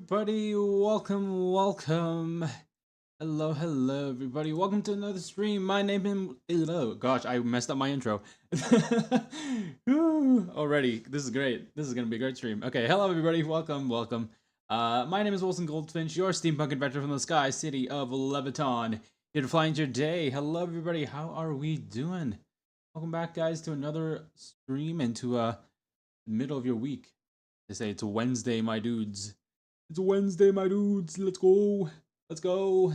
everybody, welcome. Hello, everybody. Welcome to another stream. My name is. Oh, gosh, I messed up my intro. Already, this is great. This is gonna be a great stream. Okay, hello, everybody. Welcome. My name is Goldfinch, your steampunk adventurer from the sky city of Leviton. Here to fly into your day. Hello, everybody. How are we doing? Welcome back, guys, to another stream and to the middle of your week. They say it's Wednesday, my dudes. It's Wednesday, my dudes. Let's go. Let's go.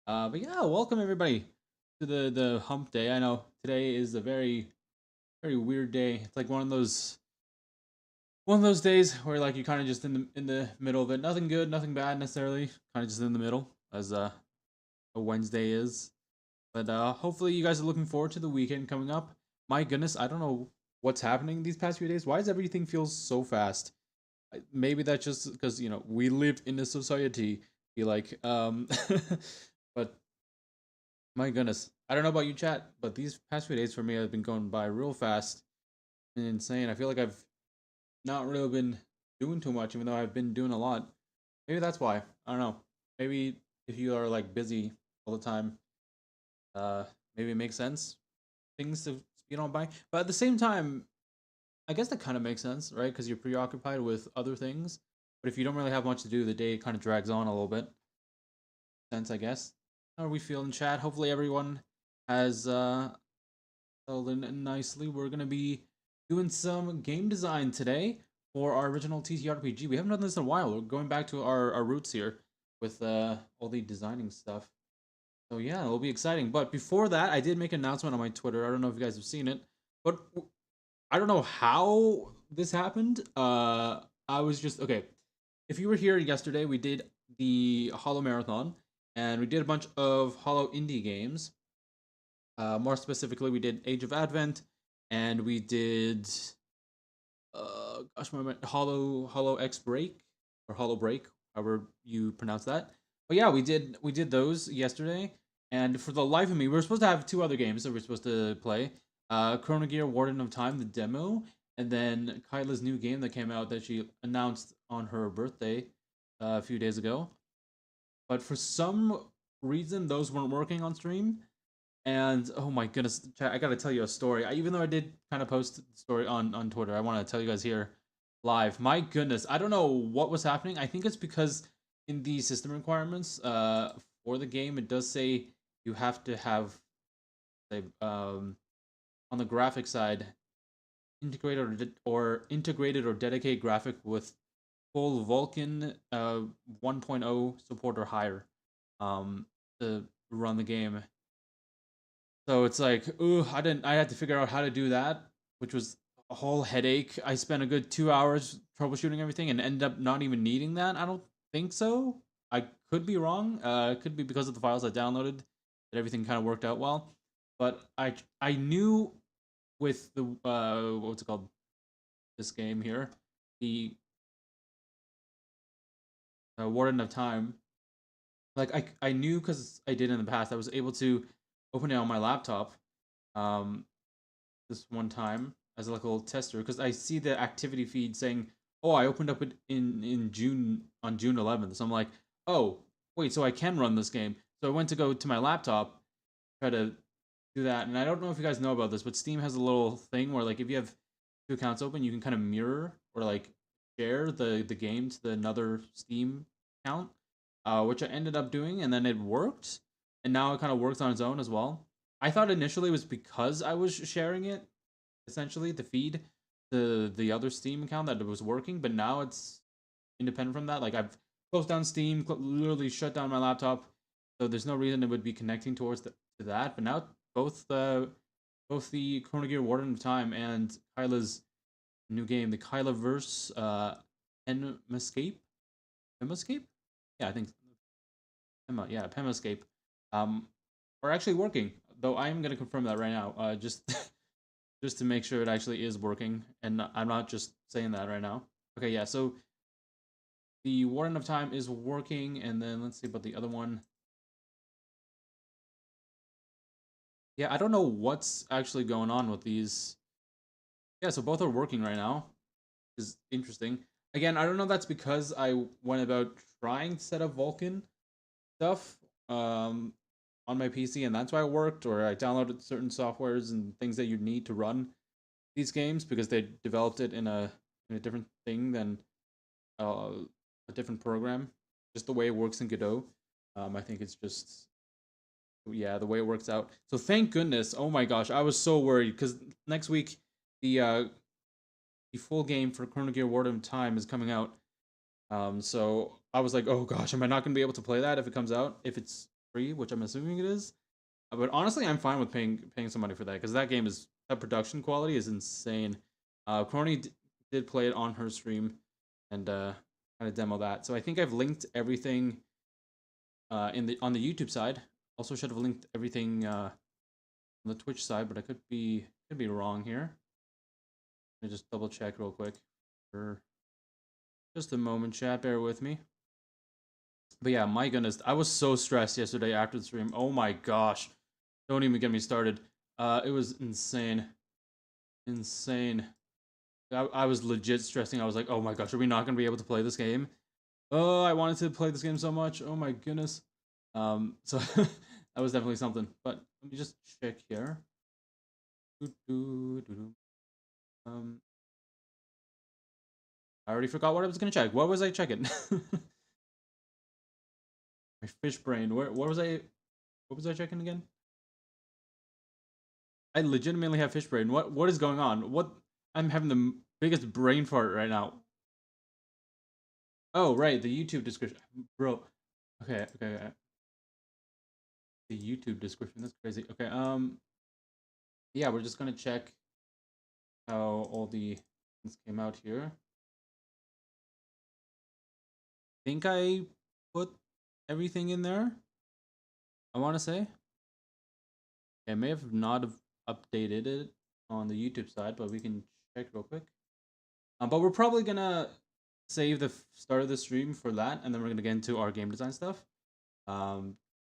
But yeah, welcome everybody to the hump day. I know today is a very weird day. It's like one of those days where like you're kind of just in the middle of it. Nothing good, nothing bad necessarily. Kind of just in the middle as a Wednesday is. But hopefully you guys are looking forward to the weekend coming up. My goodness, I don't know what's happening these past few days. Why does everything feel so fast? Maybe that's just because we live in a society. Be like, but my goodness, I don't know about you, chat, but these past few days for me have been going by real fast and insane. I feel like I've not really been doing too much, even though I've been doing a lot. Maybe that's why. I don't know. Maybe if you are like busy all the time, uh, maybe it makes sense things to speed on by. But at the same time, I guess that kind of makes sense, right? Because you're preoccupied with other things. But if you don't really have much to do, the day kind of drags on a little bit. Sense, I guess. How are we feeling, chat? Hopefully, everyone has settled in nicely. We're gonna be doing some game design today for our original TTRPG. We haven't done this in a while. We're going back to our roots here with all the designing stuff. So yeah, it'll be exciting. But before that, I did make an announcement on my Twitter. I don't know if you guys have seen it, but I don't know how this happened. I was just okay. If you were here yesterday, we did the Hollow Marathon, and we did a bunch of Hollow indie games. More specifically, we did Age of Advent, and we did gosh, my Hollow X Break or Hollow Break, however you pronounce that. But yeah, we did those yesterday, and for the life of me, we were supposed to have two other games that we are supposed to play. Chrono Gear Warden of Time, the demo, and then Kyla's new game that came out that she announced on her birthday a few days ago. But for some reason, those weren't working on stream. And oh my goodness, I gotta tell you a story. Even though I did kind of post the story on Twitter, I want to tell you guys here live. My goodness, I don't know what was happening. I think it's because in the system requirements for the game, it does say you have to have say on the graphic side integrated or dedicated graphic with full Vulkan 1.0 support or higher to run the game. So it's like, ooh, I had to figure out how to do that, which was a whole headache. I spent a good 2 hours troubleshooting everything and ended up not even needing that. I don't think so. I could be wrong. It could be because of the files I downloaded that everything kind of worked out well. But I knew with the what's it called? This game here, the Warden of Time. Like I knew because I did in the past. I was able to open it on my laptop. Um, this one time as like a little tester because I see the activity feed saying, "Oh, I opened up it in June on June 11th." So I'm like, "Oh, wait, so I can run this game." So I went to go to my laptop, try to do that, and I don't know if you guys know about this, but Steam has a little thing where like if you have two accounts open, you can kind of mirror or like share the game to another Steam account, which I ended up doing, and then it worked, and now it kind of works on its own as well. I thought initially it was because I was sharing it, essentially the feed, the other Steam account that it was working, but now it's independent from that. Like I've closed down Steam, literally shut down my laptop, so there's no reason it would be connecting to that. But now both the Chrono Gear Warden of Time and Kyla's new game, the Kyla verse, Pemascape, Pemascape, yeah, I think Pemascape, are actually working. Though I am gonna confirm that right now, just to make sure it actually is working, and I'm not just saying that right now. Okay, yeah, so the Warden of Time is working, and then let's see about the other one. Yeah, I don't know what's actually going on with these. Yeah, so both are working right now. Is interesting. Again, I don't know if that's because I went about trying to set up Vulkan stuff on my PC, and that's why it worked, or I downloaded certain softwares and things that you need to run these games because they developed it in a different thing than uh, a different program. Just the way it works in Godot. I think it's just yeah, the way it works out. So thank goodness. Oh my gosh, I was so worried because next week the uh the full game for Chrono Gear War of Time is coming out. So I was like, oh gosh, am I not gonna be able to play that if it comes out? If it's free, which I'm assuming it is. But honestly, I'm fine with paying some money for that because that production quality is insane. Did play it on her stream and kind of demo that. So I think I've linked everything in the on the YouTube side. Also should have linked everything on the Twitch side, but I could be wrong here. Let me just double check real quick for just a moment, chat. Bear with me. But yeah, my goodness, I was so stressed yesterday after the stream. Oh my gosh, don't even get me started. It was insane, insane. I was legit stressing. I was like, oh my gosh, are we not gonna be able to play this game? Oh, I wanted to play this game so much. Oh my goodness. So that was definitely something. But let me just check here. Um, I already forgot what I was gonna check. What was I checking? My fish brain. What was I? What was I checking again? I legitimately have fish brain. What is going on? What? I'm having the biggest brain fart right now. Oh right, the YouTube description, bro. Okay, okay, okay. The YouTube description. That's crazy. Okay, yeah, we're just gonna check how all the things came out here. Think I put everything in there. I want to say. I may have not have updated it on the YouTube side, but we can check real quick. But we're probably gonna save the start of the stream for that, and then we're gonna get into our game design stuff.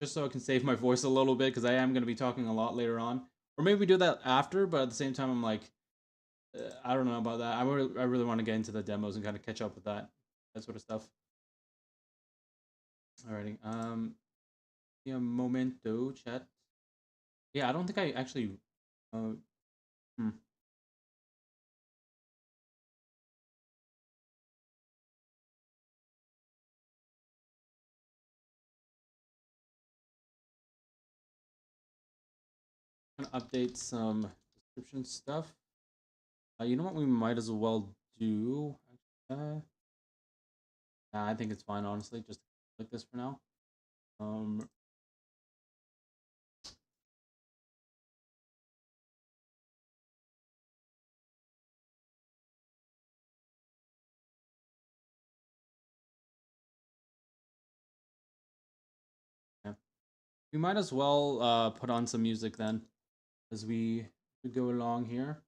Just so I can save my voice a little bit because I am gonna be talking a lot later on, or maybe we do that after. But at the same time, I'm like, I don't know about that. I really want to get into the demos and kind of catch up with that sort of stuff. Alrighty. Yeah, momento chat. Yeah, I don't think I actually. Uh, hmm. Gonna update some description stuff. You know what we might as well do? Nah, I think it's fine, honestly. Just like this for now. Um, yeah. We might as well put on some music then, as we go along here.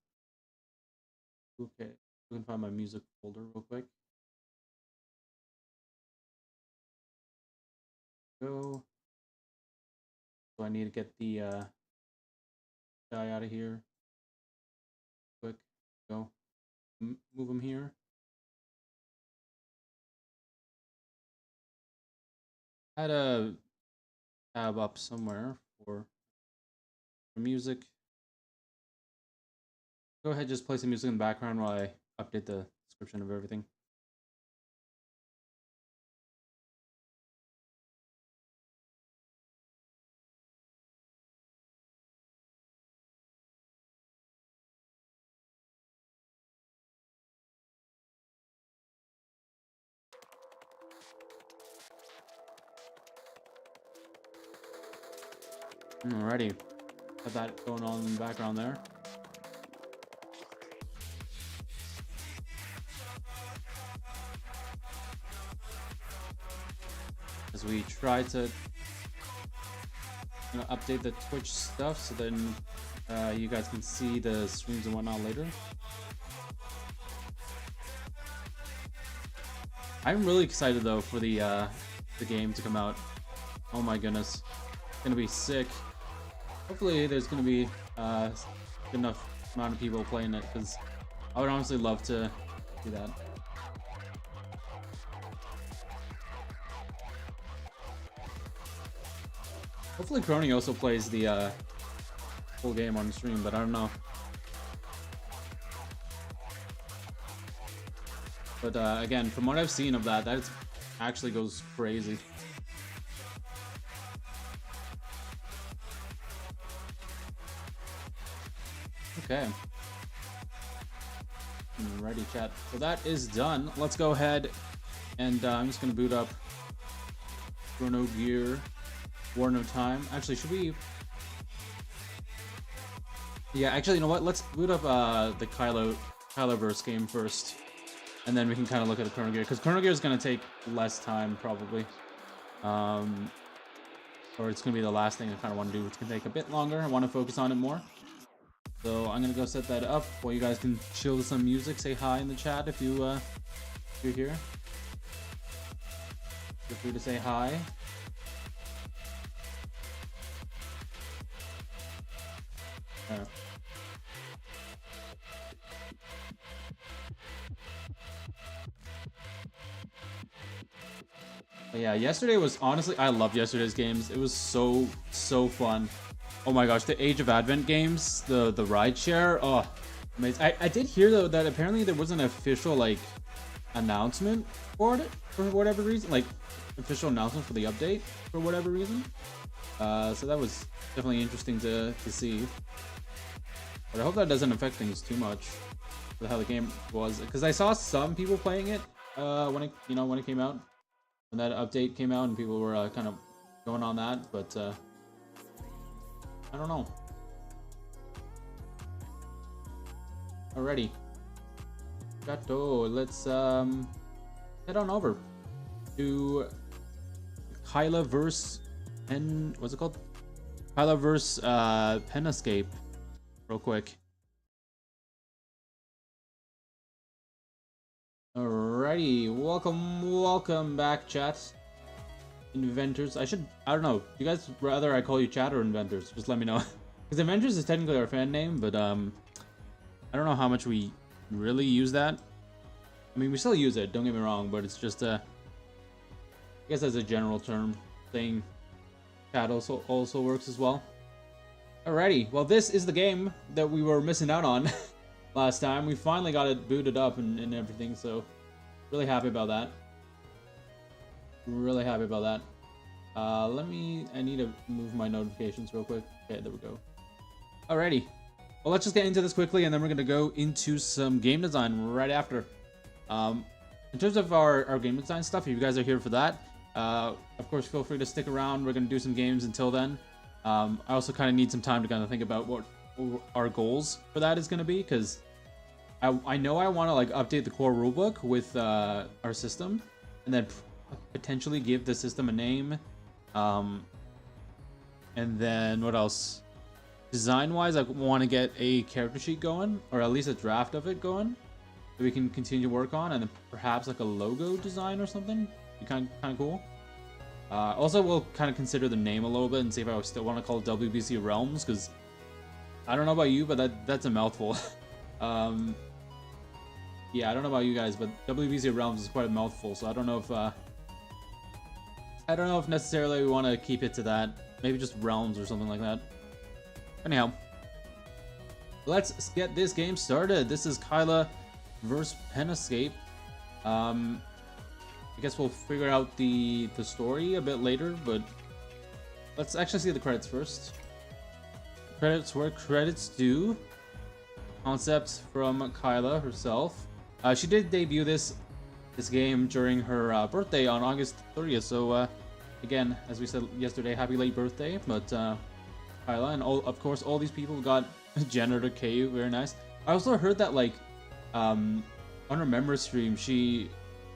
Okay, we can find my music folder real quick. Go. So I need to get the guy out of here. Quick, go. Move him here. I had a tab up somewhere for music. Go ahead, just play some music in the background while I update the description of everything. Alrighty, got that going on in the background there. As we try to update the Twitch stuff so then you guys can see the streams and whatnot later. I'm really excited though for the game to come out. Oh my goodness, it's gonna be sick. Hopefully there's gonna be good enough amount of people playing it because I would honestly love to do that. Hopefully Crony also plays the full game on stream, but I don't know. But again, from what I've seen of that actually goes crazy. Okay. Alrighty, chat. So that is done. Let's go ahead and I'm just gonna boot up Chrono Gear War No Time. Actually, should we? Yeah, actually, you know what? Let's boot up the Kyloverse game first, and then we can kind of look at the Chrono Gear, because Chrono Gear is gonna take less time probably, or it's gonna be the last thing I kind of want to do. It's gonna take a bit longer. I want to focus on it more. So I'm gonna go set that up while you guys can chill with some music. Say hi in the chat if you're here. Feel free to say hi. But yeah, yesterday was honestly, I loved yesterday's games. It was so fun. Oh my gosh, the Age of Advent games, the ride share, oh, amazing. I did hear though that apparently there was an official like announcement for it for whatever reason, like official announcement for the update for whatever reason. So that was definitely interesting to see. But I hope that doesn't affect things too much with how the game was, because I saw some people playing it when it came out, when that update came out, and people were kind of going on that, but I don't know. Alrighty. Gato, let's head on over to Kyloverse and what's it called? Kyloverse Pen Escape real quick. Alrighty, welcome back, chat. Inventors. I don't know. Do you guys rather I call you chat or inventors? Just let me know. Because inventors is technically our fan name, but I don't know how much we really use that. I mean, we still use it, don't get me wrong, but it's just I guess as a general term, saying chat also works as well. Alrighty, well this is the game that we were missing out on last time. We finally got it booted up and everything, so really happy about that. Really happy about that. I need to move my notifications real quick. Okay, there we go. Alrighty. Well, let's just get into this quickly, and then we're gonna go into some game design right after. In terms of our game design stuff, if you guys are here for that, of course, feel free to stick around. We're gonna do some games until then. I also kind of need some time to kind of think about what our goals for that is gonna be, because I know I want to like update the core rulebook with our system, and then potentially give the system a name, and then what else? Design-wise, I want to get a character sheet going, or at least a draft of it going, that we can continue to work on, and then perhaps like a logo design or something. Be kind of cool. Also, we'll kind of consider the name a little bit and see if I still want to call it WBC Realms, because I don't know about you, but that's a mouthful. Yeah, I don't know about you guys, but WBC Realms is quite a mouthful, so I don't know if necessarily we want to keep it to that. Maybe just Realms or something like that. Anyhow, let's get this game started. This is Kyla vs. Pen Escape. I guess we'll figure out the story a bit later, but let's actually see the credits first. Credits where credits due. Concept from Kyla herself. She did debut this game during her birthday on August 30th. So again, as we said yesterday, happy late birthday. But Kyla and of course all these people got Janitor KU, very nice. I also heard that like on her member stream, the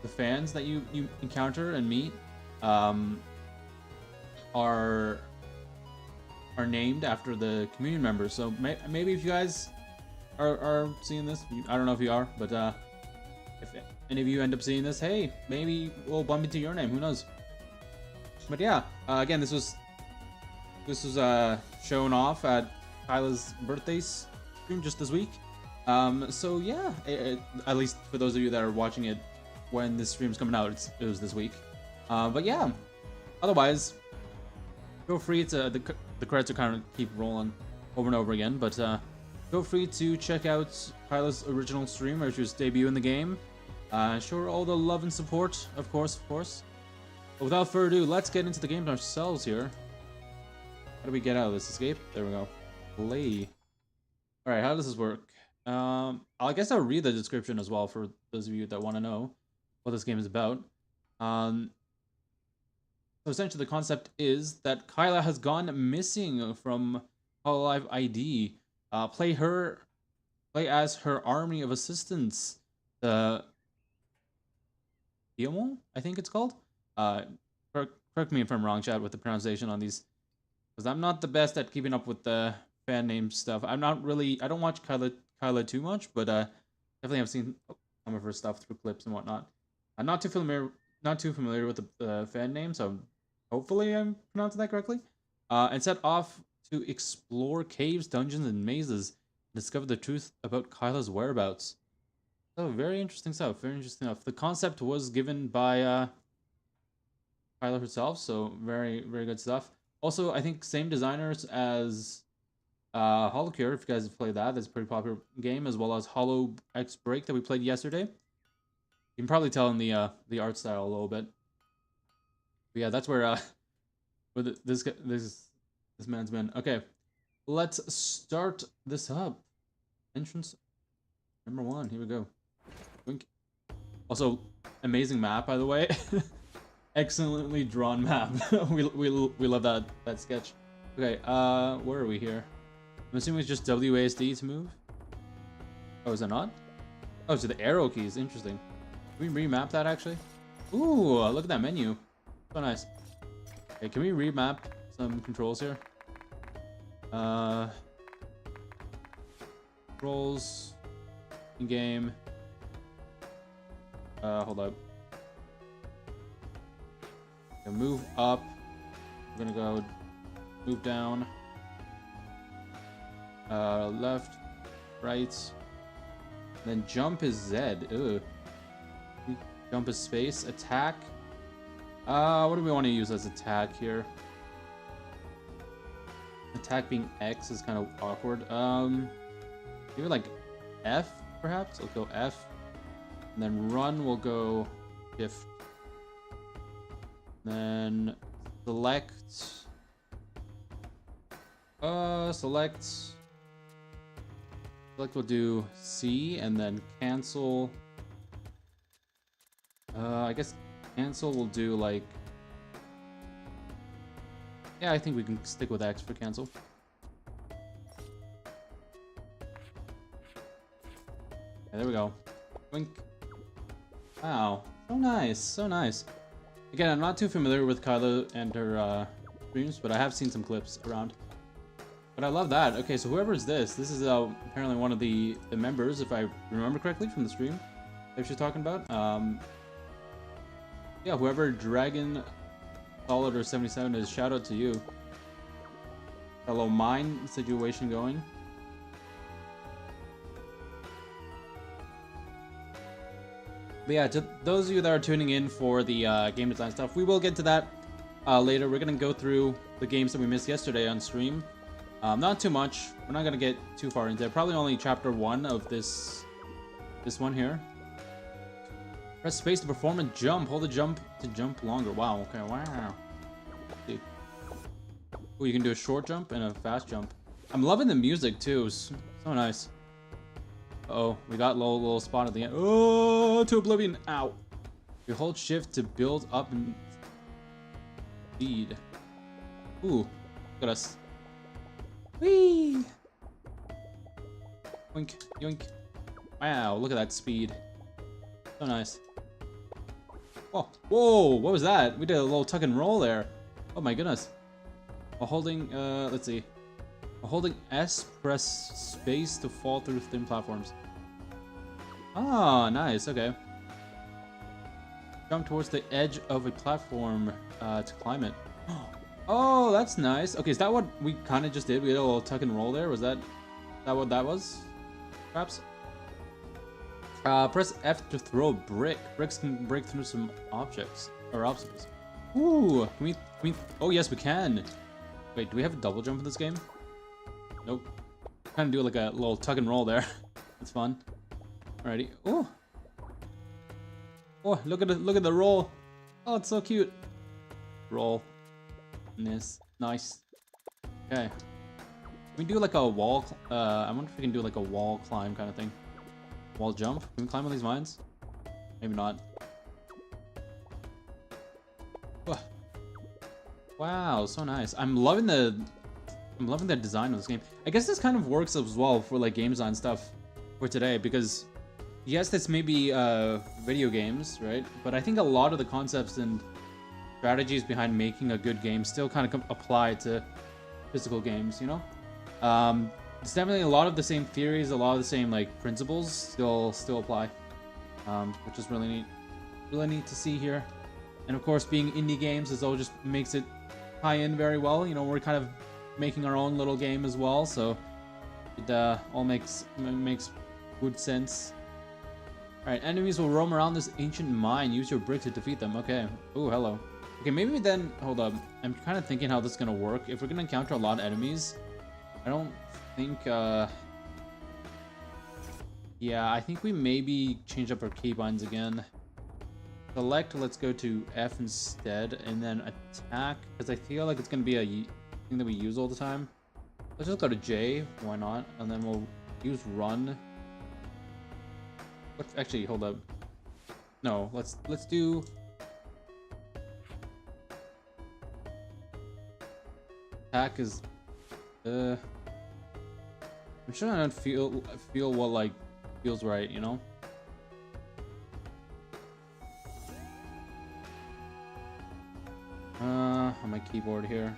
fans that you encounter and meet are named after the community members. So maybe if you guys are seeing this, I don't know if you are, but if any of you end up seeing this, hey, maybe we'll bump into your name, who knows. But yeah, again, this was shown off at Kyla's birthday stream just this week. So yeah, at least for those of you that are watching it when this stream's coming out, it was this week. But yeah, otherwise, feel free to the credits are kind of keep rolling over and over again, but feel free to check out Kyla's original stream where she was debuting the game. Show her all the love and support, of course, of course. But without further ado, let's get into the game ourselves here. How do we get out of this escape? There we go. Play. All right, how does this work? I guess I'll read the description as well for those of you that want to know what this game is about. So essentially, the concept is that Kyla has gone missing from Hololive ID. Play as her army of assistants. The Diamond, I think it's called. Correct me if I'm wrong, chat, with the pronunciation on these, because I'm not the best at keeping up with the fan name stuff. I don't watch Kyla too much, but definitely have seen some of her stuff through clips and whatnot. I'm not too familiar with the fan name, so hopefully I'm pronouncing that correctly. And set off to explore caves, dungeons, and mazes, and discover the truth about Kyla's whereabouts. So very interesting stuff. Very interesting stuff. The concept was given by Kyla herself, so very good stuff. Also, I think same designers as HoloCure, if you guys have played that. That's a pretty popular game, as well as Hollow X Break that we played yesterday. You can probably tell in the art style a little bit. But yeah, that's where this man's been. Okay, let's start this up. Entrance number 1. Here we go. Wink. Also, amazing map, by the way. Excellently drawn map. we love that sketch. Okay, where are we here? I'm assuming it's just WASD to move. Oh, is that not? Oh, so the arrow keys. Interesting. Can we remap that actually? Ooh, look at that menu. So nice. Okay, can we remap some controls here? Controls in game. Hold up. Move up. We're gonna go move down. Left, right. Then jump is Z. Ew. Jump is space. Attack. What do we want to use as attack here? Attack being X is kind of awkward. Maybe like F, perhaps? Let's go F. And then run will go Shift. Then select. Select will do C, and then cancel. I guess cancel will do like. Yeah, I think we can stick with X for cancel. Yeah, there we go. Blink. Wow, so nice, so nice. Again, I'm not too familiar with Kyla and her streams, but I have seen some clips around. But I love that. Okay, so whoever is this? This is apparently one of the members, if I remember correctly, from the stream that she's talking about. Yeah, whoever Dragon Solid or 77 is, shout out to you. Got a little mine situation going. But yeah, to those of you that are tuning in for the game design stuff, we will get to that later. We're going to go through the games that we missed yesterday on stream. Not too much. We're not going to get too far into it. Probably only chapter 1 of this one here. Press space to perform a jump. Hold the jump to jump longer. Wow, okay, wow. Let's see. Ooh, you can do a short jump and a fast jump. I'm loving the music too. So nice. Uh-oh, we got a little spot at the end. Oh, to oblivion. Ow. We hold shift to build up and speed. Ooh, look at us. Whee! Yoink, yoink. Wow, look at that speed. So nice. Oh, whoa, what was that? We did a little tuck and roll there. Oh my goodness. While holding, let's see. While holding S, press space to fall through thin platforms. Ah, nice, okay. Jump towards the edge of a platform to climb it. Oh, that's nice. Okay, is that what we kind of just did? We did a little tuck and roll there. Was that what that was? Perhaps? Press F to throw a brick. Bricks can break through some objects or obstacles. Ooh, can we? Oh yes, we can. Wait, do we have a double jump in this game? Nope. Kind of do like a little tug and roll there. That's fun. Alrighty. Oh. Oh, look at the roll. Oh, it's so cute. Roll. Nice. Okay. Can we do like a wall? I wonder if we can do like a wall climb kind of thing. Wall jump. Can we climb on these vines? Maybe not. Oh. Wow, so nice. I'm loving the design of this game. I guess this kind of works as well for like game design stuff for today because yes, this may be video games, right? But I think a lot of the concepts and strategies behind making a good game still kind of apply to physical games, you know? It's definitely a lot of the same theories, a lot of the same like principles still apply, which is really neat to see here. And of course, being indie games is all just makes it tie in very well. You know, we're kind of making our own little game as well, so it all makes good sense. All right, enemies will roam around this ancient mine. Use your brick to defeat them. Okay. Oh, hello. Okay, maybe then hold up. I'm kind of thinking how this is gonna work. If we're gonna encounter a lot of enemies, I don't think. Yeah, I think we maybe change up our keybinds again. Select, let's go to F instead, and then attack, because I feel like it's going to be a thing that we use all the time. Let's just go to J, why not? And then we'll use run. Actually, hold up. No, let's do... Attack is... I'm sure I don't feel what, like, feels right, you know? On my keyboard here.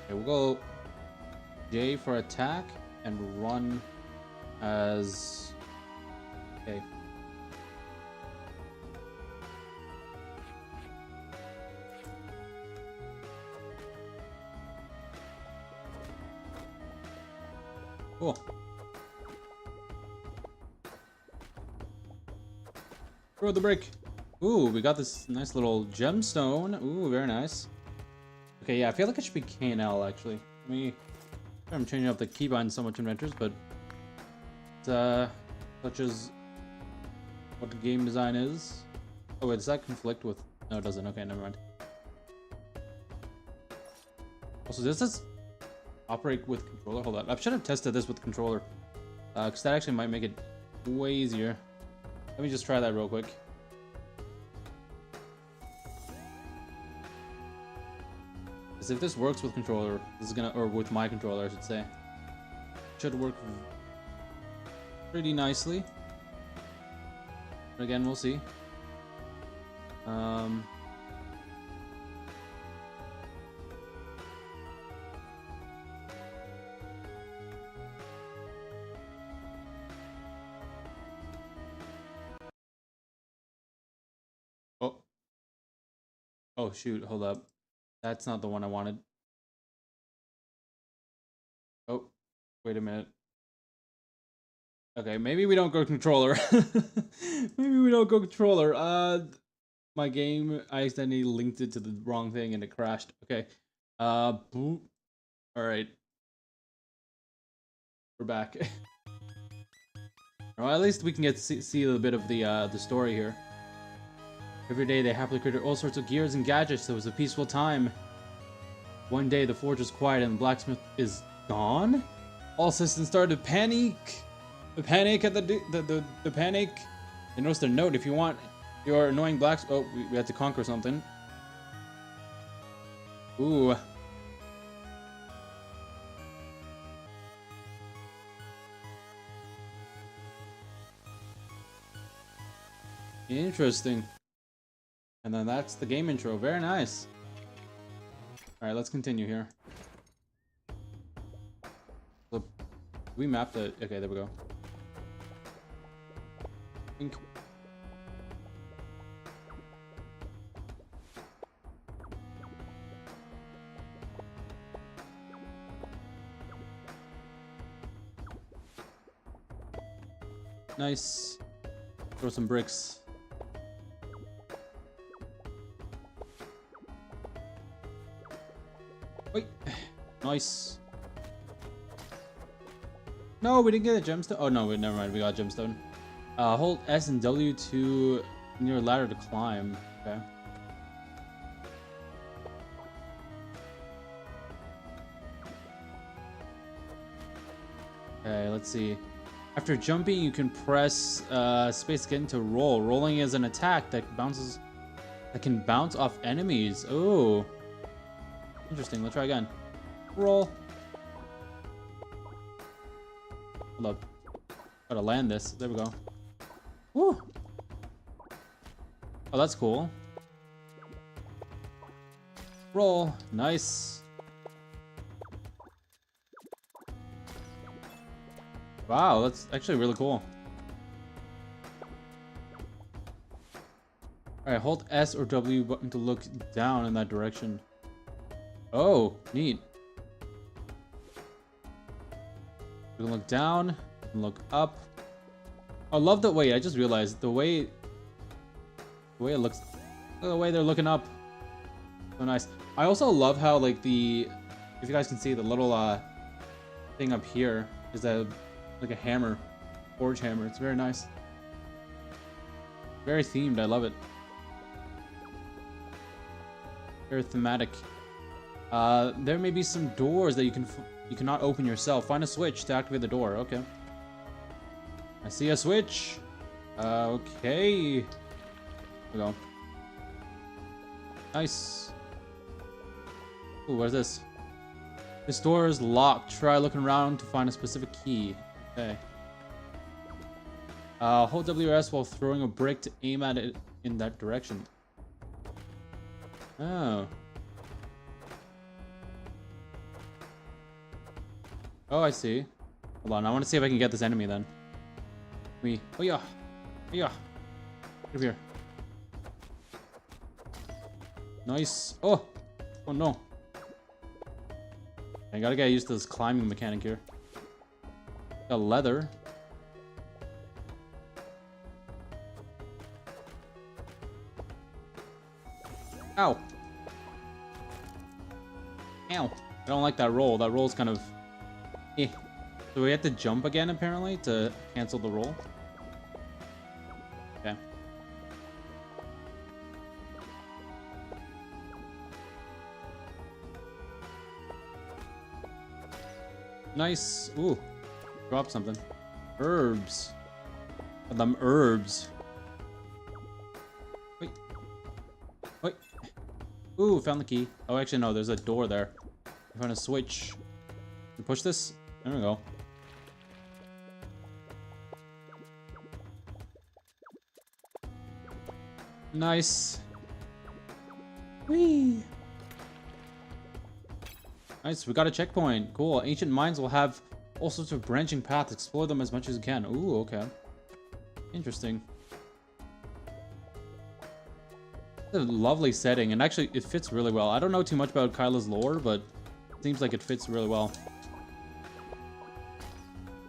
Okay, we'll go J for attack and run as... Okay. Cool. Throw the brick. Ooh, we got this nice little gemstone. Ooh, very nice. Okay, yeah, I feel like it should be K and L actually. I'm changing up the keybind so much in Ventures, but such as what the game design is. Oh wait, does that conflict with? No, it doesn't. Okay, never mind. Also, does this operate with controller? Hold on, I should have tested this with controller, because that actually might make it way easier. Let me just try that real quick. Because if this works with controller, this is gonna, or with my controller, I should say, should work pretty nicely. But again, we'll see. Oh shoot, hold up. That's not the one I wanted. Oh, wait a minute. Okay, maybe we don't go controller. Maybe we don't go controller. My game, I accidentally linked it to the wrong thing and it crashed. Okay. Boop. All right. We're back. Well, at least we can get to see a little bit of the story here. Every day they happily created all sorts of gears and gadgets. It was a peaceful time. One day the forge was quiet and the blacksmith is gone. All citizens started to panic. The panic at the panic. They noticed a note. If you want your annoying blacks. Oh, we had to conquer something. Ooh. Interesting. And then that's the game intro. Very nice. Alright, let's continue here. So, we mapped it. Okay, there we go. Think. Nice. Throw some bricks. Nice. No, we didn't get a gemstone. Oh no, wait, never mind. We got a gemstone. Hold S and W to near a ladder to climb. Okay. Okay, let's see. After jumping, you can press space to get into roll. Rolling is an attack that can bounce off enemies. Oh, interesting. Let's try again. Roll. Hold up. Gotta land this. There we go. Woo. Oh, that's cool. Roll. Nice. Wow, that's actually really cool. Alright, hold S or W button to look down in that direction. Oh, neat. We can look down, we can look up. I love the way, I just realized the way it looks, the way they're looking up. So nice. I also love how, like, if you guys can see the little thing up here is that like a hammer, forge hammer. It's very nice. Very themed. I love it. Very thematic. There may be some doors that you cannot open yourself. Find a switch to activate the door. Okay. I see a switch. Okay. There we go. Nice. Ooh, what is this? This door is locked. Try looking around to find a specific key. Okay. Hold WS while throwing a brick to aim at it in that direction. Oh. Oh, I see. Hold on, I want to see if I can get this enemy then. Oh yeah. Oh yeah. Get over here. Nice. Oh. Oh no. I gotta get used to this climbing mechanic here. Got leather. Ow. Ow. I don't like that roll. That roll's kind of... eh. So we have to jump again, apparently, to cancel the roll. Okay. Nice. Ooh. Drop something. Herbs. Got them herbs. Wait. Wait. Ooh, found the key. Oh, actually, no. There's a door there. I found a switch. You push this? There we go. Nice. Whee! Nice, we got a checkpoint. Cool. Ancient mines will have all sorts of branching paths. Explore them as much as you can. Ooh, okay. Interesting. It's a lovely setting, and actually, it fits really well. I don't know too much about Kyla's lore, but it seems like it fits really well.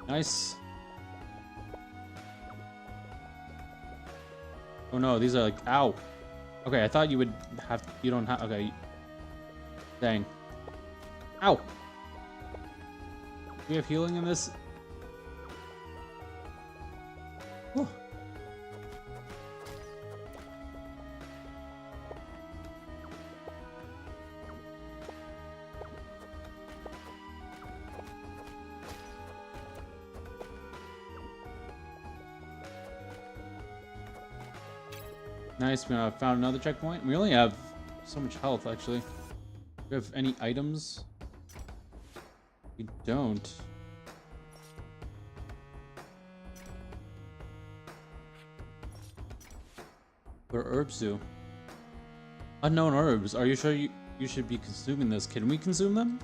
Nice. Oh no, these are like... ow. Okay, I thought you would have... you don't have... okay. Dang. Ow! Do we have healing in this? Whew. Nice, we found another checkpoint. We only have so much health, actually. Do we have any items? We don't. What are herbs do? Unknown herbs. Are you sure you should be consuming this? Can we consume them?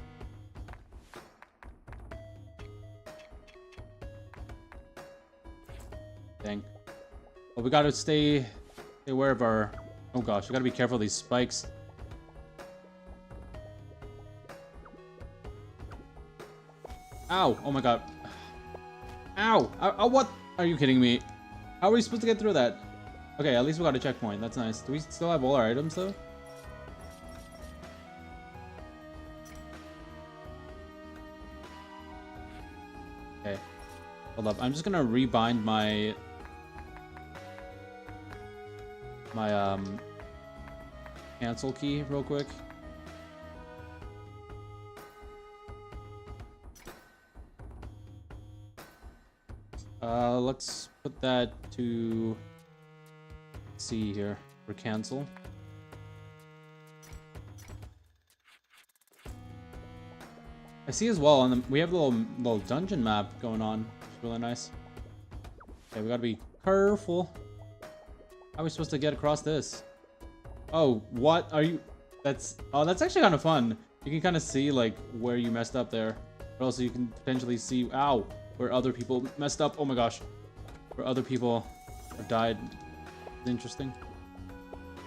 Dang. Well, we gotta stay aware of our... oh gosh, we gotta be careful of these spikes. Ow! Oh my god. Ow! Ow! What? Are you kidding me? How are we supposed to get through that? Okay, at least we got a checkpoint. That's nice. Do we still have all our items though? Hold up. I'm just gonna rebind my cancel key real quick. Let's put that to C here for cancel. I see as well, and we have a little dungeon map going on. It's really nice. Okay, we gotta be careful. How are we supposed to get across this? Oh, what are you? That's actually kind of fun. You can kind of see like where you messed up there, but also you can potentially see where other people messed up. Oh my gosh, where other people have died. It's interesting.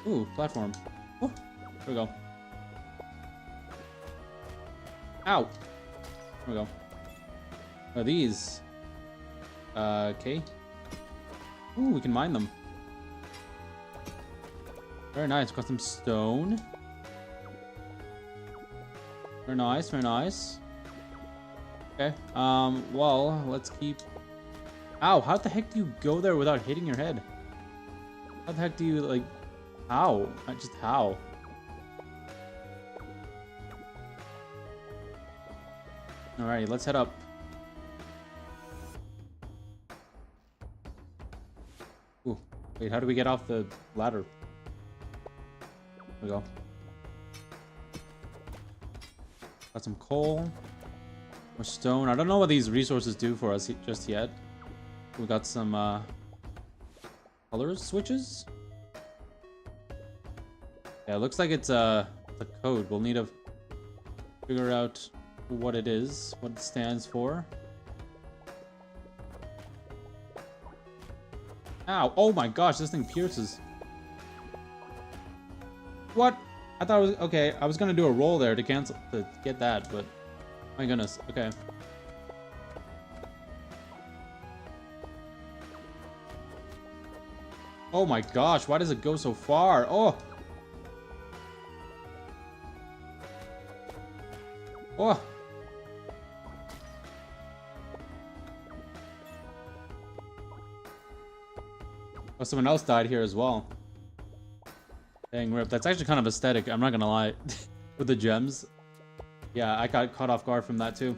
Ooh, platform. Oh, there we go. Ow. There we go. Are these? Okay. Ooh, we can mine them. Very nice. Got some stone. Very nice. Very nice. Okay. Well, let's keep. Ow! How the heck do you go there without hitting your head? How the heck do you like? How? Just how? Alright, let's head up. Ooh, wait, how do we get off the ladder? There we go. Got some coal. More stone. I don't know what these resources do for us just yet. We got some color switches. Yeah, it looks like it's a code. We'll need to figure out what it is, what it stands for. Ow! Oh my gosh, this thing pierces. What? I thought it was okay. I was gonna do a roll there to cancel to get that, but my goodness. Okay. Oh my gosh! Why does it go so far? Oh. Oh. Oh, someone else died here as well. Dang, rip. That's actually kind of aesthetic, I'm not gonna lie. With the gems. Yeah, I got caught off guard from that too.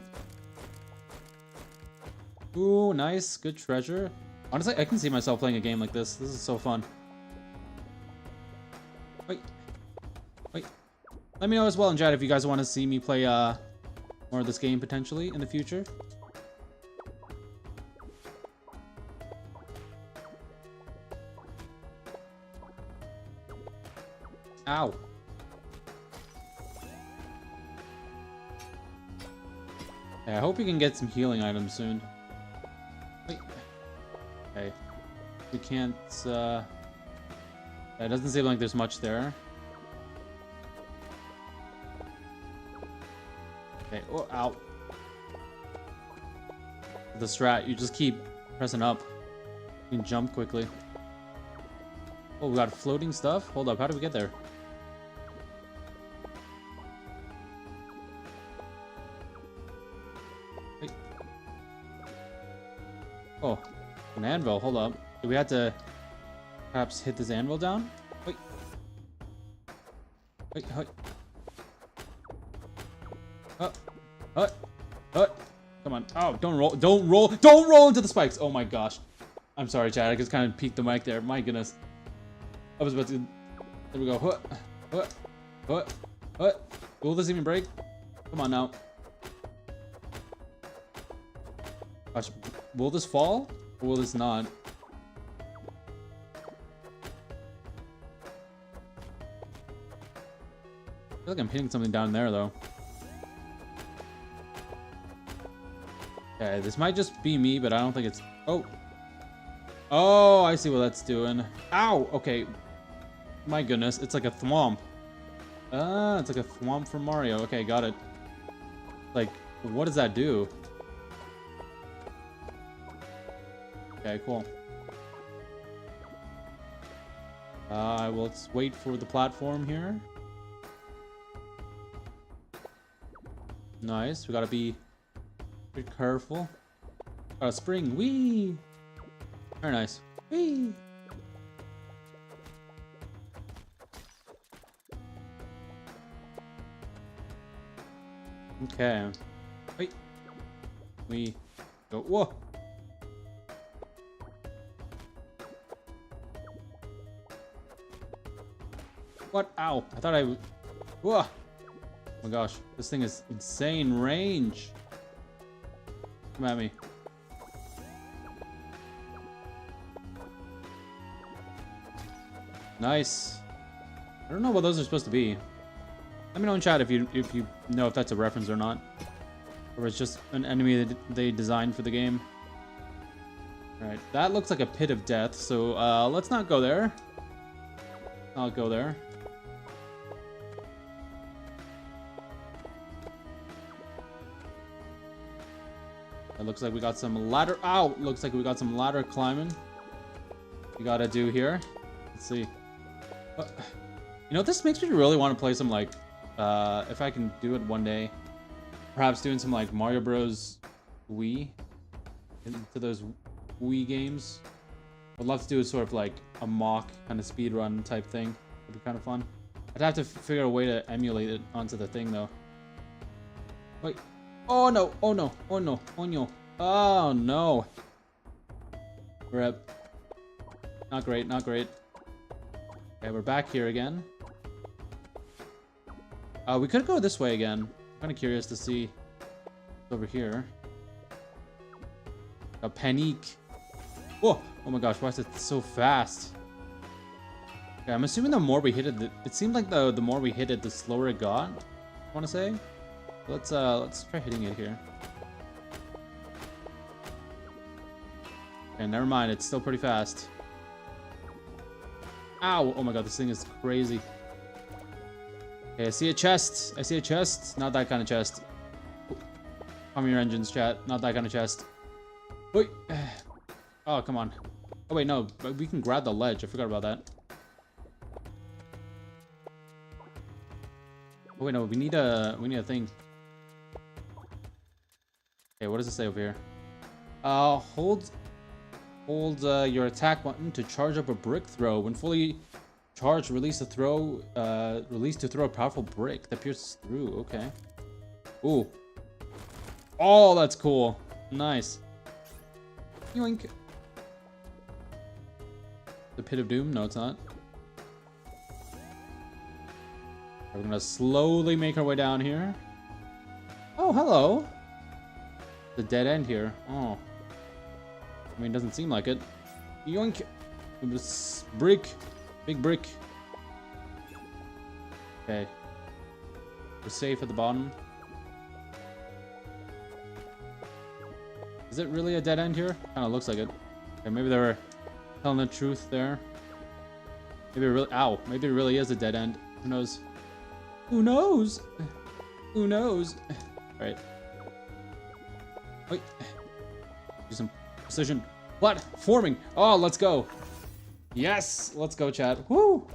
Ooh, nice. Good treasure. Honestly, I can see myself playing a game like this. This is so fun. Wait. Wait. Let me know as well in chat if you guys want to see me play more of this game potentially in the future. Ow. Yeah, I hope we can get some healing items soon. Wait. Okay. We can't, yeah, it doesn't seem like there's much there. Okay, oh, ow. The strat, you just keep pressing up. You can jump quickly. Oh, we got floating stuff? Hold up, how did we get there? Wait. Oh, an anvil, hold up. Do we have to perhaps hit this anvil down? Wait. Wait, wait. Come on. Oh, don't roll into the spikes. Oh my gosh. I'm sorry, Chad. I just kind of peeked the mic there. My goodness. I was about to. There we go. Will this even break? Come on now. Gosh, will this fall? Or will this not? I feel like I'm hitting something down there though. Okay, this might just be me, but I don't think it's... Oh! Oh, I see what that's doing. Ow! Okay. My goodness, it's like a thwomp. Ah, it's like a thwomp from Mario. Okay, got it. Like, what does that do? Okay, cool. Well, let's wait for the platform here. Nice, we gotta be careful. Got a spring. Whee! Very nice. Whee! Okay. Wait. We go. Whoa! What? Ow! I thought I. Whoa! Oh my gosh, this thing is insane range. Come at me. Nice. I don't know what those are supposed to be. Let me know in chat if you know if that's a reference or not, or it's just an enemy that they designed for the game. All right, that looks like a pit of death. So let's not go there. I'll go there. It looks like we got some ladder. Ow! Looks like we got some ladder climbing. We gotta do here. Let's see. You know, this makes me really want to play some like, if I can do it one day, perhaps doing some like Mario Bros. Wii into those Wii games. I'd love to do it sort of like a mock kind of speed run type thing. It'd be kind of fun. I'd have to figure a way to emulate it onto the thing though. Wait. Oh no! Oh no! Oh no! Oh no! Oh no! Rip. Not great. Not great. Okay, we're back here again. We could go this way again. I'm kind of curious to see what's over here. A panique. Whoa! Oh my gosh, why is it so fast? Okay, I'm assuming the more we hit it, it seemed like the more we hit it, the slower it got. I want to say. Let's try hitting it here. Okay, never mind. It's still pretty fast. Ow! Oh my god, this thing is crazy. Okay, I see a chest. I see a chest. Not that kind of chest. Calm your engines, chat. Not that kind of chest. Wait. Oh, come on. Oh wait, no. But we can grab the ledge. I forgot about that. Oh wait, no. We need a thing. Okay, what does it say over here? Hold your attack button to charge up a brick throw. When fully charged, release to throw a powerful brick that pierces through. Okay. Ooh. Oh, that's cool. Nice. Yoink. The Pit of Doom? No, it's not. We're gonna slowly make our way down here. Oh, hello. The dead end here. Oh. I mean, it doesn't seem like it. Yoink! This brick. Big brick. Okay. We're safe at the bottom. Is it really a dead end here? Kinda looks like it. Okay, maybe they were telling the truth there. Maybe it really- ow! Maybe it really is a dead end. Who knows? Who knows? Who knows? Alright. Wait. Do some precision. Platforming! Oh, let's go! Yes! Let's go, chat. Woo!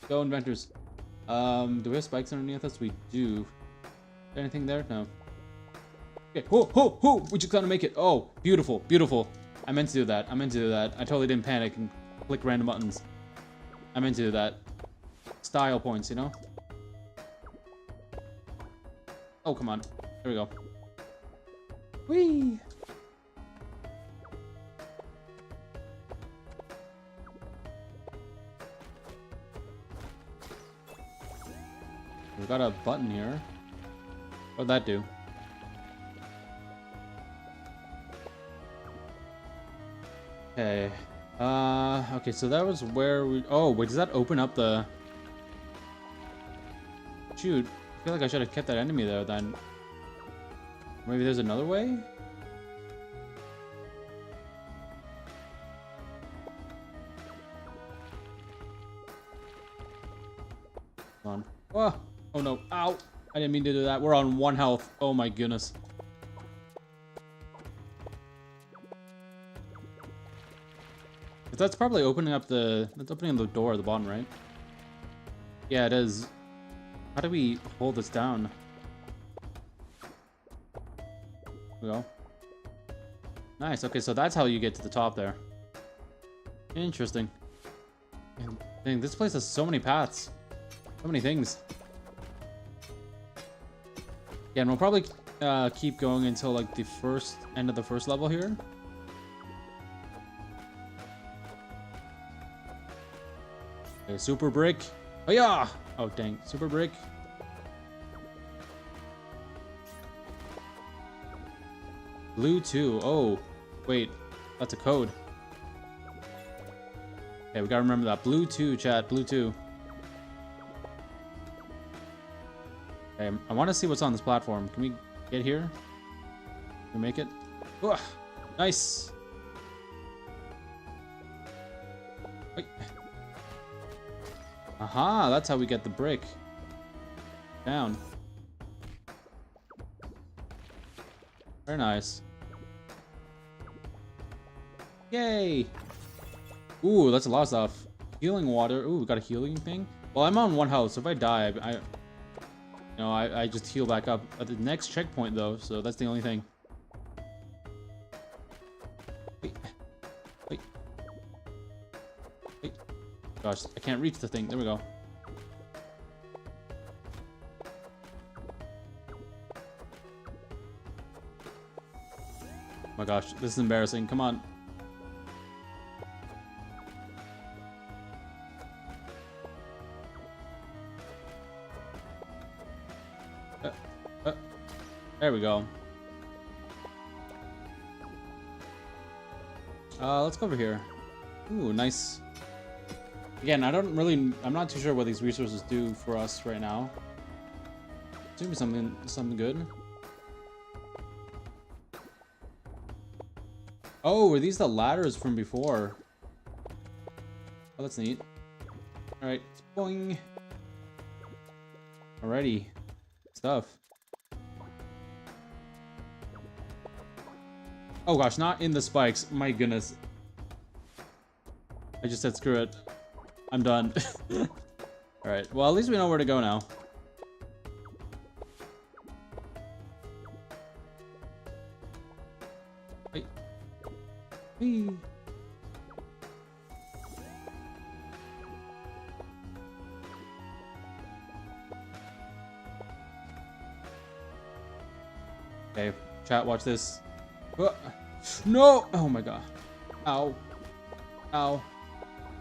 Go, inventors. Do we have spikes underneath us? We do. Is there anything there? No. Okay. We just gotta make it. Oh, beautiful, beautiful. I meant to do that. I meant to do that. I totally didn't panic and click random buttons. I meant to do that. Style points, you know? Oh, come on. There we go. Whee! We got a button here. What'd that do? Okay. Okay, so that was where we... Oh, wait, does that open up the... Shoot. I feel like I should have kept that enemy there then. Maybe there's another way? Come on. Oh! Oh no. Ow! I didn't mean to do that. We're on 1 health. Oh my goodness. But that's probably opening up the... That's opening the door at the bottom, right? Yeah, it is. How do we hold this down? There we go. Nice. Okay, so that's how you get to the top there. Interesting. Dang, this place has so many paths. So many things. Yeah, and we'll probably keep going until like the end of the first level here. Okay, super brick. Oh yeah! Oh dang, super brick. Blue 2. Oh, wait. That's a code. Okay, we gotta remember that. Blue 2, chat. Blue 2. Okay, I want to see what's on this platform. Can we get here? Can we make it? Ooh, nice! Wait. Aha, that's how we get the brick. Down. Very nice. Yay! Ooh, that's a lot of stuff. Healing water. Ooh, we got a healing thing. Well, I'm on 1 health, so if I die, I just heal back up at the next checkpoint though. So that's the only thing. Wait, wait, wait. Gosh, I can't reach the thing. There we go. Oh my gosh, this is embarrassing. Come on. There we go. Let's go over here. Ooh, nice. Again, I'm not too sure what these resources do for us right now. It's gonna be something good. Oh, are these the ladders from before? Oh, that's neat. Alright, boing. Alrighty. Stuff. Oh gosh, not in the spikes. My goodness. I just said screw it. I'm done. Alright, well at least we know where to go now. Wait. Whee. Okay, chat, watch this. No! Oh my god. Ow. Ow.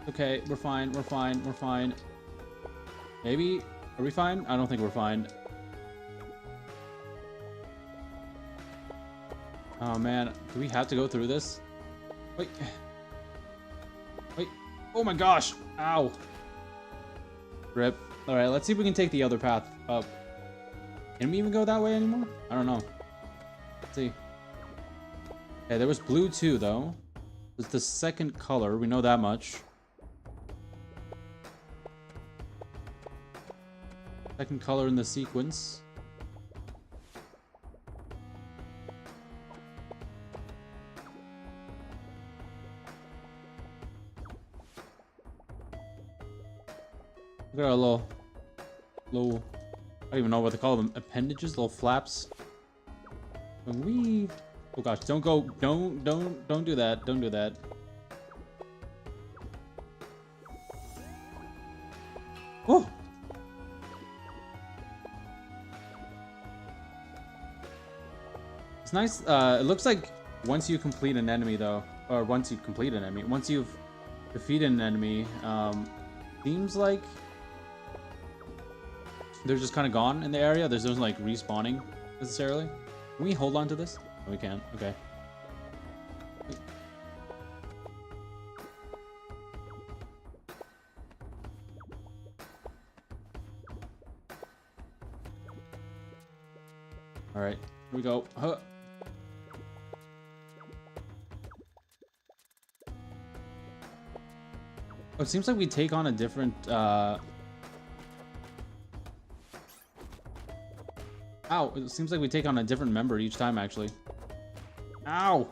Okay, we're fine, we're fine, we're fine. Maybe? Are we fine? I don't think we're fine. Oh man, do we have to go through this? Wait. Wait. Oh my gosh! Ow! Rip. Alright, let's see if we can take the other path up. Can we even go that way anymore? I don't know. Let's see. Okay, there was blue too, though. It's the second color, we know that much. Second color in the sequence. Look at our little, I don't even know what to call them. Appendages, little flaps. When we, oh gosh, don't do that. Don't do that. Oh. It's nice. It looks like once you complete an enemy, though, or once you've defeated an enemy, seems like they're just kind of gone in the area. There's no like respawning necessarily. Can we hold on to this? No, we can't. Okay. All right, here we go. Huh. Oh, it seems like we take on a different, Ow! It seems like we take on a different member each time, actually. Ow!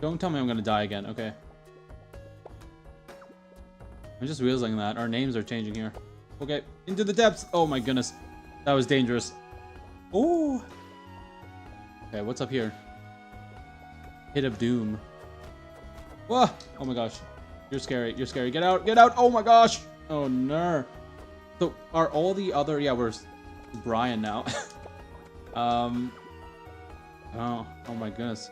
Don't tell me I'm gonna die again. Okay. I'm just realizing that our names are changing here. Okay, into the depths! Oh my goodness. That was dangerous. Oh! Okay, what's up here? Pit of Doom. Whoa! Oh my gosh. You're scary. You're scary. Get out. Get out. Oh my gosh. Oh no. So are all the other... Yeah, we're Brian now. Oh my goodness.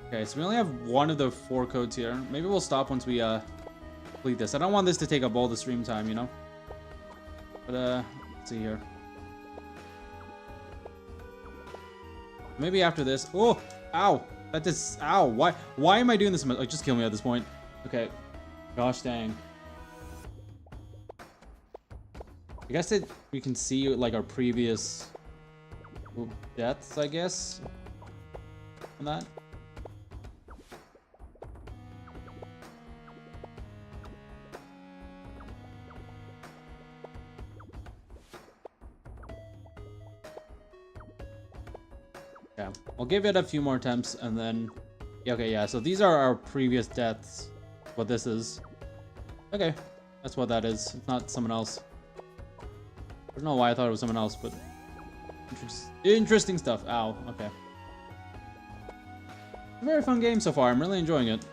Okay, so we only have one of the 4 codes here. Maybe we'll stop once we complete this. I don't want this to take up all the stream time, you know? But let's see here. Maybe after this. Oh! Ow! That just... Ow! Why am I doing this? Like, just kill me at this point. Okay. Gosh dang. I guess we can see like our previous deaths, I guess. On that. Yeah, I'll give it a few more attempts and then... Yeah, okay, yeah, so these are our previous deaths. What this is. Okay, that's what that is. It's not someone else. I don't know why I thought it was someone else, but... Interesting stuff. Ow, okay. A very fun game so far. I'm really enjoying it.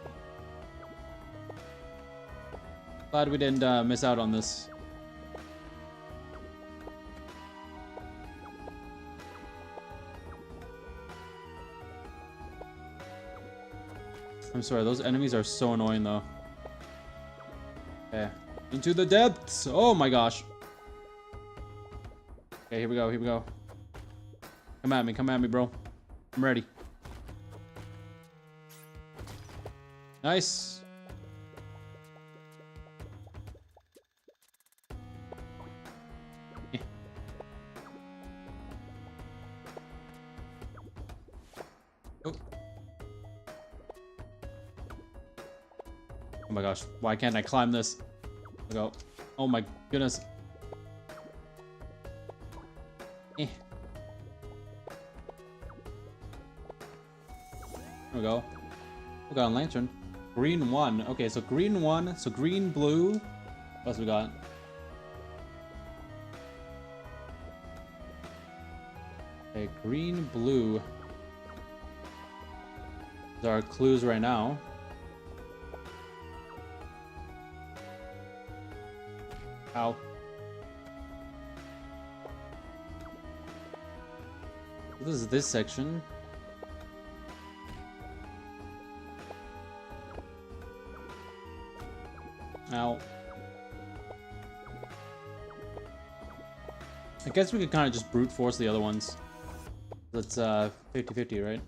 Glad we didn't miss out on this. I'm sorry, those enemies are so annoying though. Okay. Into the depths! Oh my gosh. Okay, here we go, here we go. Come at me, bro. I'm ready. Nice. Oh. Oh my gosh, why can't I climb this? Here we go. Oh my goodness. There we go. We got a lantern. Green 1. Okay, so green 1. So green, blue. What else we got? Okay, green, blue. These are our clues right now. Ow. This is this section. Ow. I guess we could kind of just brute force the other ones. That's 50-50, right?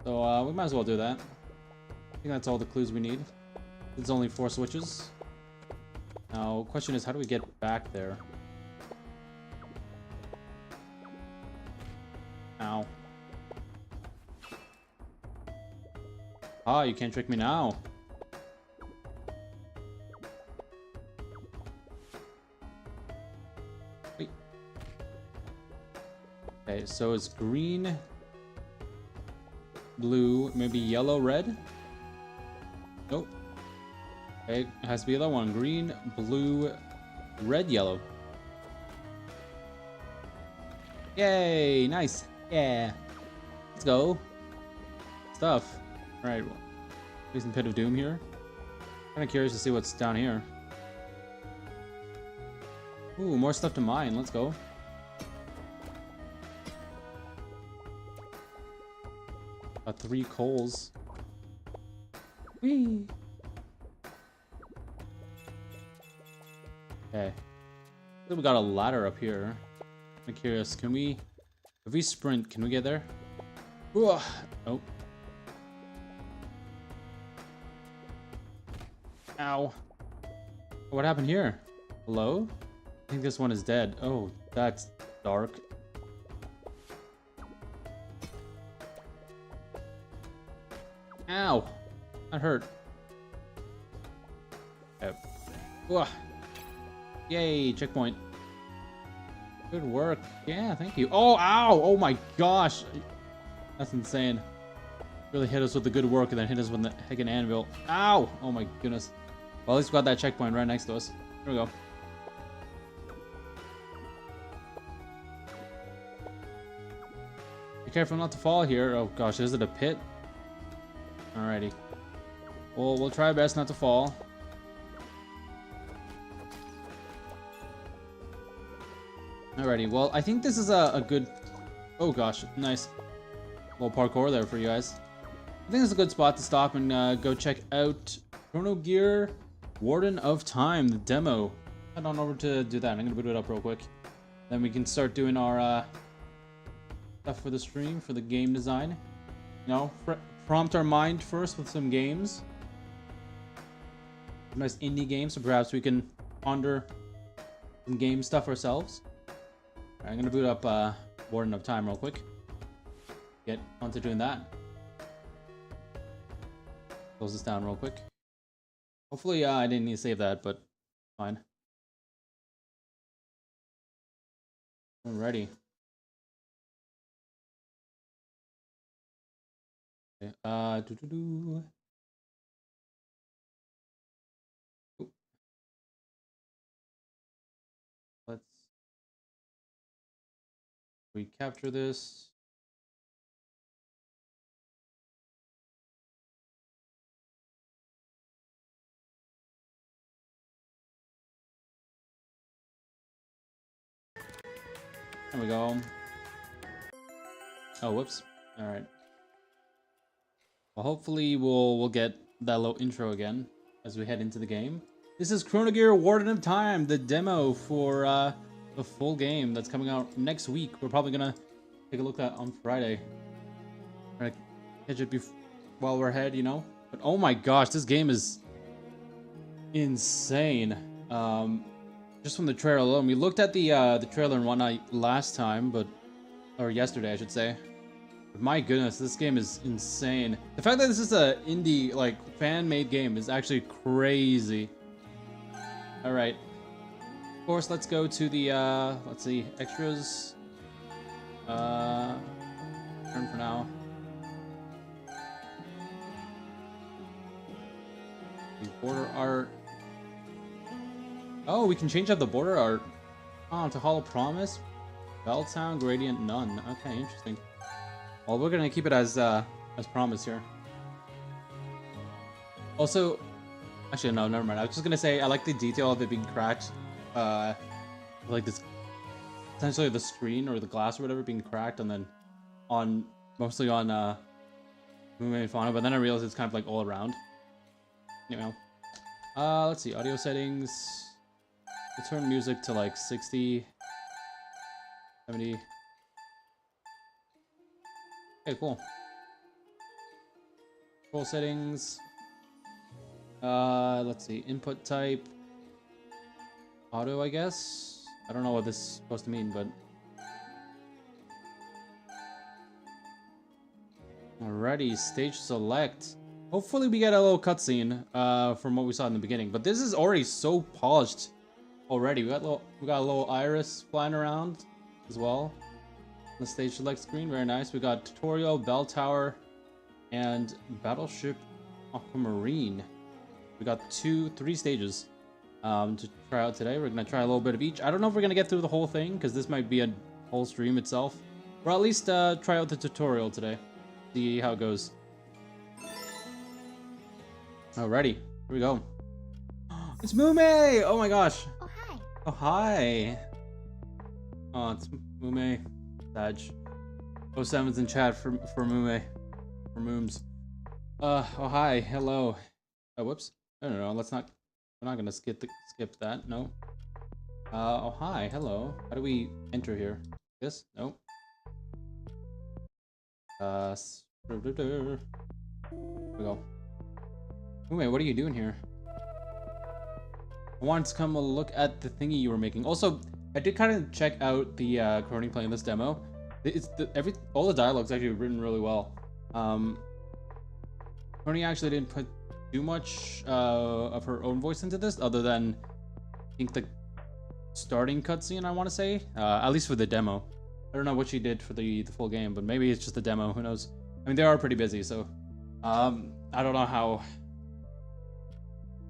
So we might as well do that. I think that's all the clues we need. It's only 4 switches. Now, question is, how do we get back there? Ow. Ah, you can't trick me now. Wait. Okay, so it's green, blue, maybe yellow, red? Nope. Okay, it has to be the other one. Green, blue, red, yellow. Yay! Nice. Yeah. Let's go. Stuff. Alright. There's some Pit of Doom here. Kind of curious to see what's down here. Ooh, more stuff to mine. Let's go. Got 3 coals. Whee! Okay. So we got a ladder up here. I'm curious, can we... If we sprint, can we get there? Ooh, nope. Ow. What happened here? Hello? I think this one is dead. Oh, that's dark. Ow. That hurt. Okay. Ooh. Yay, checkpoint. Good work. Yeah, thank you. Oh, ow! Oh my gosh! That's insane. Really hit us with the good work and then hit us with the heckin' anvil. Ow! Oh my goodness. Well, at least we got that checkpoint right next to us. Here we go. careful not to fall here. Oh gosh, is it a pit? Alrighty. Well, we'll try our best not to fall. Alrighty, well, I think this is a good... Oh gosh, nice little parkour there for you guys. I think it's a good spot to stop and go check out Chrono Gear Warden of Time, the demo. Head on over to do that. I'm gonna boot it up real quick. Then we can start doing our stuff for the stream, for the game design. You know, prompt our mind first with some games. Some nice indie games, so perhaps we can ponder some game stuff ourselves. Right, I'm gonna boot up Warden of Time real quick. Get onto doing that. Close this down real quick. Hopefully I didn't need to save that, but fine. Alrighty. Okay, Ooh. Let's recapture this. There we go. Oh, whoops. All right. Well, hopefully we'll get that little intro again as we head into the game. This is Chrono Gear Warden of Time, the demo for the full game that's coming out next week. We're probably gonna take a look at on Friday. Try to catch it while we're ahead, you know. But oh my gosh, this game is insane. Just from the trailer alone, we looked at the trailer and whatnot last time, or yesterday, I should say. But my goodness, this game is insane. The fact that this is a indie, like, fan-made game is actually crazy. All right. Of course, let's go to the let's see, extras. Turn for now. The border art. Oh, we can change up the border art. Oh, to Hollow Promise, Belltown, Gradient, none. Okay, interesting. Well, we're gonna keep it as promised here. Also, actually, no, never mind. I was just gonna say I like the detail of it being cracked. Like this, essentially the screen or the glass or whatever being cracked, and then mostly on Mume and Fauna. But then I realized it's kind of like all around. You know. Let's see, audio settings. We'll turn music to like 60, 70. Okay, cool. Control settings. Let's see, input type. Auto, I guess. I don't know what this is supposed to mean, but. Alrighty, stage select. Hopefully we get a little cutscene from what we saw in the beginning, but this is already so polished. Already, we got a little iris flying around as well. The stage select screen, very nice. We got tutorial, bell tower, and battleship aquamarine. We got 3 stages to try out today. We're gonna try a little bit of each. I don't know if we're gonna get through the whole thing because this might be a whole stream itself, or at least try out the tutorial today. See how it goes. Alrighty, here we go. It's Mume! Oh my gosh. Oh, hi. Oh, hi. Oh, it's Mume. Sag. 07's in chat for Mume. For Mooms. Oh, hi. Hello. Oh, whoops. No. We're not gonna skip that. No. Oh, hi. Hello. How do we enter here? This? Nope. Here we go. Mume, what are you doing here? I wanted to come look at the thingy you were making. Also, I did kind of check out the Crony playing this demo. All the dialogue's actually written really well. Crony actually didn't put too much of her own voice into this, other than I think the starting cutscene. I want to say, at least for the demo. I don't know what she did for the full game, but maybe it's just the demo. Who knows? I mean, they are pretty busy, so I don't know how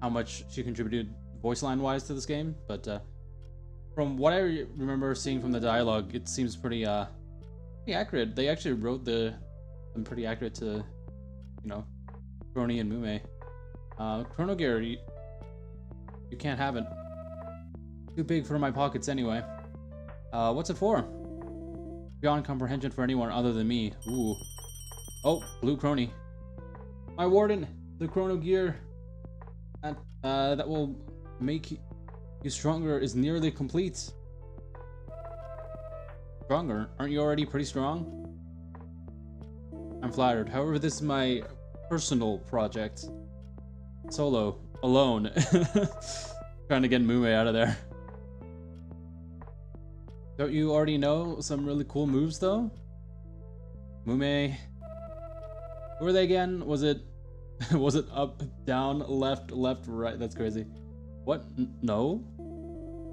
much she contributed voice line wise to this game, but from what I remember seeing from the dialogue, it seems pretty pretty accurate. They actually wrote them pretty accurate to, you know, Crony and Mume. Chrono Gear, you can't have it. Too big for my pockets anyway. What's it for? Beyond comprehension for anyone other than me. Ooh. Oh, blue Crony. My warden, the Chrono Gear that will make you stronger is nearly complete. Stronger? Aren't you already pretty strong? I'm flattered. However, this is my personal project. Solo. Alone. Trying to get Mume out of there. Don't you already know some really cool moves, though? Mume. Who are they again? Was it... was it up, down, left, right? That's crazy. What? No?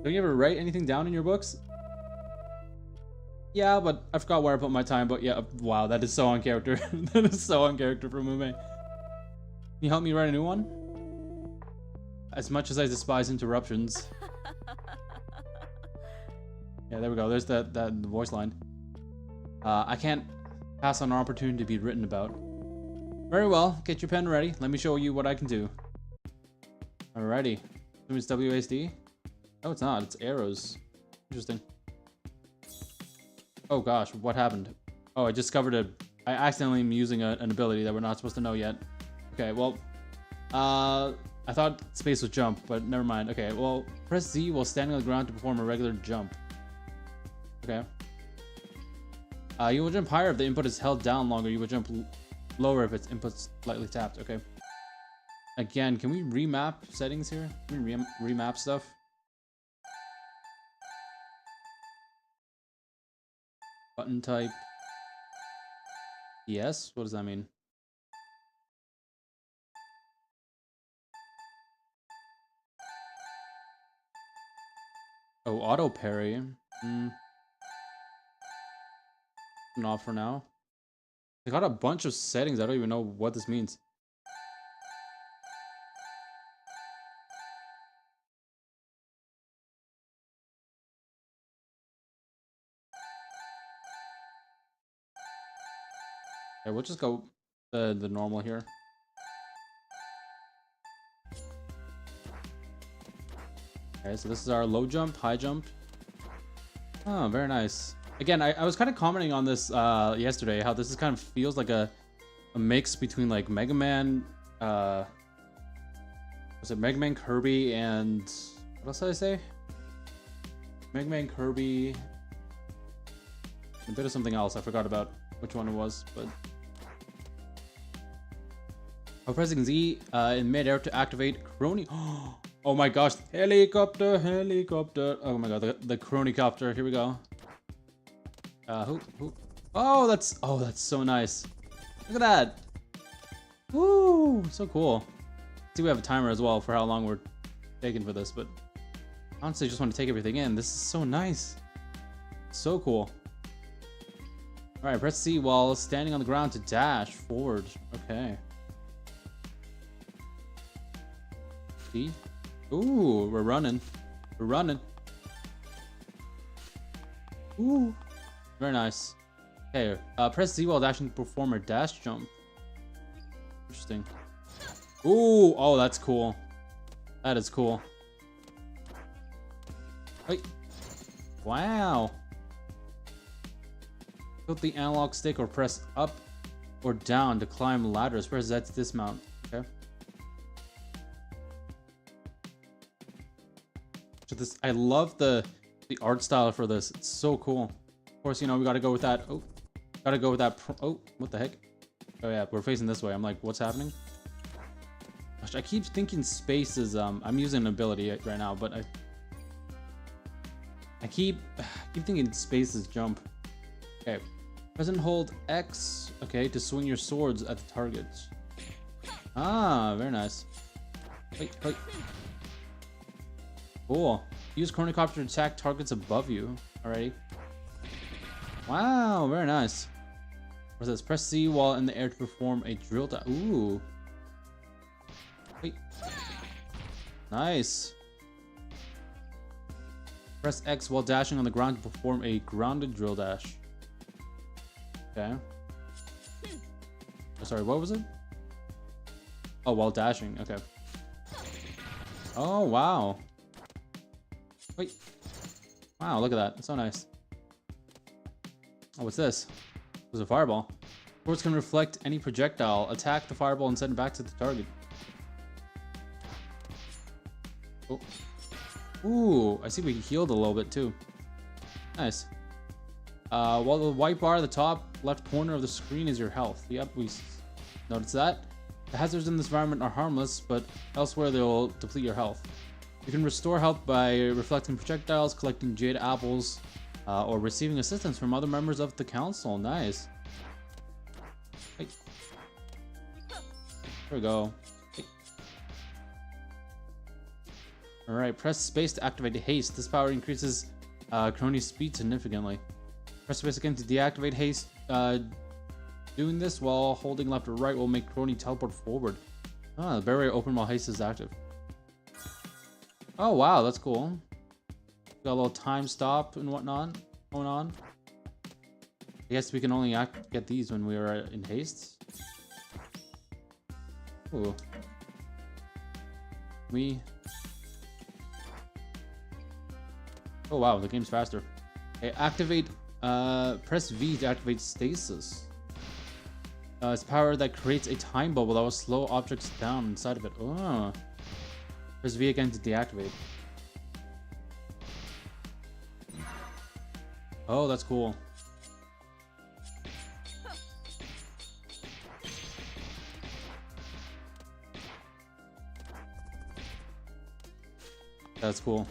Don't you ever write anything down in your books? Yeah, but I forgot where I put my time, but yeah, wow, that is so on character. That is so on character for Mume. Can you help me write a new one? As much as I despise interruptions. Yeah, there we go. There's that voice line. I can't pass on an opportunity to be written about. Very well, get your pen ready. Let me show you what I can do. Alrighty. It's WASD? Oh, it's not. It's arrows. Interesting. Oh gosh, what happened? Oh, I discovered I accidentally am using an ability that we're not supposed to know yet. Okay, well, I thought space was jump, but never mind. Okay, well, press Z while standing on the ground to perform a regular jump. Okay. You will jump higher if the input is held down longer. You will jump lower if its input's slightly tapped. Okay. Again, can we remap settings here? Can we remap stuff? Button type. Yes? What does that mean? Oh, auto parry. Not for now. I got a bunch of settings. I don't even know what this means. Okay, we'll just go the normal here. Okay, so this is our low jump, high jump. Oh, very nice. Again, I was kind of commenting on this yesterday, how this is kind of feels like a mix between like Mega Man, was it Mega Man, Kirby, and what else did I say? Mega Man, Kirby, a bit of something else. I forgot about which one it was, but I'm pressing Z in midair to activate Crony. Oh my gosh, helicopter, helicopter. Oh my god, the Cronycopter. Here we go. Who? Oh, that's so nice. Look at that. Woo, so cool. See, we have a timer as well for how long we're taking for this, but honestly, I just want to take everything in. This is so nice. So cool. All right, press C while standing on the ground to dash forward. Okay. C. Ooh, we're running. We're running. Ooh. Very nice. Okay, press Z while dashing to perform a dash jump. Interesting. Ooh, oh, that's cool. That is cool. Wait. Wow. Tilt the analog stick or press up or down to climb ladders. Press Z to dismount. Okay. So this, I love the art style for this. It's so cool. Of course, you know, we gotta go with that. Oh, gotta go with that. Oh, what the heck? Oh yeah, we're facing this way. I'm like, what's happening? Gosh, I keep thinking space is I'm using an ability right now, but I keep thinking space is jump. Okay, press and hold X. Okay, to swing your swords at the targets. Ah, very nice. Wait. Cool. Use Chronicopter to attack targets above you. Alrighty. Wow, very nice. What's this? Press C while in the air to perform a drill dash. Ooh. Wait. Nice. Press X while dashing on the ground to perform a grounded drill dash. Okay. Oh, sorry, what was it? Oh, while dashing. Okay. Oh, wow. Wait. Wow, look at that. It's so nice. Oh, what's this? It was a fireball. Swords can reflect any projectile. Attack the fireball and send it back to the target. Oh. Ooh, I see we healed a little bit too. Nice. While the white bar at the top left corner of the screen is your health. Yep, we noticed that. The hazards in this environment are harmless, but elsewhere they'll deplete your health. You can restore health by reflecting projectiles, collecting jade apples, or receiving assistance from other members of the council. Nice. Hey. There we go. Hey. Alright, press space to activate haste. This power increases Crony's speed significantly. Press space again to deactivate haste. Doing this while holding left or right will make Crony teleport forward. Ah, the barrier open while haste is active. Oh wow, that's cool. Got a little time stop and whatnot going on. I guess we can only get these when we are in haste. Ooh. Oh wow, the game's faster. Okay, activate. Press V to activate stasis. It's power that creates a time bubble that will slow objects down inside of it. Oh. Press V again to deactivate. Oh, that's cool. That's cool.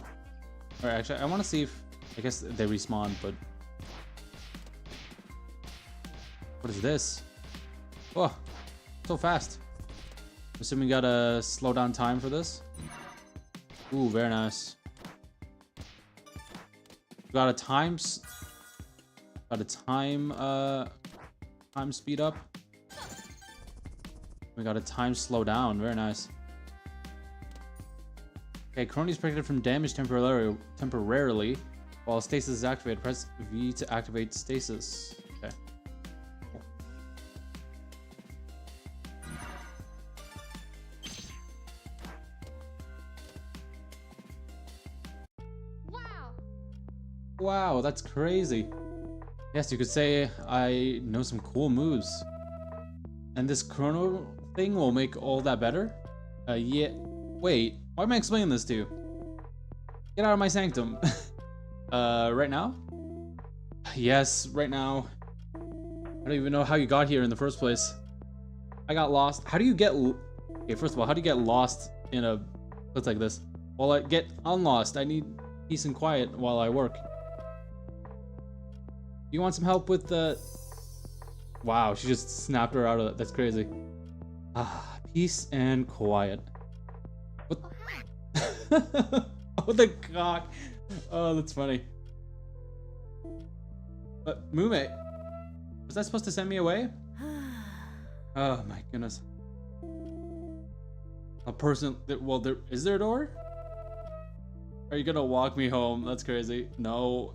Alright, actually, I want to see if... I guess they respawn, but... What is this? Oh, so fast. I'm assuming we gotta slow down time for this. Ooh, very nice. Got a time speed up. We got a time slow down. Very nice. Okay, Crony's protected from damage temporarily. While stasis is activated, press V to activate stasis. Okay. Wow, that's crazy. Yes, you could say I know some cool moves. And this chrono thing will make all that better? Yeah. Wait, why am I explaining this to you? Get out of my sanctum. Right now? Yes, right now. I don't even know how you got here in the first place. I got lost. How do you get... Okay, first of all, how do you get lost in a place like this? Well, I get unlost. I need peace and quiet while I work. You want some help with the... Wow, she just snapped her out of it. That's crazy. Ah, peace and quiet. What? Oh, the cock. Oh, that's funny. But Mume, was that supposed to send me away? Oh my goodness. A person... Well, is there a door? Are you gonna walk me home? That's crazy. No.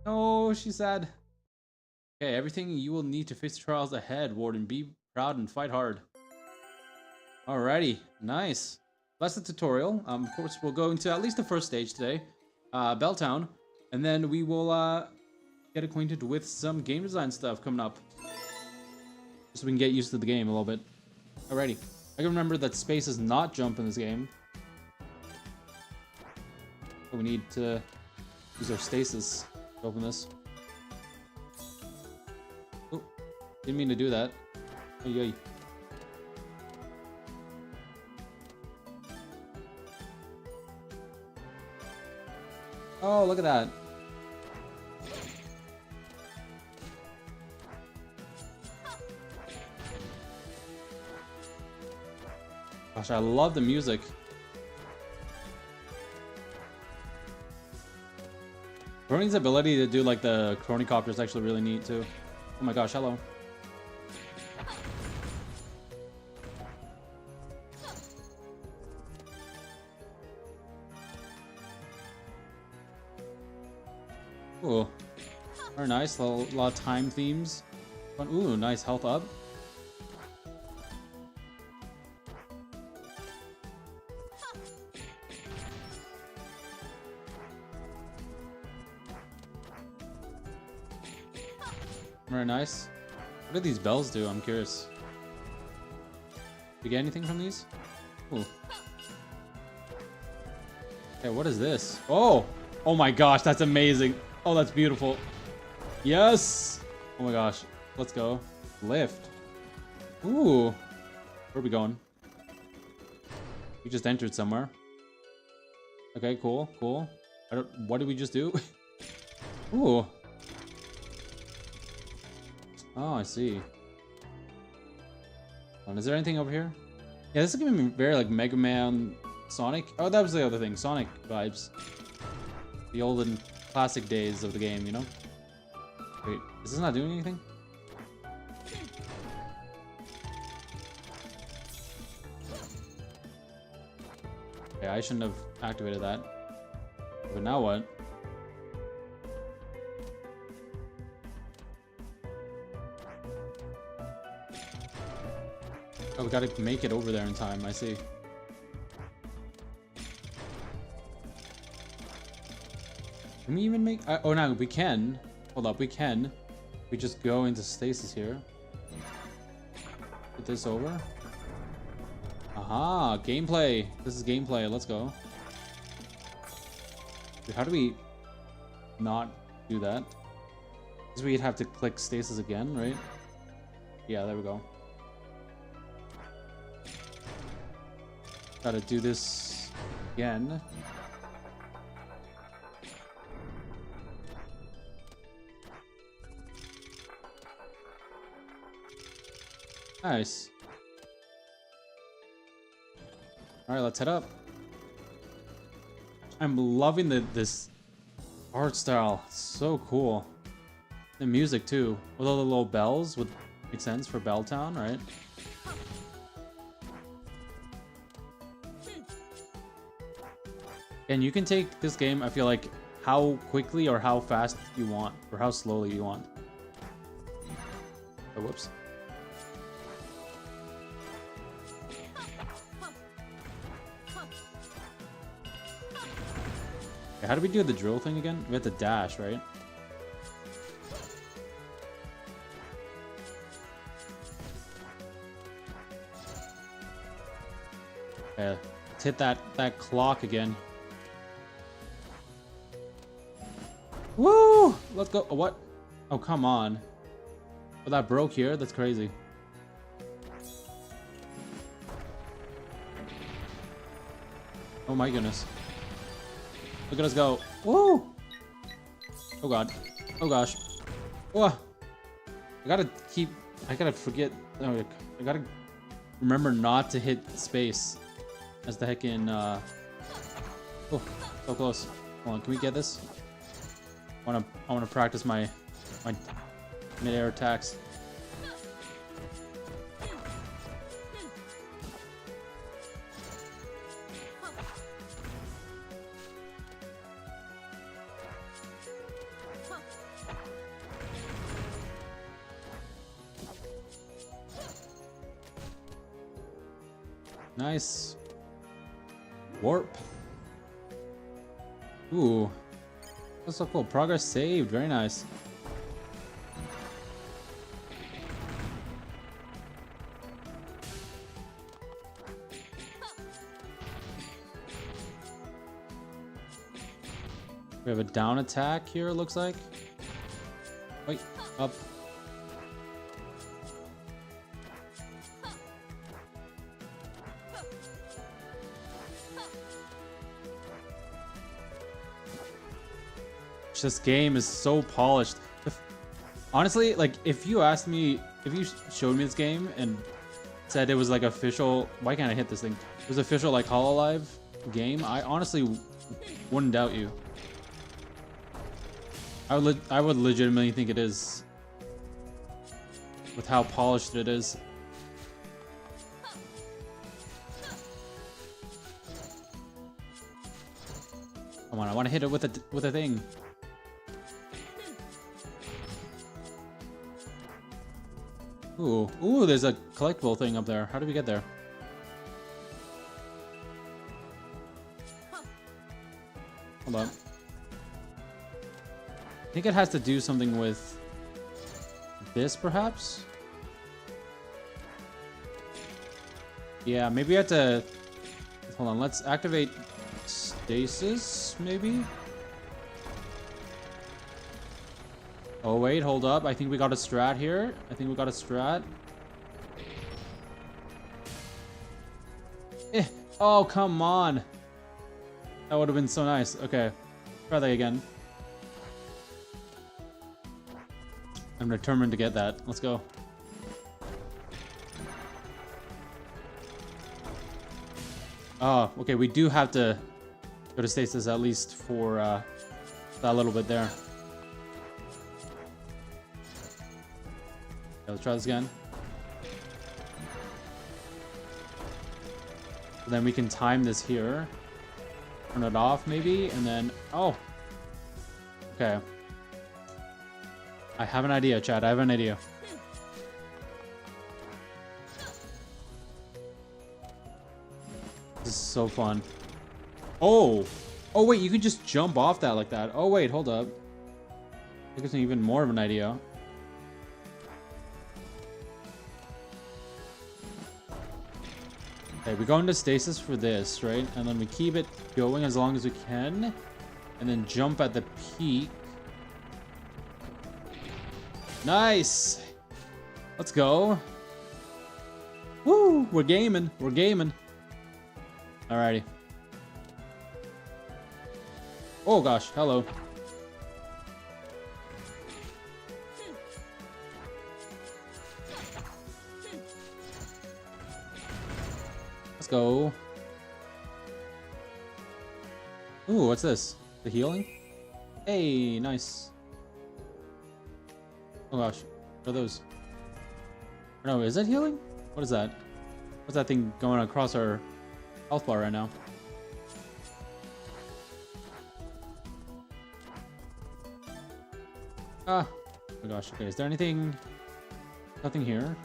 No, she said. Okay, everything you will need to face the trials ahead, Warden. Be proud and fight hard. Alrighty, nice. That's the tutorial. Of course, we'll go into at least the first stage today, Belltown, and then we will get acquainted with some game design stuff coming up, so we can get used to the game a little bit. Alrighty, I can remember that space does not jump in this game. So we need to use our stasis. Open this. Oh, didn't mean to do that. Ay, ay. Oh, look at that. Gosh, I love the music. Crony's ability to do like the chronicopter is actually really neat too. Oh my gosh, hello. Ooh. Very nice. A lot of time themes. Ooh, nice health up. Very nice. What do these bells do? I'm curious. You get anything from these? Ooh. Okay, what is this? Oh! Oh my gosh, that's amazing. Oh, that's beautiful. Yes! Oh my gosh. Let's go. Lift. Ooh. Where are we going? We just entered somewhere. Okay, cool, cool. What did we just do? Ooh. Oh, I see. Is there anything over here? Yeah, this is gonna be very like Mega Man, Sonic. Oh, that was the other thing. Sonic vibes. The olden classic days of the game, you know? Wait, is this not doing anything? Okay, I shouldn't have activated that. But now what? Oh, we gotta make it over there in time, I see. Can we even make... oh, no, we can. Hold up, we can. We just go into stasis here. Get this over. Aha, gameplay. This is gameplay, let's go. Dude, how do we not do that? Because we'd have to click stasis again, right? Yeah, there we go. Gotta do this again. Nice. Alright, let's head up. I'm loving this art style. It's so cool. The music too. With all the little bells would make sense for Belltown, right? And you can take this game, I feel like, how quickly or how fast you want, or how slowly you want. Oh, whoops. Okay, how do we do the drill thing again? We have to dash, right? Okay, let's hit that clock again. Woo! Let's go. Oh, what? Oh, come on. Oh, that broke here? That's crazy. Oh my goodness. Look at us go. Woo! Oh god. Oh gosh. Whoa! I gotta forget. I gotta remember not to hit space. As the heck in, oh, so close. Hold on, can we get this? I wanna practice my mid-air attacks. Nice. Warp. Ooh. That's so cool. Progress saved. Very nice. We have a down attack here, it looks like. Wait, up. This game is so polished. Honestly, like, if you showed me this game and said it was like official, why can't I hit this thing? It was official like Hololive game, I honestly wouldn't doubt you. I would legitimately think it is, with how polished it is. Come on, I want to hit it with a thing. Ooh, there's a collectible thing up there. How do we get there? Hold on. I think it has to do something with this, perhaps? Yeah, maybe I have to... Hold on, let's activate stasis, maybe? Oh, wait, hold up. I think we got a strat here. Oh, come on. That would have been so nice. Okay, try that again. I'm determined to get that. Let's go. Oh, okay, we do have to go to stasis at least for that little bit there. Okay, let's try this again. And then we can time this here. Turn it off, maybe, and then... Oh! Okay. I have an idea, Chad. I have an idea. This is so fun. Oh! Oh, wait, you can just jump off that like that. Oh, wait, hold up. I think it's even more of an idea. Okay, we go into stasis for this, right? And then we keep it going as long as we can. And then jump at the peak. Nice! Let's go. Woo! We're gaming. We're gaming. Alrighty. Oh gosh, hello. Let's go. Ooh, what's this? The healing? Hey, nice. Oh gosh, what are those? No, is that healing? What is that? What's that thing going across our health bar right now? Ah, oh my gosh. Okay, is there anything? Nothing here.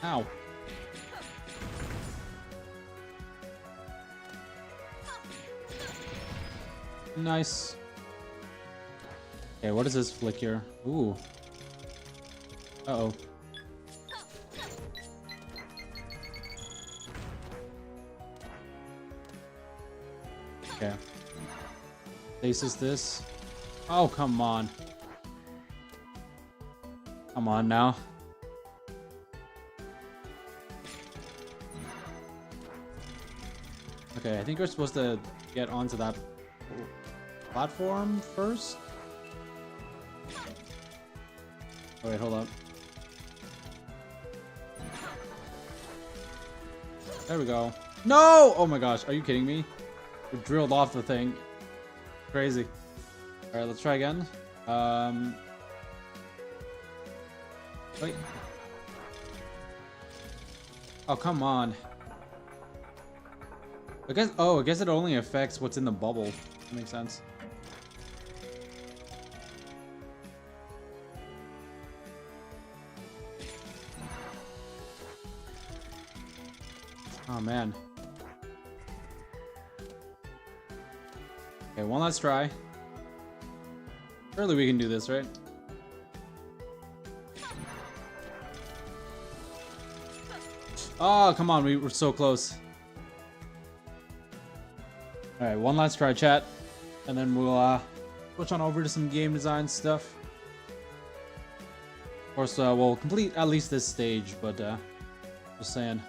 Ow. Nice. Okay, what is this flick here? Ooh. Uh-oh. Okay. Stasis this. Oh, come on. Come on now. Okay, I think we're supposed to get onto that platform first. Oh wait, hold up. There we go. No! Oh my gosh, are you kidding me? We drilled off the thing. Crazy. Alright, let's try again. Wait. Oh, come on. I guess it only affects what's in the bubble. That makes sense. Oh man. Okay, one last try. Surely we can do this, right? Oh, come on, we were so close. Alright, one last try, chat. And then we'll switch on over to some game design stuff. Of course, we'll complete at least this stage, but just saying.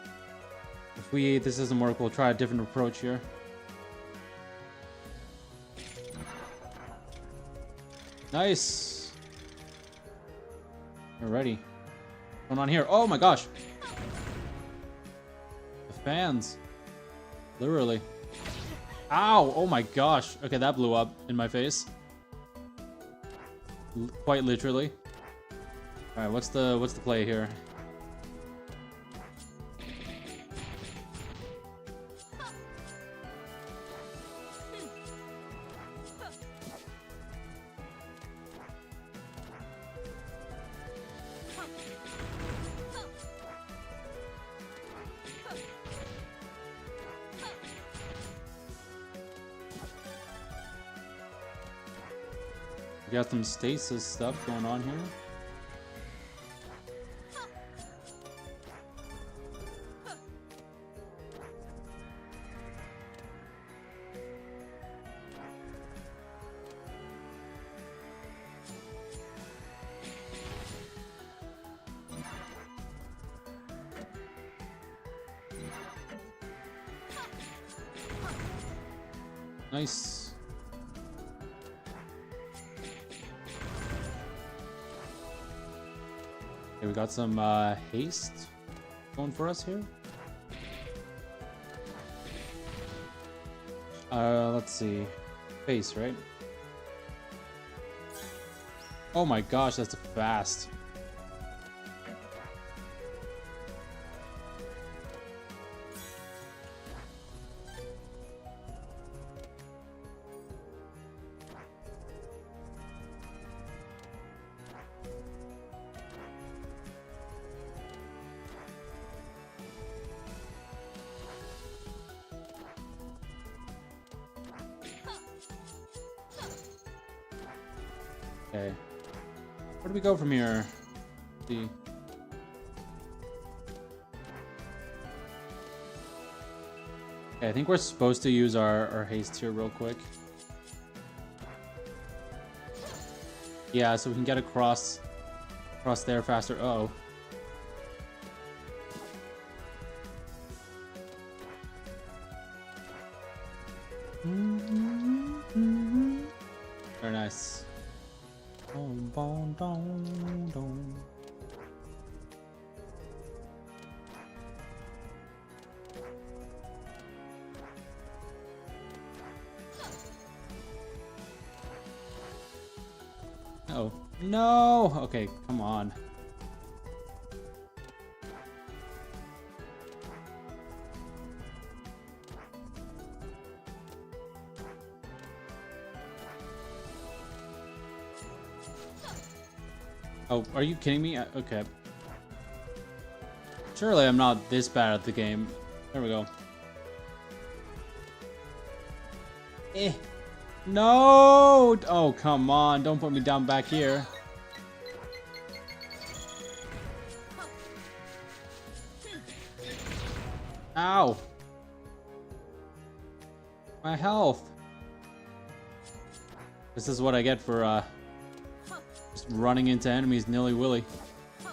If this doesn't work, we'll try a different approach here. Nice. We're ready. What's going on here? Oh my gosh. The fans. Literally. Ow! Oh my gosh. Okay, that blew up in my face. quite literally. All right, what's the play here? We got some stasis stuff going on here. Nice. Okay, we got some haste going for us here. Let's see. Face, right? Oh my gosh, that's fast. Okay. Where do we go from here? Let's see. Okay, I think we're supposed to use our haste here real quick. Yeah, so we can get across there faster. Uh-oh. Very nice. Oh no! Okay, come on. Oh, are you kidding me? Okay. Surely I'm not this bad at the game. There we go. Eh. No! Oh, come on. Don't put me down back here. Ow. My health. This is what I get for, just running into enemies nilly-willy. Here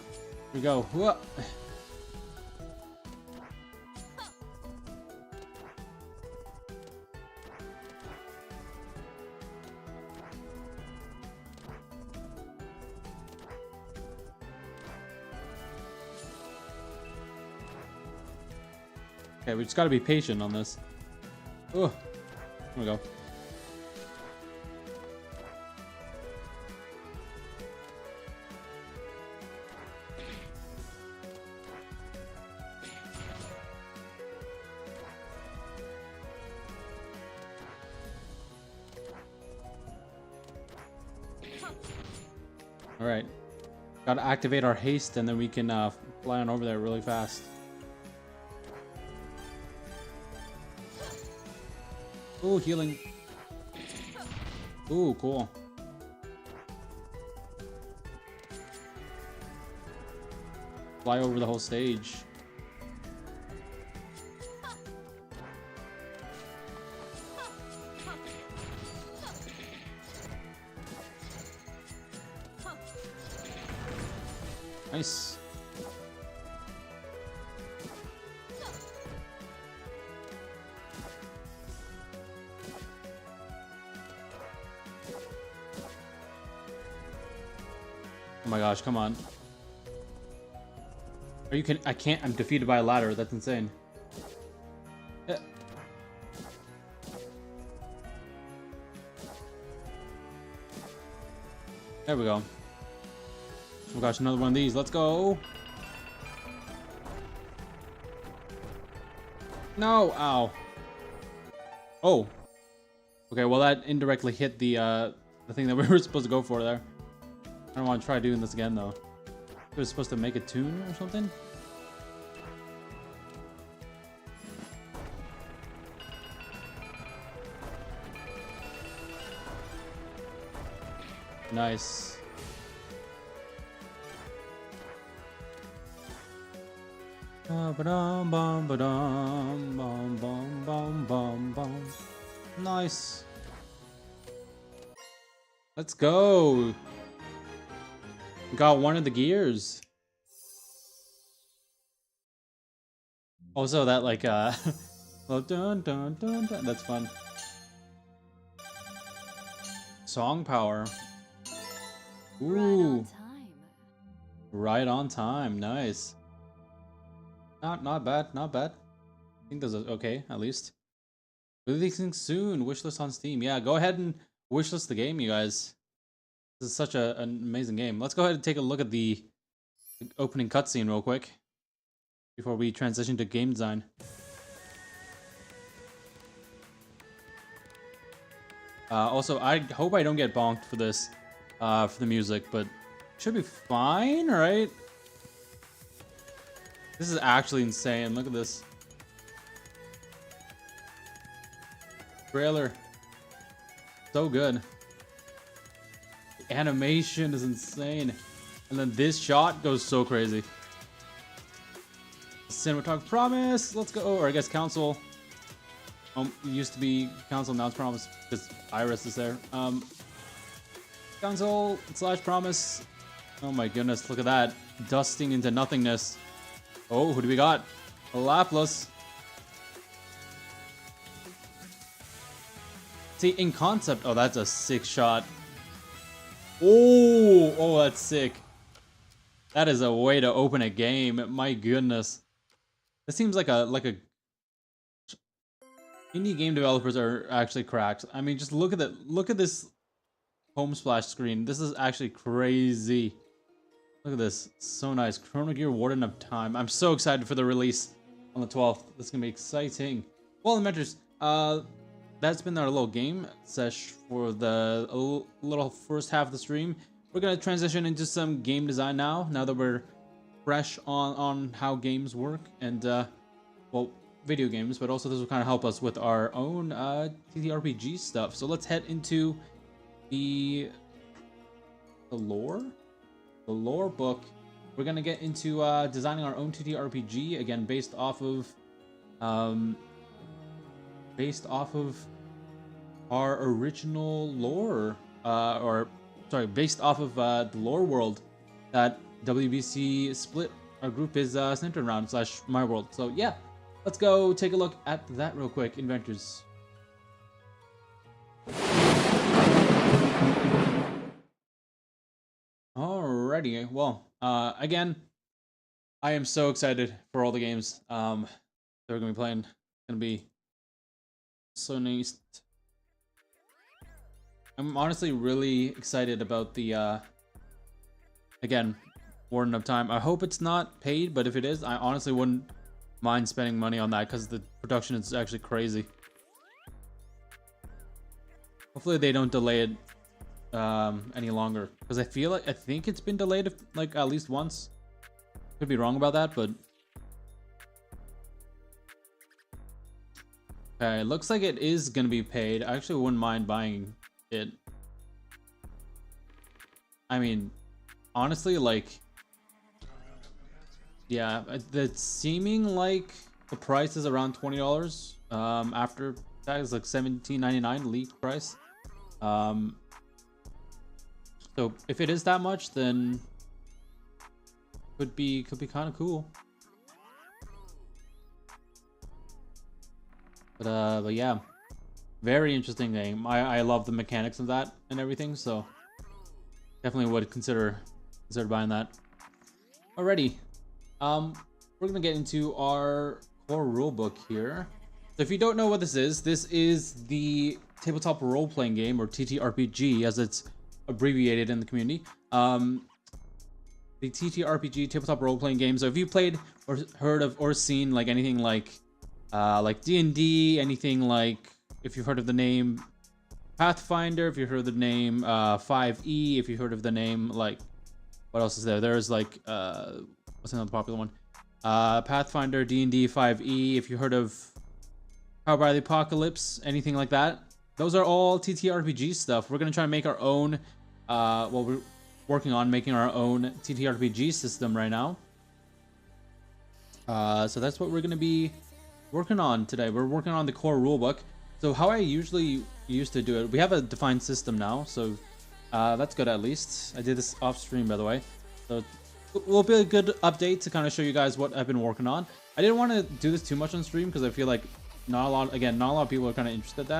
we go. Whoa. Okay, we just gotta be patient on this. Oh, here we go. All right, gotta activate our haste, and then we can fly on over there really fast. Ooh, healing. Ooh, cool. Fly over the whole stage. Nice. Oh my gosh, come on. Are you kidding? I can't. I'm defeated by a ladder. That's insane. Yeah. There we go. Oh gosh, another one of these. Let's go. No, ow. Oh. Okay, well that indirectly hit the thing that we were supposed to go for there. I don't want to try doing this again though. We were supposed to make a tune or something. Nice. Nice. Let's go. Got one of the gears. Also that like well, dun, dun, dun, dun. That's fun. Song power. Ooh. Right on time. Nice. Not bad, not bad. I think that's okay, at least. Releasing soon. Wishlist on Steam. Yeah, go ahead and wishlist the game, you guys. This is such an amazing game. Let's go ahead and take a look at the opening cutscene real quick before we transition to game design. Also, I hope I don't get bonked for this, for the music, but should be fine, right? This is actually insane. Look at this. Trailer. So good. The animation is insane. And then this shot goes so crazy. Cinematography promise. Let's go. Or I guess council. It used to be council, now it's promise because Iris is there. Council / promise. Oh my goodness, look at that. Dusting into nothingness. Oh, who do we got? A Laplas. See, in concept, oh, that's a sick shot. Oh, that's sick. That is a way to open a game. My goodness. This seems like a indie game developers are actually cracked. I mean, just look at this home splash screen. This is actually crazy. Look at this. So nice. Chrono Gear Warden of Time. I'm so excited for the release on the 12th. This is going to be exciting. Well, inventors, that's been our little game sesh for the little first half of the stream. We're going to transition into some game design now that we're fresh on how games work and, well, video games, but also this will kind of help us with our own TTRPG stuff. So let's head into the lore book. We're gonna get into designing our own TTRPG again, based off of our original lore, based off of the lore world that WBC split our group is centered around / my world. So yeah, let's go take a look at that real quick, inventors. Alrighty, well, again, I am so excited for all the games that we're gonna be playing. It's gonna be so nice. I'm honestly really excited about the again, Warden of Time. I hope it's not paid, but if it is, I honestly wouldn't mind spending money on that because the production is actually crazy. Hopefully they don't delay it any longer, because I think it's been delayed like at least once. Could be wrong about that, but okay, it looks like it is gonna be paid. I actually wouldn't mind buying it. I mean, honestly, like, yeah, it's seeming like the price is around $20 after tax, like $17.99 league price. So if it is that much, then could be kind of cool. But yeah, very interesting game. I love the mechanics of that and everything, so definitely would consider buying that. Alrighty, we're gonna get into our core rulebook here. So if you don't know what this is the tabletop role-playing game, or TTRPG as it's abbreviated in the community. The TTRPG, tabletop role-playing game. So if you played or heard of or seen like anything like D&D, anything like, if you've heard of the name Pathfinder, if you've heard of the name 5e, if you've heard of the name, like, what else is there? There's like what's another popular one? Pathfinder, D&D, 5e. If you heard of Powered by the Apocalypse, anything like that, those are all TTRPG stuff. We're gonna try to make our own. Well, we're working on making our own TTRPG system right now. So that's what we're gonna be working on today. We're working on the core rulebook. So how I usually used to do it, we have a defined system now, so that's good at least. I did this off stream, by the way, so it will be a good update to kind of show you guys what I've been working on. I didn't want to do this too much on stream because I feel like not a lot of people are kind of interested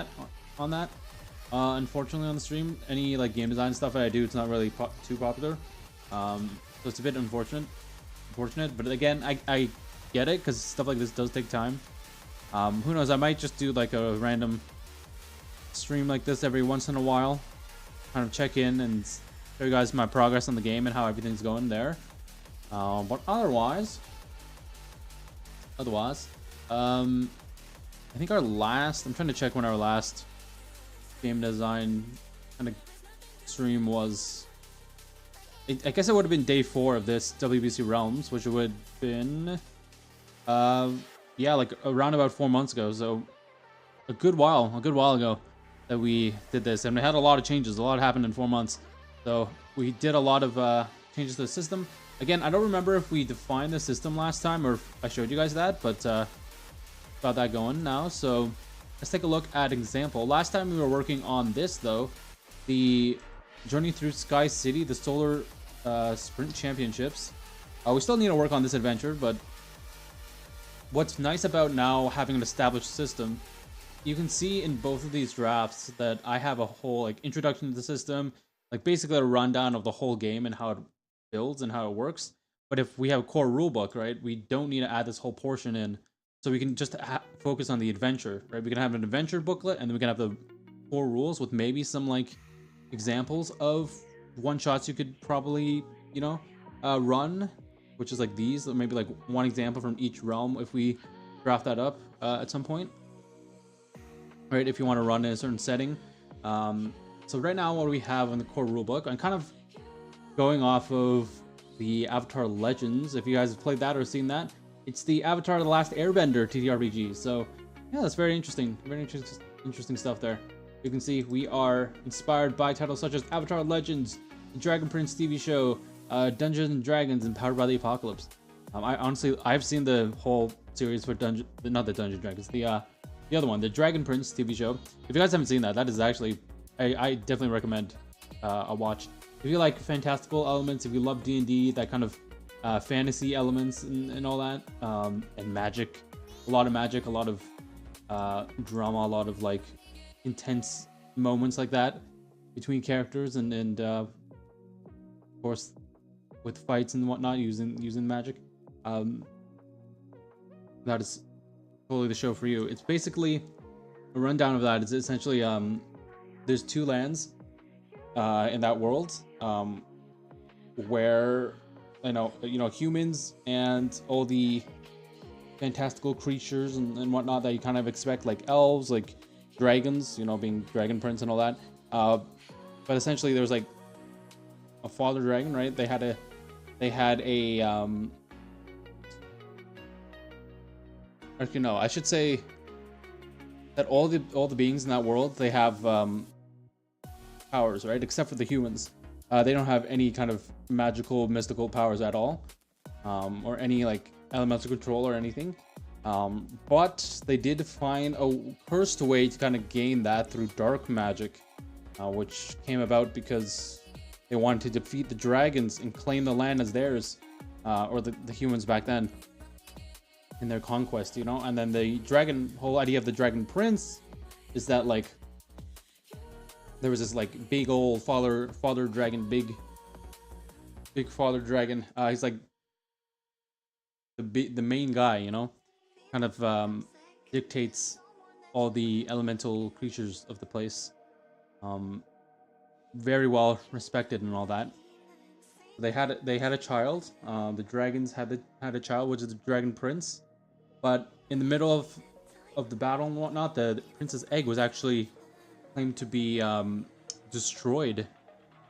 on that. Unfortunately, on the stream, any like game design stuff that I do, it's not really too popular. So it's a bit unfortunate. But again, I get it because stuff like this does take time. Who knows? I might just do like a random stream like this every once in a while, kind of check in and show you guys my progress on the game and how everything's going there. But otherwise, I think our last, I'm trying to check when our last game design kind of stream was. I guess it would have been day 4 of this WBC Realms, which would have been, yeah, like around about 4 months ago. So a good while ago that we did this, and we had a lot of changes. A lot happened in 4 months, so we did a lot of changes to the system. Again, I don't remember if we defined the system last time or if I showed you guys that, but got that going now. So let's take a look at an example. Last time we were working on this though, the Journey Through Sky City, the Solar Sprint Championships. We still need to work on this adventure, but what's nice about now having an established system, you can see in both of these drafts that I have a whole like introduction to the system, like basically a rundown of the whole game and how it builds and how it works. But if we have a core rulebook, right, we don't need to add this whole portion in, so we can just focus on the adventure, right? We can have an adventure booklet, and then we can have the core rules with maybe some like examples of one shots you could probably, you know, run, which is like these, maybe like one example from each realm if we draft that up at some point, right? If you want to run in a certain setting. So right now, what we have in the core rulebook, I'm kind of going off of the Avatar Legends. If you guys have played that or seen that, it's the Avatar: The Last Airbender TTRPG. So yeah, that's very interesting. Very interesting stuff there. You can see we are inspired by titles such as Avatar Legends, the Dragon Prince TV show, Dungeons and Dragons, and Powered by the Apocalypse. I've seen the whole series for not the Dungeons and Dragons, the other one, the Dragon Prince TV show. If you guys haven't seen that, that is actually, I definitely recommend a watch. If you like fantastical elements, if you love D&D, that kind of fantasy elements and all that, and magic, a lot of magic, a lot of drama, a lot of like intense moments like that between characters, and of course with fights and whatnot using magic, that is totally the show for you. It's basically a rundown of that. It's essentially there's 2 lands in that world, where you know humans and all the fantastical creatures and whatnot that you kind of expect, like elves, like dragons, you know, being Dragon Prince and all that. But essentially, there's like a father dragon, right? They had a actually no, I should say that all the beings in that world, they have powers, right? Except for the humans. They don't have any kind of magical, mystical powers at all, or any like elemental control or anything. But they did find a cursed way to kind of gain that through dark magic, which came about because they wanted to defeat the dragons and claim the land as theirs, or the humans back then in their conquest, you know. And then the whole idea of the Dragon Prince is that like there was this like big old father dragon, big father dragon. He's like the main guy, you know, kind of dictates all the elemental creatures of the place. very well respected and all that. They had a child. The dragons had a child, which is the dragon prince. But in the middle of the battle and whatnot, the prince's egg was actually claimed to be destroyed,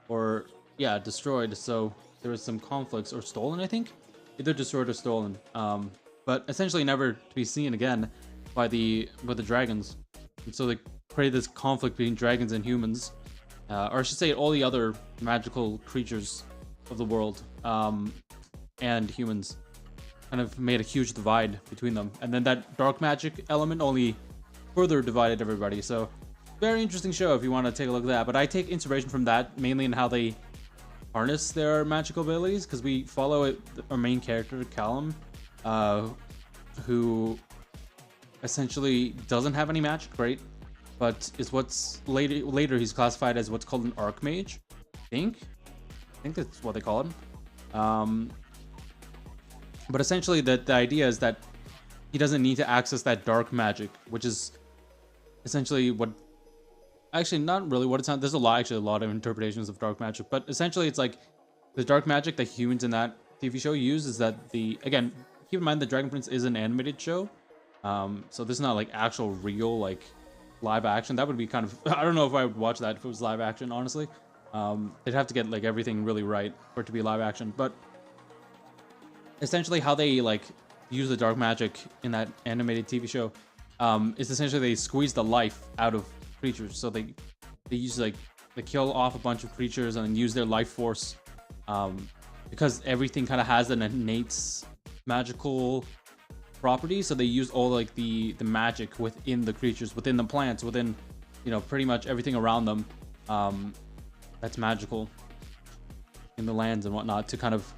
or yeah, destroyed. So there was some conflicts, or stolen, I think, either destroyed or stolen. But essentially never to be seen again by the dragons. And so they created this conflict between dragons and humans, or I should say, all the other magical creatures of the world, and humans. Kind of made a huge divide between them, and then that dark magic element only further divided everybody. So very interesting show if you want to take a look at that. But I take inspiration from that mainly in how they harness their magical abilities, because we follow our main character Callum, who essentially doesn't have any magic, right? But is what's later he's classified as what's called an archmage. I think that's what they call him. But essentially, the idea is that he doesn't need to access that dark magic, which is essentially what... Actually, not really what it's not. There's a lot of interpretations of dark magic, but essentially it's like the dark magic that humans in that TV show use is that again, keep in mind the Dragon Prince is an animated show, so this is not like actual real like live action. That would be kind of... I don't know if I would watch that if it was live action, honestly. They'd have to get like everything really right for it to be live action, but essentially how they like use the dark magic in that animated TV show is essentially they squeeze the life out of creatures. So they use they kill off a bunch of creatures and use their life force, because everything kind of has an innate magical property. So they use all like the magic within the creatures, within the plants, within pretty much everything around them, that's magical in the lands and whatnot, to kind of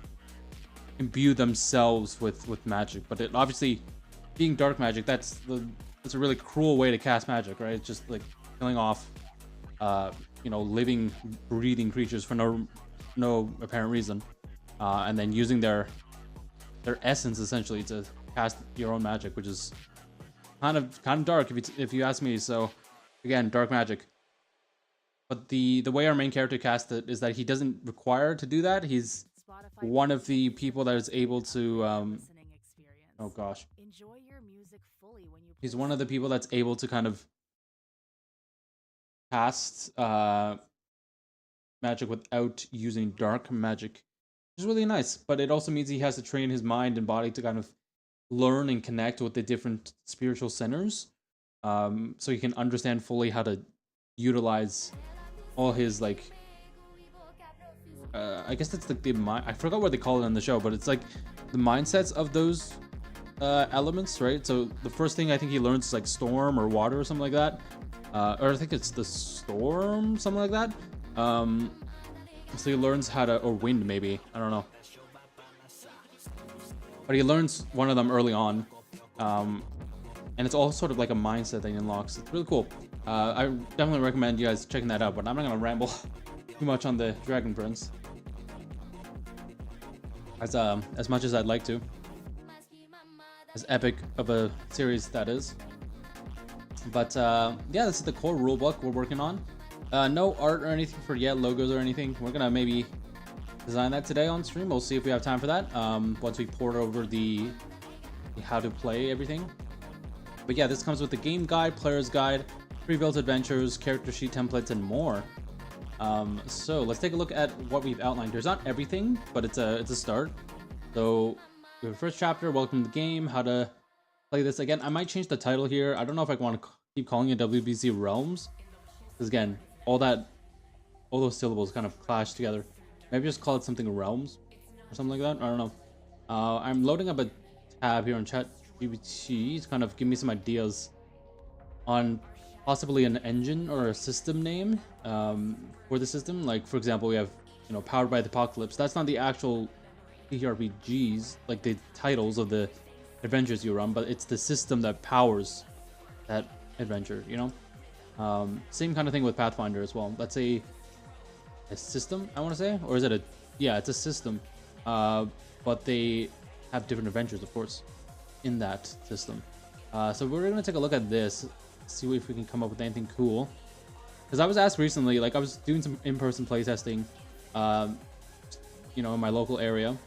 imbue themselves with magic. But it obviously being dark magic, that's a really cruel way to cast magic, right? It's just like killing off living, breathing creatures for no apparent reason, and then using their essence essentially to cast your own magic, which is kind of dark if you ask me. So again, dark magic. But the way our main character casts it is that he doesn't require to do that. He's one of the people that is able to oh gosh, he's one of the people that's able to kind of cast magic without using dark magic, which is really nice. But it also means he has to train his mind and body to kind of learn and connect with the different spiritual centers, so he can understand fully how to utilize all his like I guess that's like the mind. I forgot what they call it in the show, but it's like the mindsets of those elements, right? So the first thing I think he learns is like storm or water or something like that, or I think it's the storm, something like that. So he learns how to, or wind maybe, I don't know. But he learns one of them early on, and it's all sort of like a mindset that he unlocks. It's really cool. I definitely recommend you guys checking that out, but I'm not gonna ramble too much on the Dragon Prince, as much as I'd like to. As epic of a series that is. But yeah, this is the core rulebook we're working on. No art or anything for yet, logos or anything. We're gonna maybe design that today on stream. We'll see if we have time for that, once we port over the how to play everything. But yeah, this comes with the game guide, player's guide, pre-built adventures, character sheet templates, and more. So let's take a look at what we've outlined. There's not everything, but it's a start. So we have the first chapter, welcome to the game, how to play this. Again, I might change the title here. I don't know if I want to keep calling it WBC Realms, because again, all those syllables kind of clash together. Maybe just call it something Realms or something like that. I don't know. I'm loading up a tab here on ChatGPT to kind of give me some ideas on possibly an engine or a system name for the system. Like, for example, we have, Powered by the Apocalypse. That's not the actual TRPGs, like the titles of the adventures you run, but it's the system that powers that adventure, Same kind of thing with Pathfinder as well. Let's say a system, I want to say, or is it it's a system, but they have different adventures, of course, in that system. So we're going to take a look at this, see if we can come up with anything cool. Because I was asked recently, like I was doing some in-person playtesting, you know, in my local area,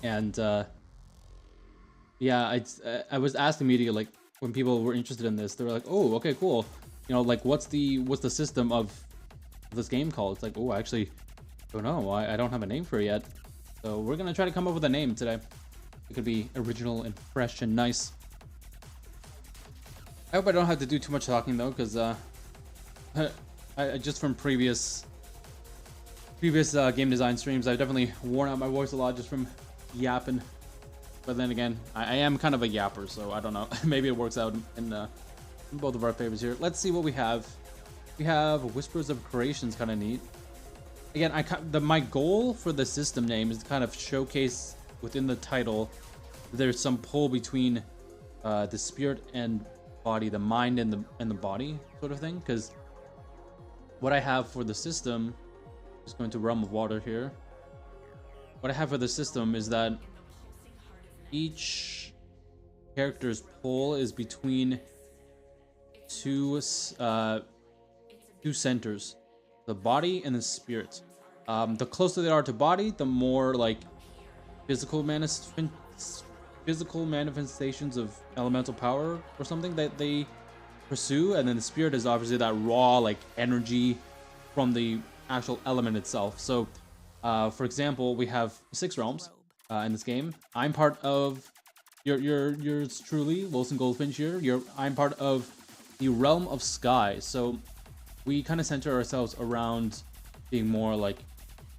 and yeah, I was asked immediately, like when people were interested in this, they were like, "Oh, okay, cool. You know, like what's the system of this game called?" It's like, "Oh, I actually don't know. I don't have a name for it yet." So we're gonna try to come up with a name today. It could be original and fresh and nice. I hope I don't have to do too much talking though, because I just from previous game design streams, I've definitely worn out my voice a lot just from yapping. But then again, I am kind of a yapper, so I don't know. Maybe it works out in both of our favors here. Let's see what we have. We have Whispers of Creation's kind of neat. Again, my goal for the system name is to kind of showcase within the title there's some pull between the spirit and body, the mind and the body sort of thing. Because what I have for the system, just going to Realm of Water here. What I have for the system is that each character's pull is between two centers, the body and the spirit. The closer they are to body, the more like physical manifestations of elemental power or something that they pursue, and then the spirit is obviously that raw like energy from the actual element itself. So for example, we have 6 realms in this game. I'm part of yours truly, Wilson Goldfinch here. I'm part of the realm of sky. So we kind of center ourselves around being more like,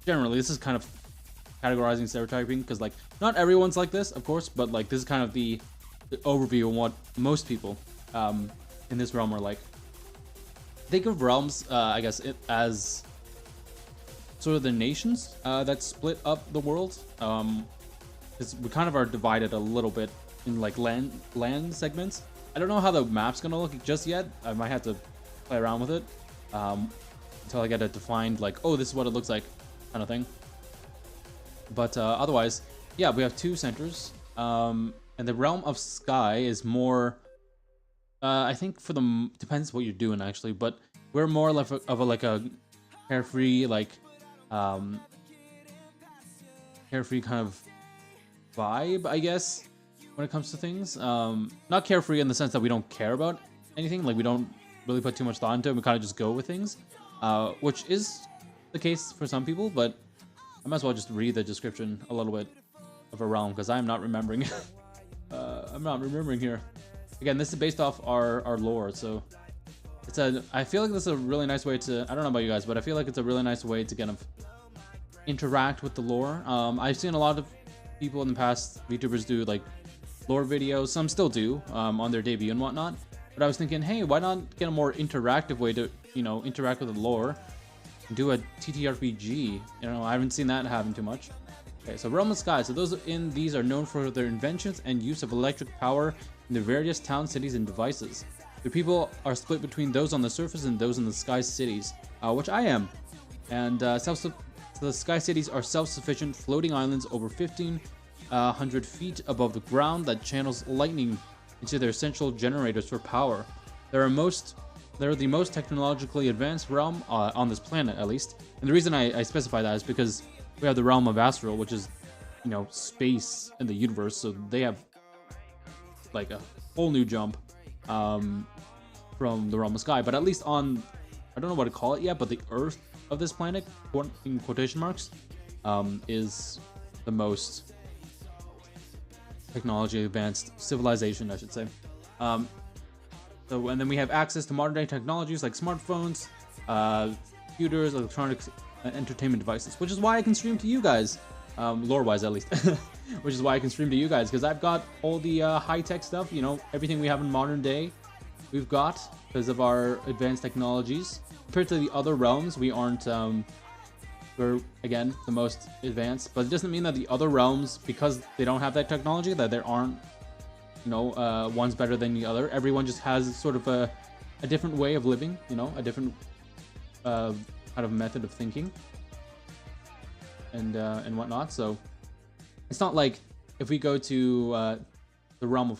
generally, this is kind of categorizing stereotyping, because like not everyone's like this, of course, but like this is kind of the overview of what most people in this realm are like. Think of realms, I guess, as sort of the nations that split up the world. Because we kind of are divided a little bit in like land segments. I don't know how the map's gonna look just yet. I might have to play around with it until I get it defined, like, oh, this is what it looks like, kind of thing. But otherwise, yeah, we have 2 centers, and the realm of sky is more. I think for the depends what you're doing actually, but we're more like like a carefree, like carefree kind of vibe, I guess, when it comes to things. Not carefree in the sense that we don't care about anything, like we don't really put too much thought into it. We kind of just go with things, which is the case for some people, but I might as well just read the description a little bit of a realm, because I'm not remembering. I'm not remembering here. Again, this is based off our lore, so I feel like this is a really nice way to, I don't know about you guys, but I feel like it's a really nice way to kind of interact with the lore. I've seen a lot of people in the past, VTubers do like lore videos, some still do on their debut and whatnot, but I was thinking, hey, why not get a more interactive way to, you know, interact with the lore and do a TTRPG? You know, I haven't seen that happen too much. Okay, so Realm of Sky. So those in these are known for their inventions and use of electric power in the various towns, cities, and devices. The people are split between those on the surface and those in the sky cities, which I am. And so the sky cities are self-sufficient floating islands over 1,500 feet above the ground that channels lightning into their central generators for power. They're the most technologically advanced realm on this planet, at least. And the reason I specify that is because we have the realm of Astral, which is, you know, space in the universe. So they have like a whole new jump from the realm of sky. But at least on, I don't know what to call it yet, but the Earth of this planet, in quotation marks, is the most technology advanced civilization, I should say. So, and then we have access to modern day technologies like smartphones, computers, electronics, entertainment devices, which is why I can stream to you guys, lore-wise at least. Which is why I can stream to you guys, because I've got all the high-tech stuff, you know, everything we have in modern day, we've got because of our advanced technologies. Compared to the other realms, we aren't, we're, again, the most advanced, but it doesn't mean that the other realms, because they don't have that technology, that there aren't, you know, one's better than the other. Everyone just has sort of a different way of living, you know, a different kind of method of thinking and whatnot. So it's not like if we go to the realm of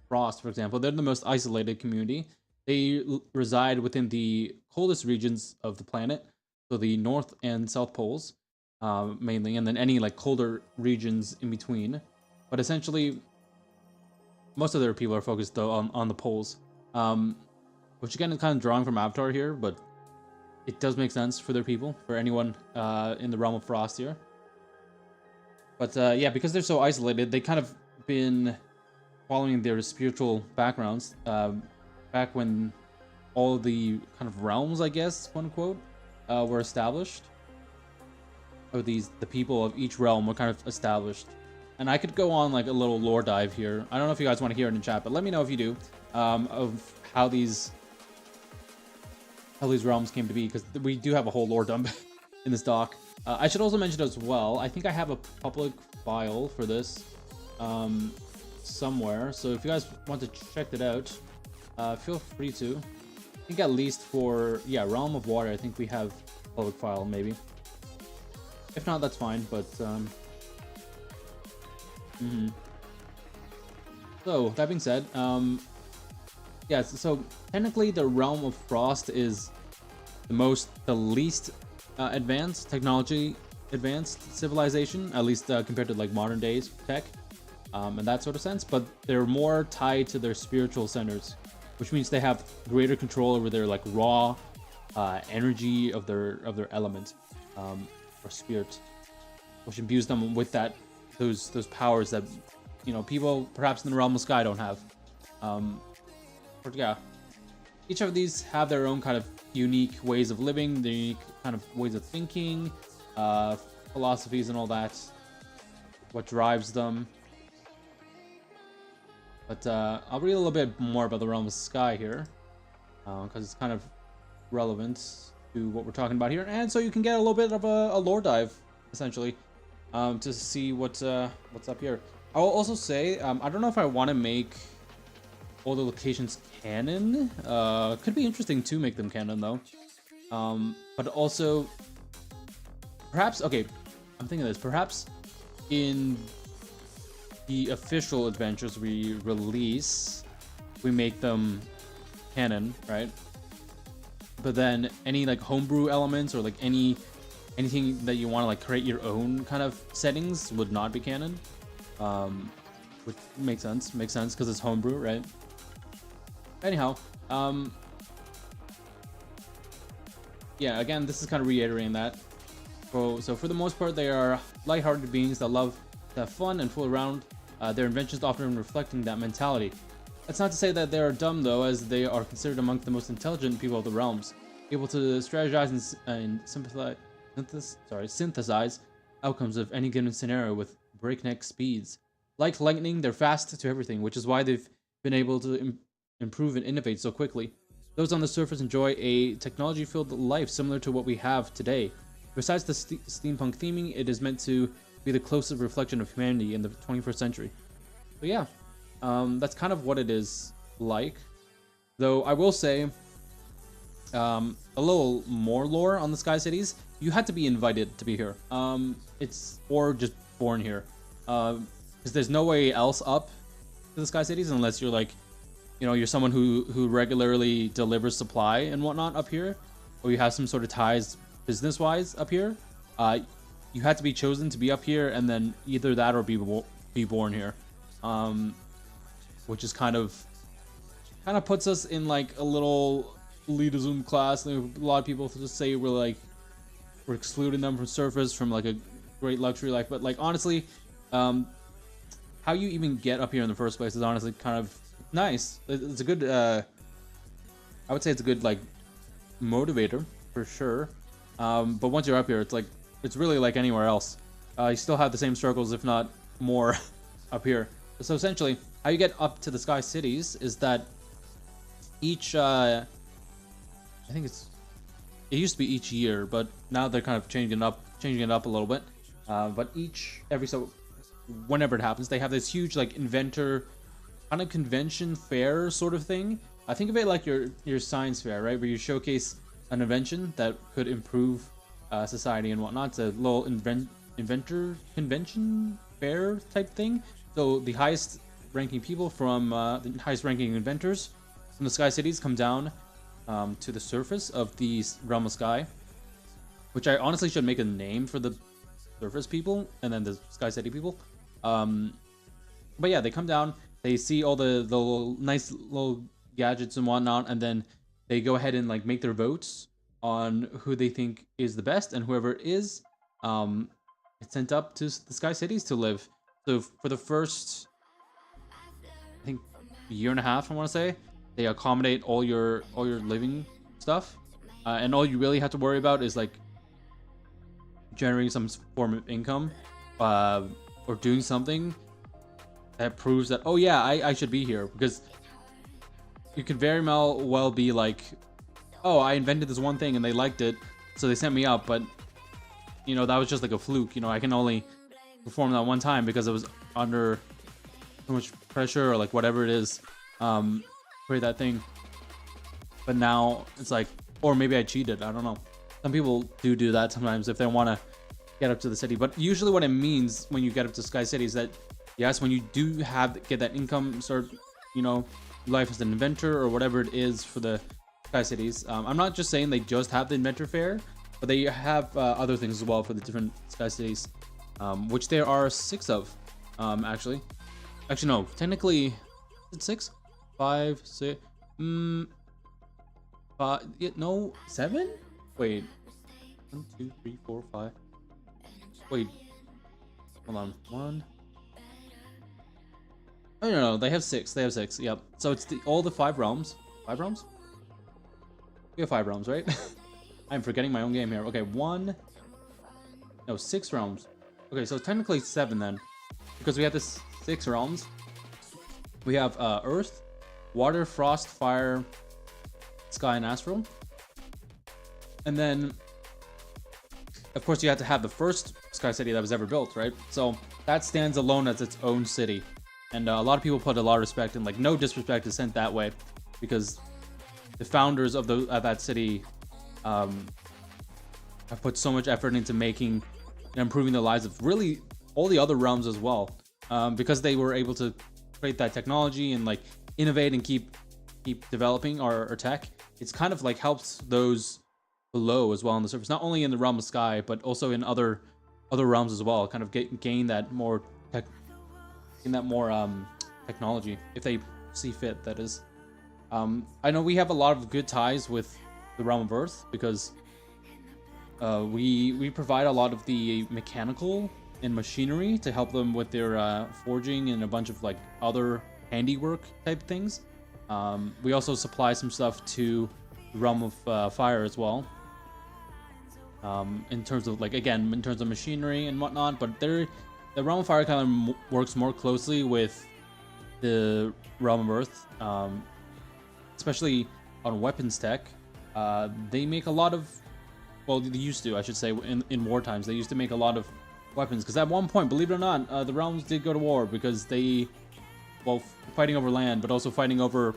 Frost, for example, they're the most isolated community. They reside within the coldest regions of the planet, so the North and South Poles, mainly, and then any like colder regions in between. But essentially, most of their people are focused though on the poles, which again is kind of drawing from Avatar here, but it does make sense for their people, for anyone in the realm of Frost here. But yeah, because they're so isolated, they kind of been following their spiritual backgrounds back when all the kind of realms, I guess, quote unquote, were established. Or the people of each realm were kind of established. And I could go on like a little lore dive here. I don't know if you guys want to hear it in chat, but let me know if you do, of how these realms came to be, because we do have a whole lore dump in this doc. I should also mention as well, I think I have a public file for this somewhere, so if you guys want to check it out, feel free to. I think at least for, yeah, Realm of Water, I think we have a public file, maybe. If not, that's fine, but so that being said, yeah, so technically the Realm of Frost is the least advanced civilization, at least compared to like modern days tech, in that sort of sense. But they're more tied to their spiritual centers, which means they have greater control over their like raw energy of their element, or spirit, which imbues them with those powers that, you know, people perhaps in the realm of sky don't have. But yeah, each of these have their own kind of unique ways of living, their unique kind of ways of thinking, philosophies and all that, what drives them. But I'll read a little bit more about the realm of sky here, because it's kind of relevant to what we're talking about here, and so you can get a little bit of a lore dive, essentially, to see what's up here. I will also say, I don't know if I want to make all the locations canon. Could be interesting to make them canon though. But also, perhaps, okay, I'm thinking this, perhaps in the official adventures we release, we make them canon, right? But then any like homebrew elements or like anything that you want to like create your own kind of settings would not be canon. Which makes sense because it's homebrew, right? Anyhow, yeah, again, this is kind of reiterating that. So for the most part, they are lighthearted beings that love to have fun and fool around. Their inventions often reflecting that mentality. That's not to say that they are dumb though, as they are considered among the most intelligent people of the realms, able to strategize and synthesize outcomes of any given scenario with breakneck speeds. Like lightning, they're fast to everything, which is why they've been able to improve and innovate so quickly. Those on the surface enjoy a technology-filled life similar to what we have today. Besides the steampunk theming, it is meant to be the closest reflection of humanity in the 21st century. So yeah, that's kind of what it is like. Though I will say, a little more lore on the Sky Cities. You had to be invited to be here. Or just born here. Because there's no way else up to the Sky Cities unless you're like, you know, you're someone who regularly delivers supply and whatnot up here, or you have some sort of ties business-wise up here. You had to be chosen to be up here, and then either that or be born here, which is kind of puts us in like a little elitism class. A lot of people just say we're excluding them from surface, from like a great luxury life, but like honestly, how you even get up here in the first place is honestly kind of nice. It's a good, I would say it's a good like motivator for sure. But once you're up here, it's really like anywhere else. You still have the same struggles, if not more, up here. So essentially, how you get up to the Sky Cities is that each, I think it used to be each year, but now they're kind of changing it up a little bit. But whenever it happens, they have this huge like inventor kind of convention fair sort of thing. I think of it like your science fair, right? Where you showcase an invention that could improve society and whatnot. It's a little inventor convention fair type thing. So the highest ranking people from the highest ranking inventors from the Sky Cities come down to the surface of the Realm of Sky, which I honestly should make a name for the surface people and then the Sky City people. But yeah, they come down, they see all the little, nice little gadgets and whatnot, and then they go ahead and like make their votes on who they think is the best, and whoever it is, it's sent up to the Sky Cities to live. So for the first, I think, year and a half, I want to say, they accommodate all your living stuff, and all you really have to worry about is like generating some form of income, or doing something that proves that, oh yeah, I should be here, because you could very well be like, oh, I invented this one thing and they liked it, so they sent me up, but you know, that was just like a fluke. You know, I can only perform that one time because it was under so much pressure or like whatever it is, create that thing. But now it's like, or maybe I cheated, I don't know. Some people do that sometimes if they want to get up to the city. But usually what it means when you get up to Sky City is that, yes, when you do get that income, start, you know, life as an inventor or whatever it is for the Sky Cities. I'm not just saying they just have the inventor fair, but they have other things as well for the different Sky Cities, which there are 6 of, actually. Actually, no, technically, is it 6? 5, 6, 5, yeah, no, 7? Wait, 1, 2, 3, 4, 5. Wait, hold on, 1. Oh, no, they have 6. They have 6. Yep. So it's all the 5 realms. 5 realms? We have 5 realms, right? I'm forgetting my own game here. Okay, 6 realms. Okay, so technically 7 then, because we have this 6 realms. We have Earth, Water, Frost, Fire, Sky, and Astral. And then, of course, you have to have the first Sky City that was ever built, right? So that stands alone as its own city. And a lot of people put a lot of respect, and like no disrespect is sent that way, because the founders of that city have put so much effort into making and improving the lives of really all the other realms as well, because they were able to create that technology and like innovate and keep developing our tech. It's kind of like helps those below as well on the surface, not only in the realm of Sky, but also in other realms as well. Kind of gain that more technology if they see fit, that is. I know we have a lot of good ties with the realm of Earth, because we provide a lot of the mechanical and machinery to help them with their forging and a bunch of like other handiwork type things. We also supply some stuff to the realm of Fire as well, in terms of like, again, in terms of machinery and whatnot. But the realm of Fire kind of works more closely with the realm of Earth, especially on weapons tech. They make a lot of, well, they used to, I should say, in war times, they used to make a lot of weapons, because at one point, believe it or not, the realms did go to war, because they, well, fighting over land, but also fighting over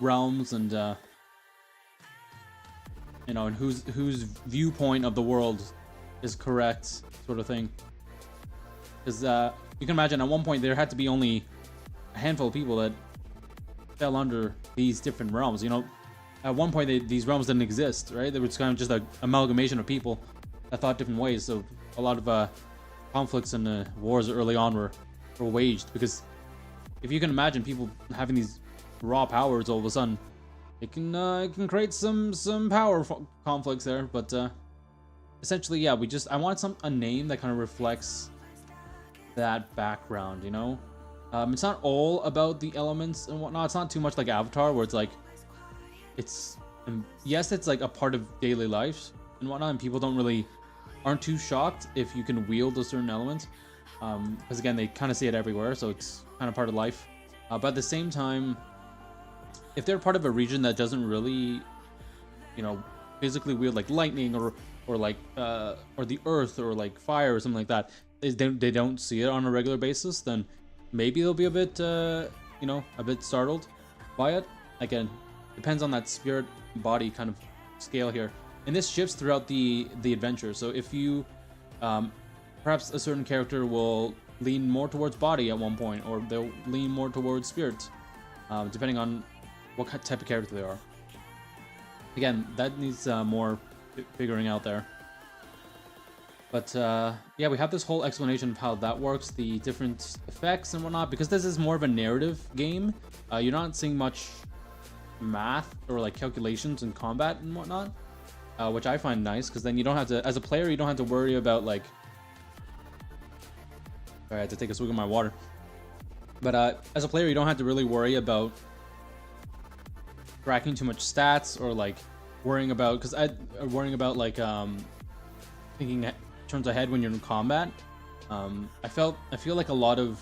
realms and you know, and whose viewpoint of the world is correct, sort of thing. Because you can imagine at one point there had to be only a handful of people that fell under these different realms. You know, at one point these realms didn't exist, right? They were kind of just an amalgamation of people that thought different ways. So a lot of conflicts and wars early on were waged, because if you can imagine people having these raw powers all of a sudden, it can create some power conflicts there. But essentially, yeah, I wanted a name that kind of reflects that background, you know. It's not all about the elements and whatnot. It's not too much like Avatar, where it's like, yes, it's like a part of daily life and whatnot, and people aren't too shocked if you can wield a certain element, because again, they kind of see it everywhere, so it's kind of part of life. But at the same time, if they're part of a region that doesn't really, you know, physically wield like lightning or like or the earth or like fire or something like that, they don't see it on a regular basis, then maybe they'll be a bit you know, a bit startled by it. Again, depends on that spirit body kind of scale here, and this shifts throughout the adventure. So if you perhaps a certain character will lean more towards body at one point, or they'll lean more towards spirit, depending on what type of character they are. Again, that needs more figuring out there. But yeah, we have this whole explanation of how that works, the different effects and whatnot. Because this is more of a narrative game, you're not seeing much math or like calculations in combat and whatnot, which I find nice, because then you don't have to, as a player, you don't have to worry about like... Sorry, I had to take a swig of my water. But as a player, you don't have to really worry about tracking too much stats or like worrying about, worrying about like thinking turns ahead when you're in combat. I feel like a lot of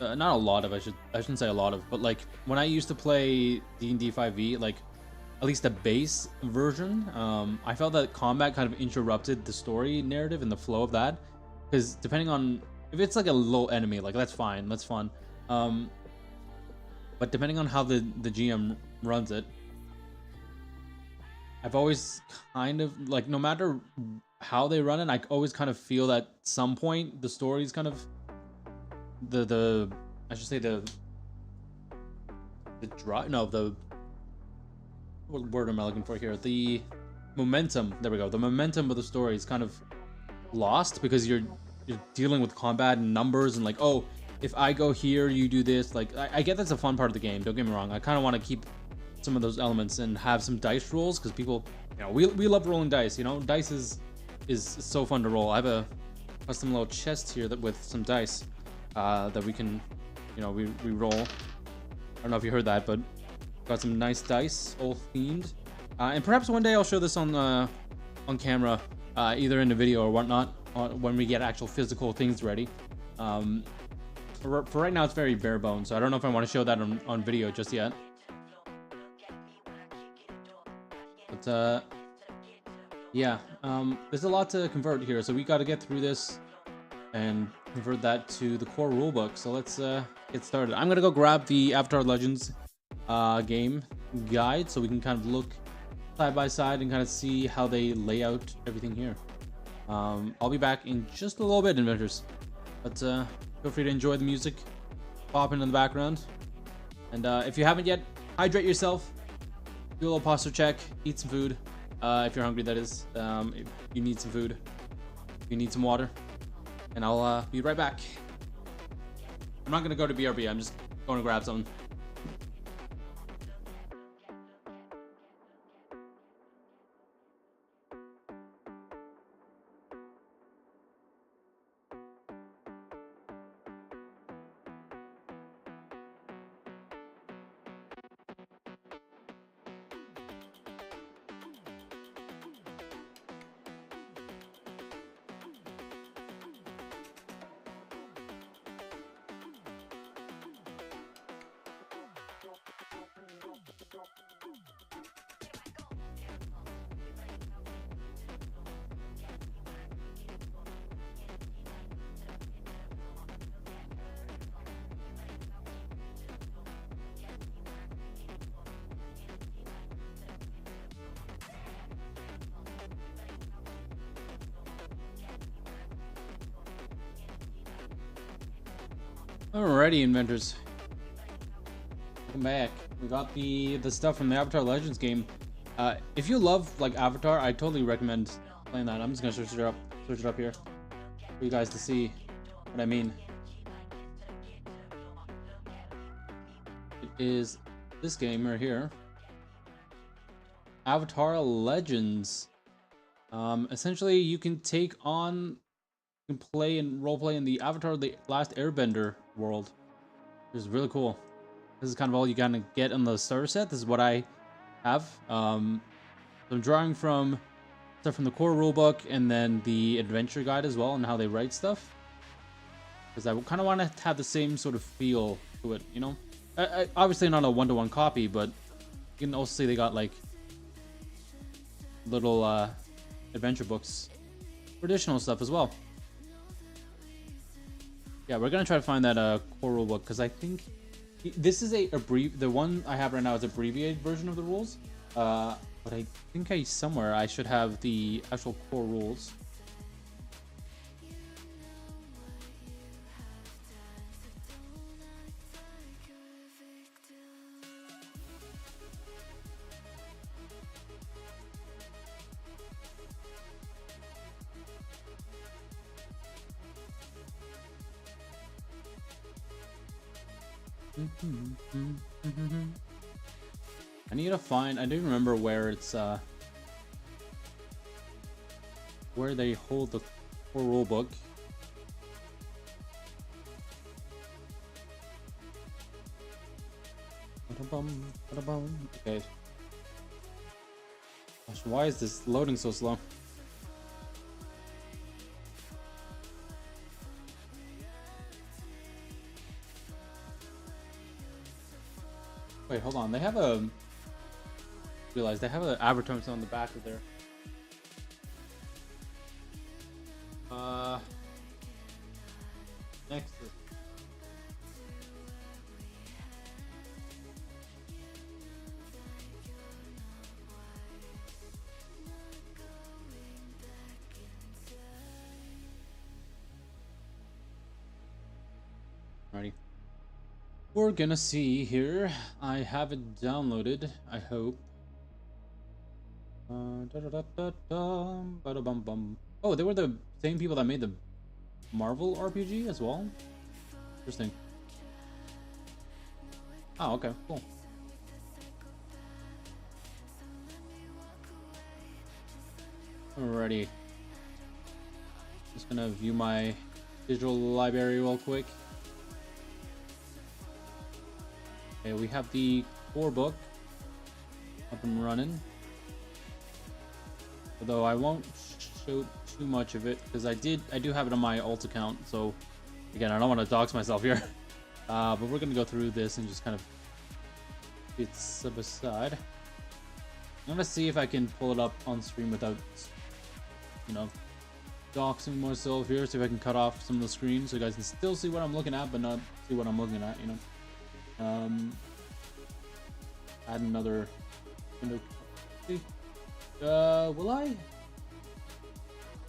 not a lot of, I shouldn't say a lot of, but like when I used to play D&D 5e, like at least the base version, I felt that combat kind of interrupted the story narrative and the flow of that, because depending on if it's like a low enemy, like that's fine, that's fun, but depending on how the GM runs it, I've always kind of like, no matter how they run it, I always kind of feel that at some point the story's kind of I should say the what word am I looking for here? The momentum. There we go. The momentum of the story is kind of lost because you're dealing with combat and numbers and like, oh, if I go here, you do this. Like, I get that's a fun part of the game. Don't get me wrong. I kind of want to keep some of those elements and have some dice rolls, because people, you know, we love rolling dice. You know, dice is so fun to roll. I have a custom little chest here with some dice that we can, you know, we roll. I don't know if you heard that, but got some nice dice, all themed. And perhaps one day I'll show this on camera, either in the video or whatnot, when we get actual physical things ready. For right now, it's very bare bones, so I don't know if I want to show that on video just yet. But yeah, there's a lot to convert here, so we got to get through this and convert that to the core rulebook. So let's get started. I'm gonna go grab the Avatar Legends game guide so we can kind of look side by side and kind of see how they lay out everything here. I'll be back in just a little bit, inventors, but feel free to enjoy the music popping in the background, and if you haven't yet, hydrate yourself, do a little posture check, eat some food, if you're hungry, that is. If you need some food, you need some water, and I'll be right back. I'm not gonna go to BRB, I'm just going to grab something. Alrighty, inventors, welcome back. We got the stuff from the Avatar Legends game. If you love like Avatar, I totally recommend playing that. I'm just gonna search it up here for you guys to see what I mean. It is this game right here, Avatar Legends. Essentially, you can take on, you can play and roleplay in the Avatar: The Last Airbender world. It's really cool. This is kind of all you kind of get on the starter set. This is what I have. So I'm drawing from stuff from the core rulebook and then the adventure guide as well, and how they write stuff, because I kind of want to have the same sort of feel to it, you know. Obviously not a one-to-one copy, but you can also see they got like little adventure books for additional stuff as well. Yeah, we're gonna try to find that core rulebook, because I think this is the one I have right now is abbreviated version of the rules. But I think somewhere I should have the actual core rules. I need to find. I do remember where it's where they hold the core rule book. Okay. Gosh, why is this loading so slow? Wait, hold on. They have a. Realize they have an advertisement on the back of their. Next. Alrighty. We're gonna see here. I have it downloaded, I hope. Oh, they were the same people that made the Marvel RPG as well? Interesting. Oh, okay, cool. Alrighty. Just gonna view my digital library real quick. Okay, we have the core book up and running. Although I won't show too much of it because I do have it on my alt account. So again, I don't want to dox myself here. But we're gonna go through this and just kind of get sub aside. I'm gonna see if I can pull it up on stream without, you know, doxing myself here. See if I can cut off some of the screen so you guys can still see what I'm looking at, but not see what I'm looking at. You know. Add another window. Will I?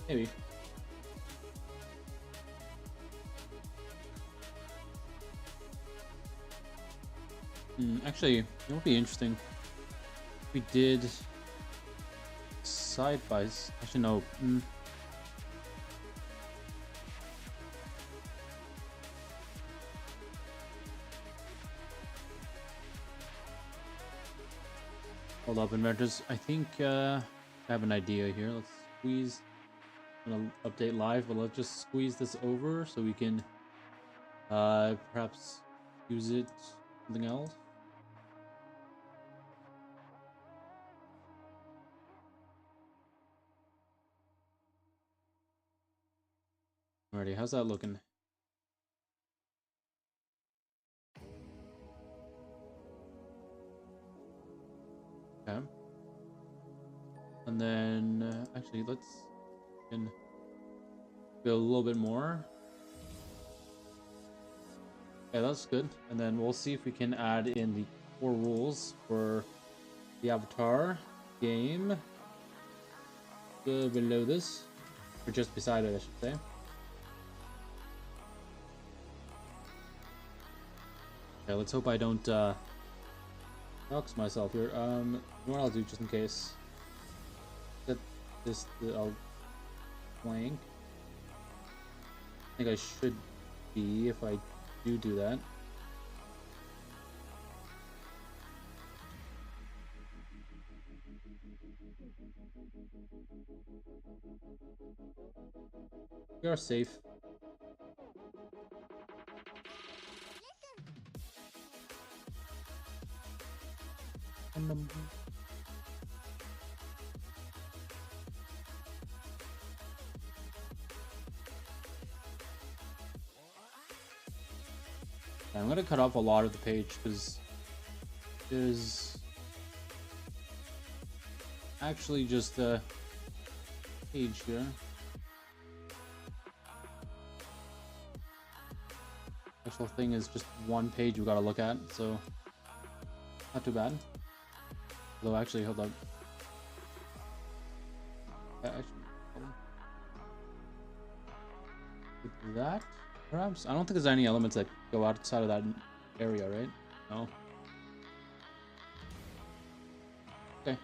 Maybe. Actually, it would be interesting if we did side by. Actually, no. Hold up, inventors. I think I have an idea here. Let's squeeze. I'm gonna update live, but let's just squeeze this over so we can perhaps use it something else. Alrighty, how's that looking? Okay. And then actually let's go a little bit more. Yeah, that's good. And then we'll see if we can add in the core rules for the avatar game. Go below this, or just beside it, I should say. Okay, let's hope I don't dox myself here. You know what I'll do just in case. Set this I'll blank. I think I should be if I do that. We are safe. I'm gonna cut off a lot of the page because there's actually just a page here. Actual thing is just one page we gotta look at, so not too bad. Though actually, hold on. Actually, with that, perhaps? I don't think there's any elements that go outside of that area, right? No. Okay.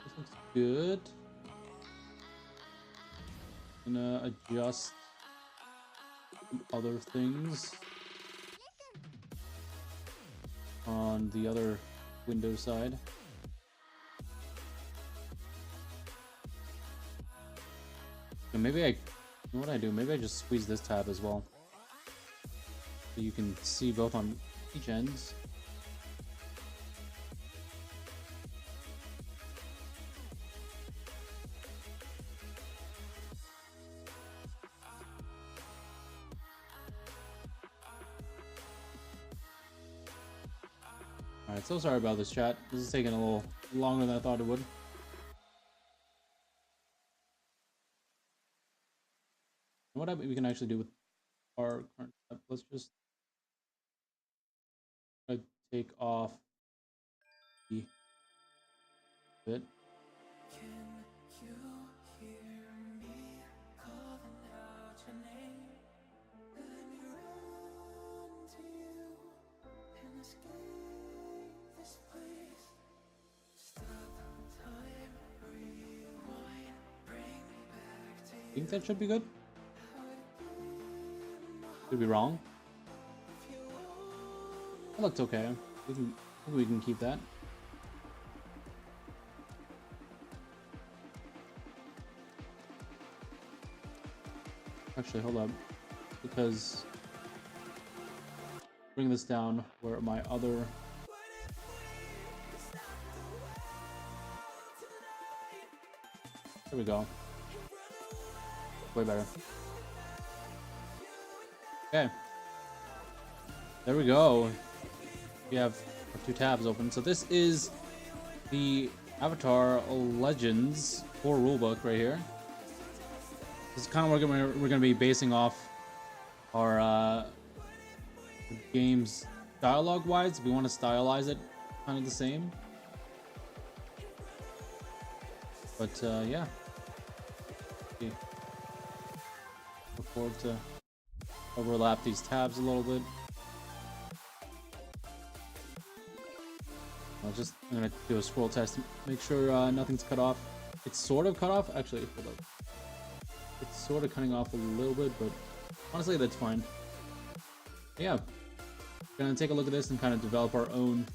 This looks good. Gonna adjust some other things. on the other window side. And maybe you know what I do? Maybe I just squeeze this tab as well, so you can see both on each ends. Alright, so sorry about this, chat. This is taking a little longer than I thought it would. What we can actually do with our current step, let's just take off the bit. I think that should be good. Could be wrong. That looks okay. We can keep that. Actually, hold up, because bring this down where my other. There we go. Way better. Okay. There we go. We have our two tabs open. So this is the Avatar Legends 4 rulebook right here. This is kind of what we're going to be basing off our game's dialogue-wise. We want to stylize it kind of the same. But yeah. Look forward to overlap these tabs a little bit. I'm gonna do a scroll test to make sure nothing's cut off. It's sort of cut off. Actually, hold up. It's sort of cutting off a little bit, but honestly, that's fine. Yeah, we're gonna take a look at this and kind of develop our own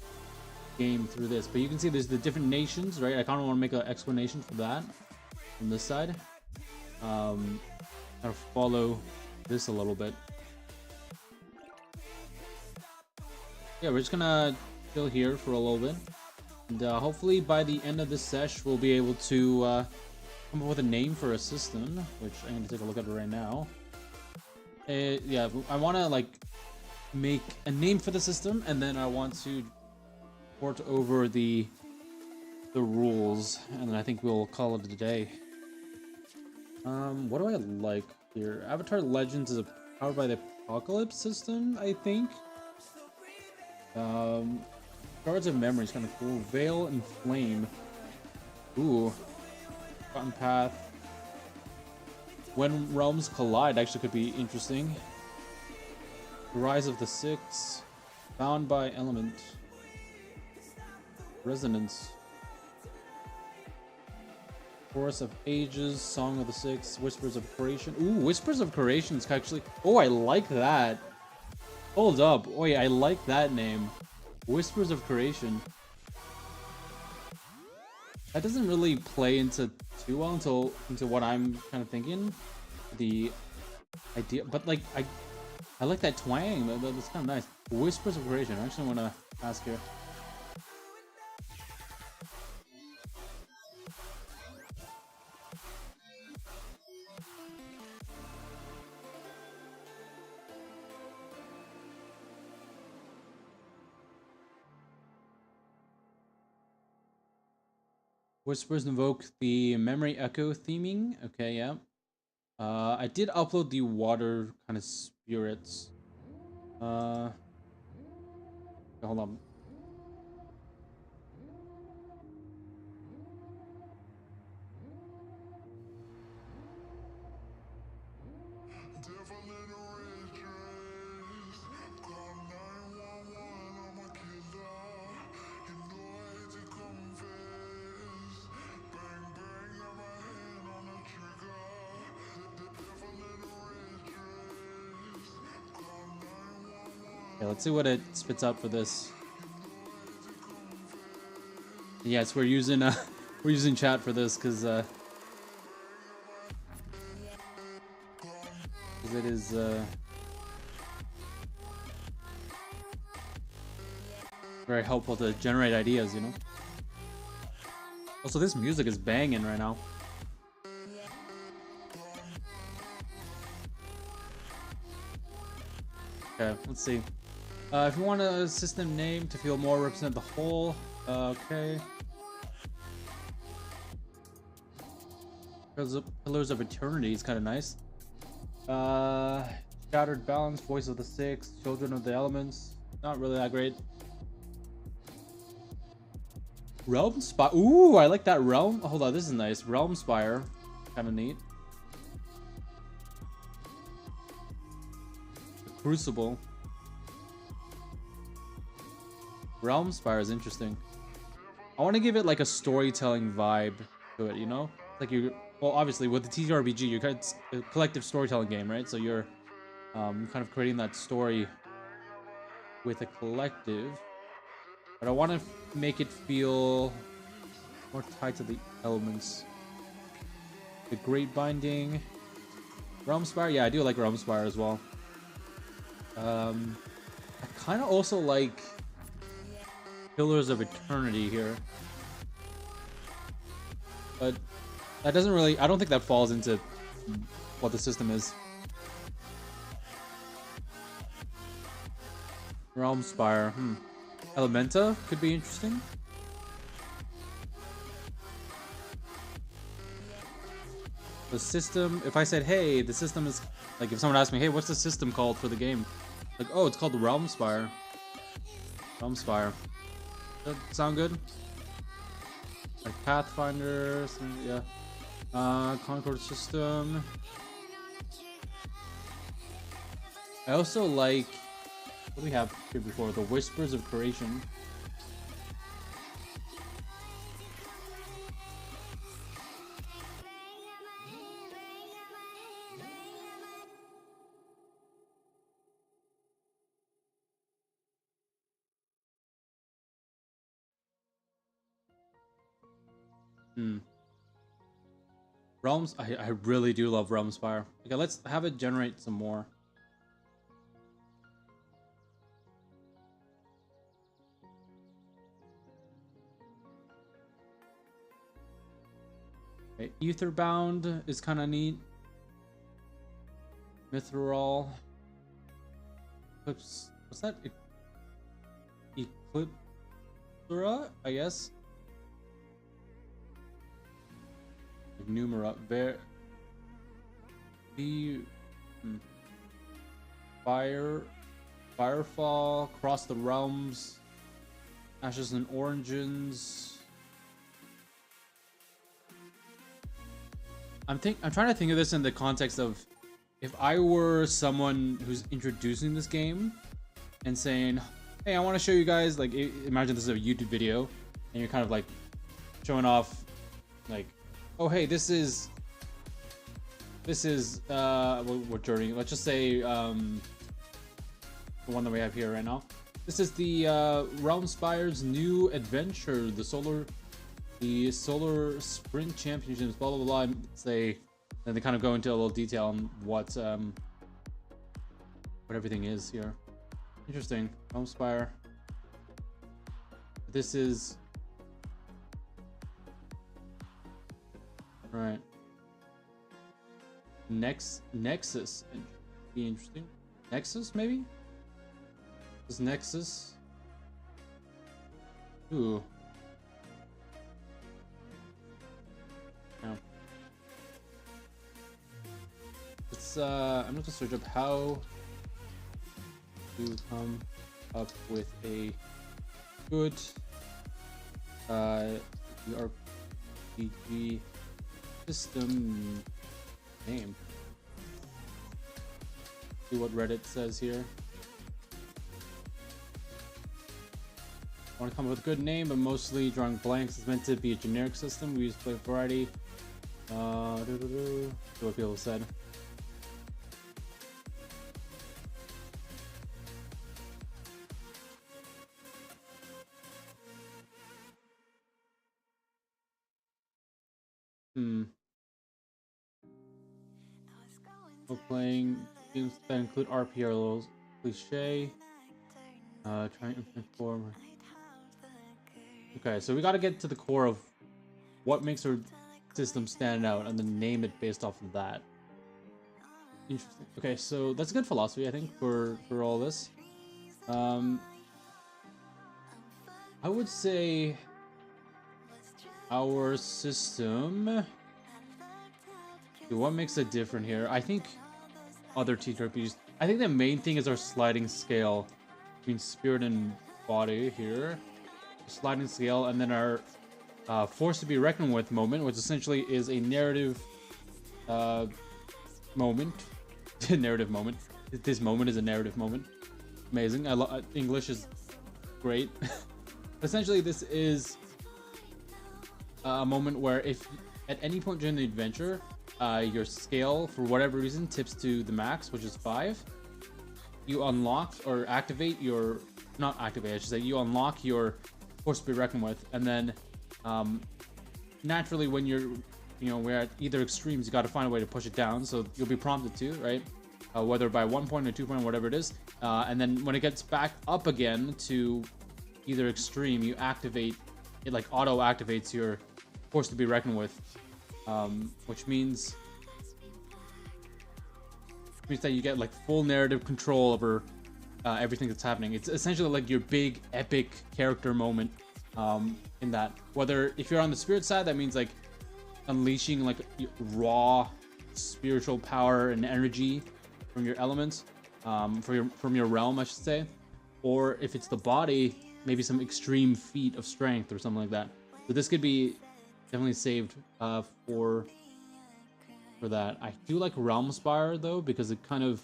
game through this. But you can see there's the different nations, right? I kind of want to make an explanation for that from this side. Kind of follow this a little bit. Yeah, we're just gonna chill here for a little bit, and hopefully by the end of this sesh we'll be able to come up with a name for a system, which I'm gonna take a look at right now. Yeah, I want to like make a name for the system, and then I want to port over the rules, and then I think we'll call it a day. What do I like here? Avatar Legends is powered by the Apocalypse system, I think. Shards of Memory is kind of cool. Veil and Flame. Ooh. Forgotten Path. When Realms Collide actually could be interesting. Rise of the Six. Bound by Element. Resonance. Chorus of Ages, Song of the Six, Whispers of Creation. Ooh, Whispers of Creation is actually... Oh, I like that. Hold up. Oh, yeah, I like that name. Whispers of Creation. That doesn't really play into too well into what I'm kind of thinking. The idea, but like I like that twang. That's kind of nice. Whispers of Creation. I actually want to ask here. Whispers invoke the memory echo theming. Okay, yeah. I did upload the water kind of spirits. Hold on. Okay, let's see what it spits out for this. Yes, we're using we're using chat for this because it is very helpful to generate ideas, you know. Also, this music is banging right now. Okay, let's see. If you want a system name to feel more represent the whole, okay. Pillars of Eternity is kind of nice. Shattered Balance, Voice of the Six, Children of the Elements. Not really that great. Realm Spire. Ooh, I like that Realm. Hold on, this is nice. Realm Spire. Kind of neat. The Crucible. Realm Spire is interesting. I want to give it like a storytelling vibe to it, you know? Like you, well, obviously with the TTRPG, it's a collective storytelling game, right? So you're kind of creating that story with a collective. But I want to make it feel more tied to the elements. The Great Binding. Realm Spire? Yeah, I do like Realm Spire as well. I kind of also like Pillars of Eternity here. But that doesn't really... I don't think that falls into what the system is. Realm Spire. Elementa could be interesting. The system... If I said, hey, the system is... Like, if someone asked me, hey, what's the system called for the game? Like, oh, it's called the Realm Spire. Realm Spire. Does that sound good? Like Pathfinder, yeah. Concord system. I also like... What do we have here before? The Whispers of Creation. Realms, I really do love Realm Spire. Okay, let's have it generate some more. Okay, Etherbound is kind of neat. Mithril. Eclipse. What's that? Eclipsura, I guess. Numera. Firefall. Cross the Realms. Ashes and Oranges. I'm trying to think of this in the context of if I were someone who's introducing this game and saying, hey, I want to show you guys, like, imagine this is a YouTube video and you're kind of like showing off, like, oh, hey, this is what journey? Let's just say the one that we have here right now. This is the Realm Spire's new adventure, the Solar Sprint Championships, blah blah blah. And then they kind of go into a little detail on what everything is here. Interesting. Realm Spire. This is right. Nexus. Be interesting. Nexus maybe. This Nexus. Ooh. It's I'm going to search up how to come up with a good RPG system name. See what Reddit says here. I want to come up with a good name, but mostly drawing blanks. It's meant to be a generic system. We use play variety. See what people said. Hmm. We're playing games that include RP are a little cliche. Trying infinite form. Okay, so we got to get to the core of what makes our system stand out, and then name it based off of that. Interesting. Okay, so that's a good philosophy, I think, for all this. I would say our system. What makes it different here? I think other TTRPGs. I think the main thing is our sliding scale between spirit and body here. Sliding scale, and then our force to be reckoned with moment, which essentially is a narrative moment. Narrative moment. This moment is a narrative moment. Amazing. I love English is great. Essentially, this is a moment where if at any point during the adventure, your scale for whatever reason tips to the max, which is 5, you unlock or activate your not activate. I should say you unlock your force to be reckoned with, and then naturally when you're we're at either extremes, you got to find a way to push it down, so you'll be prompted to, right? Whether by 1 point or 2 point, whatever it is, and then when it gets back up again to either extreme, you activate it, like auto activates your force to be reckoned with, which means that you get like full narrative control over everything that's happening. It's essentially like your big epic character moment in that. Whether if you're on the spirit side, that means like unleashing like raw spiritual power and energy from your elements, from your realm, I should say. Or if it's the body, maybe some extreme feat of strength or something like that. So this could be definitely saved for that. I do like Realm Spire though, because it kind of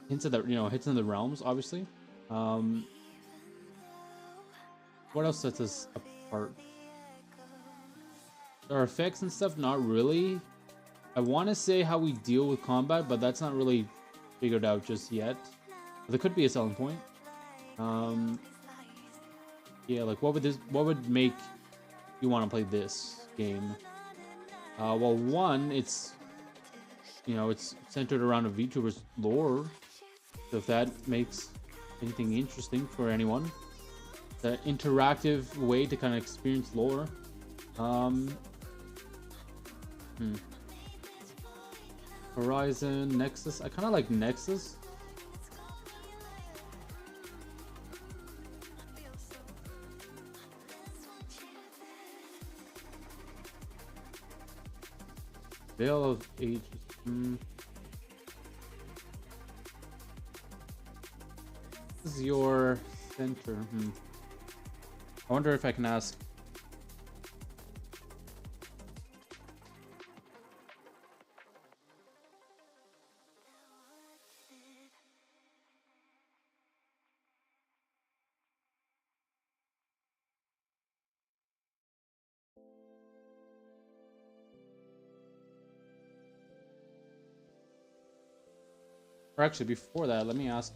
hints at that, hits in the realms, obviously. What else sets us apart? Our effects and stuff, not really. I want to say how we deal with combat, but that's not really figured out just yet. But there could be a selling point. Yeah, like what would make you want to play this game? Well, one, it's centered around a VTuber's lore. So if that makes anything interesting for anyone, the interactive way to kind of experience lore. Horizon, Nexus. I kind of like Nexus. Veil of Ages. This is your center. I wonder if I can ask. Or actually, before that, let me ask.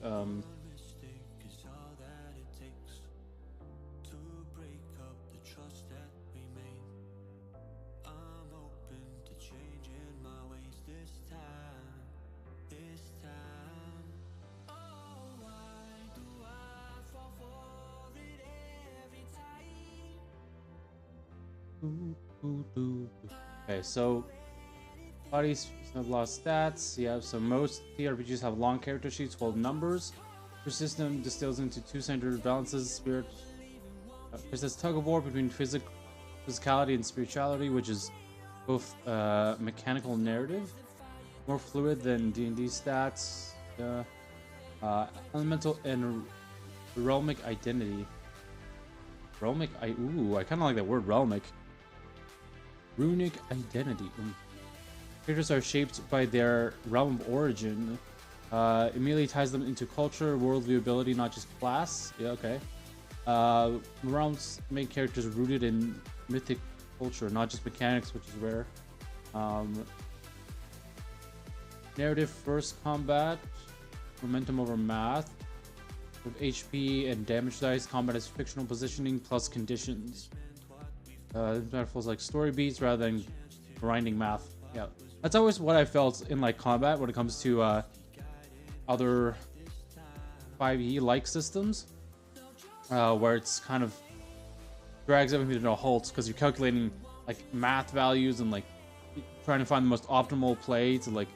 Okay, so bodies have lost stats. Yeah, so most TRPGs have long character sheets full of numbers. Your system distills into two centered balances: spirit. There's this tug of war between physicality and spirituality, which is both mechanical and narrative, more fluid than D&D stats. Elemental and realmic identity. Realmic, I kind of like that word, realmic. Runic identity. Characters are shaped by their realm of origin. Immediately ties them into culture, worldview, ability, not just class. Yeah, okay. Realms make characters rooted in mythic culture, not just mechanics, which is rare. Narrative first combat. Momentum over math. With HP and damage dice, combat is fictional positioning plus conditions. That feels like story beats rather than grinding math. Yeah, that's always what I felt in like combat when it comes to other 5e like systems, where it's kind of drags everything to a halt because you're calculating like math values and like trying to find the most optimal play to like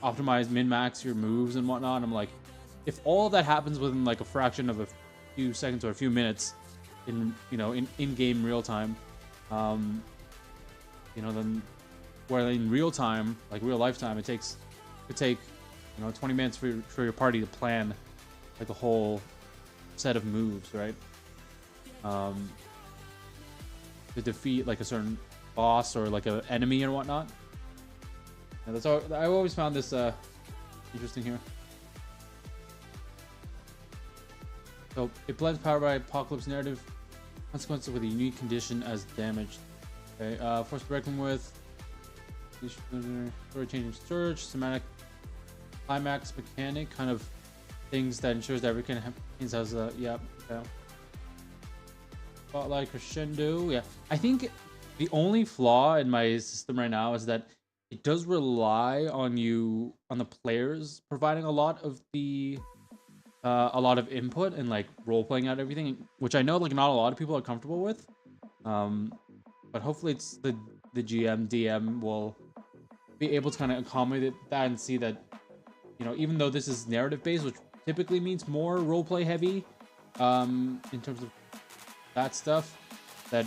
optimize min-max your moves and whatnot. I'm like, if all of that happens within like a fraction of a few seconds or a few minutes in in-game real time, then where in real time, like real lifetime, it could take 20 minutes for your party to plan like a whole set of moves, right? To defeat like a certain boss or like an enemy or whatnot. And that's all. I always found this interesting here. So it blends power by apocalypse narrative consequences with a unique condition as damaged. Okay, force breaking with story changing surge, semantic climax mechanic, kind of things that ensures that everything has a spotlight crescendo. Yeah, I think the only flaw in my system right now is that it does rely on the players providing a lot of input and like role playing out everything, which I know like not a lot of people are comfortable with. But hopefully it's the GM DM will be able to kind of accommodate that and see that even though this is narrative based, which typically means more role play heavy, in terms of that stuff, that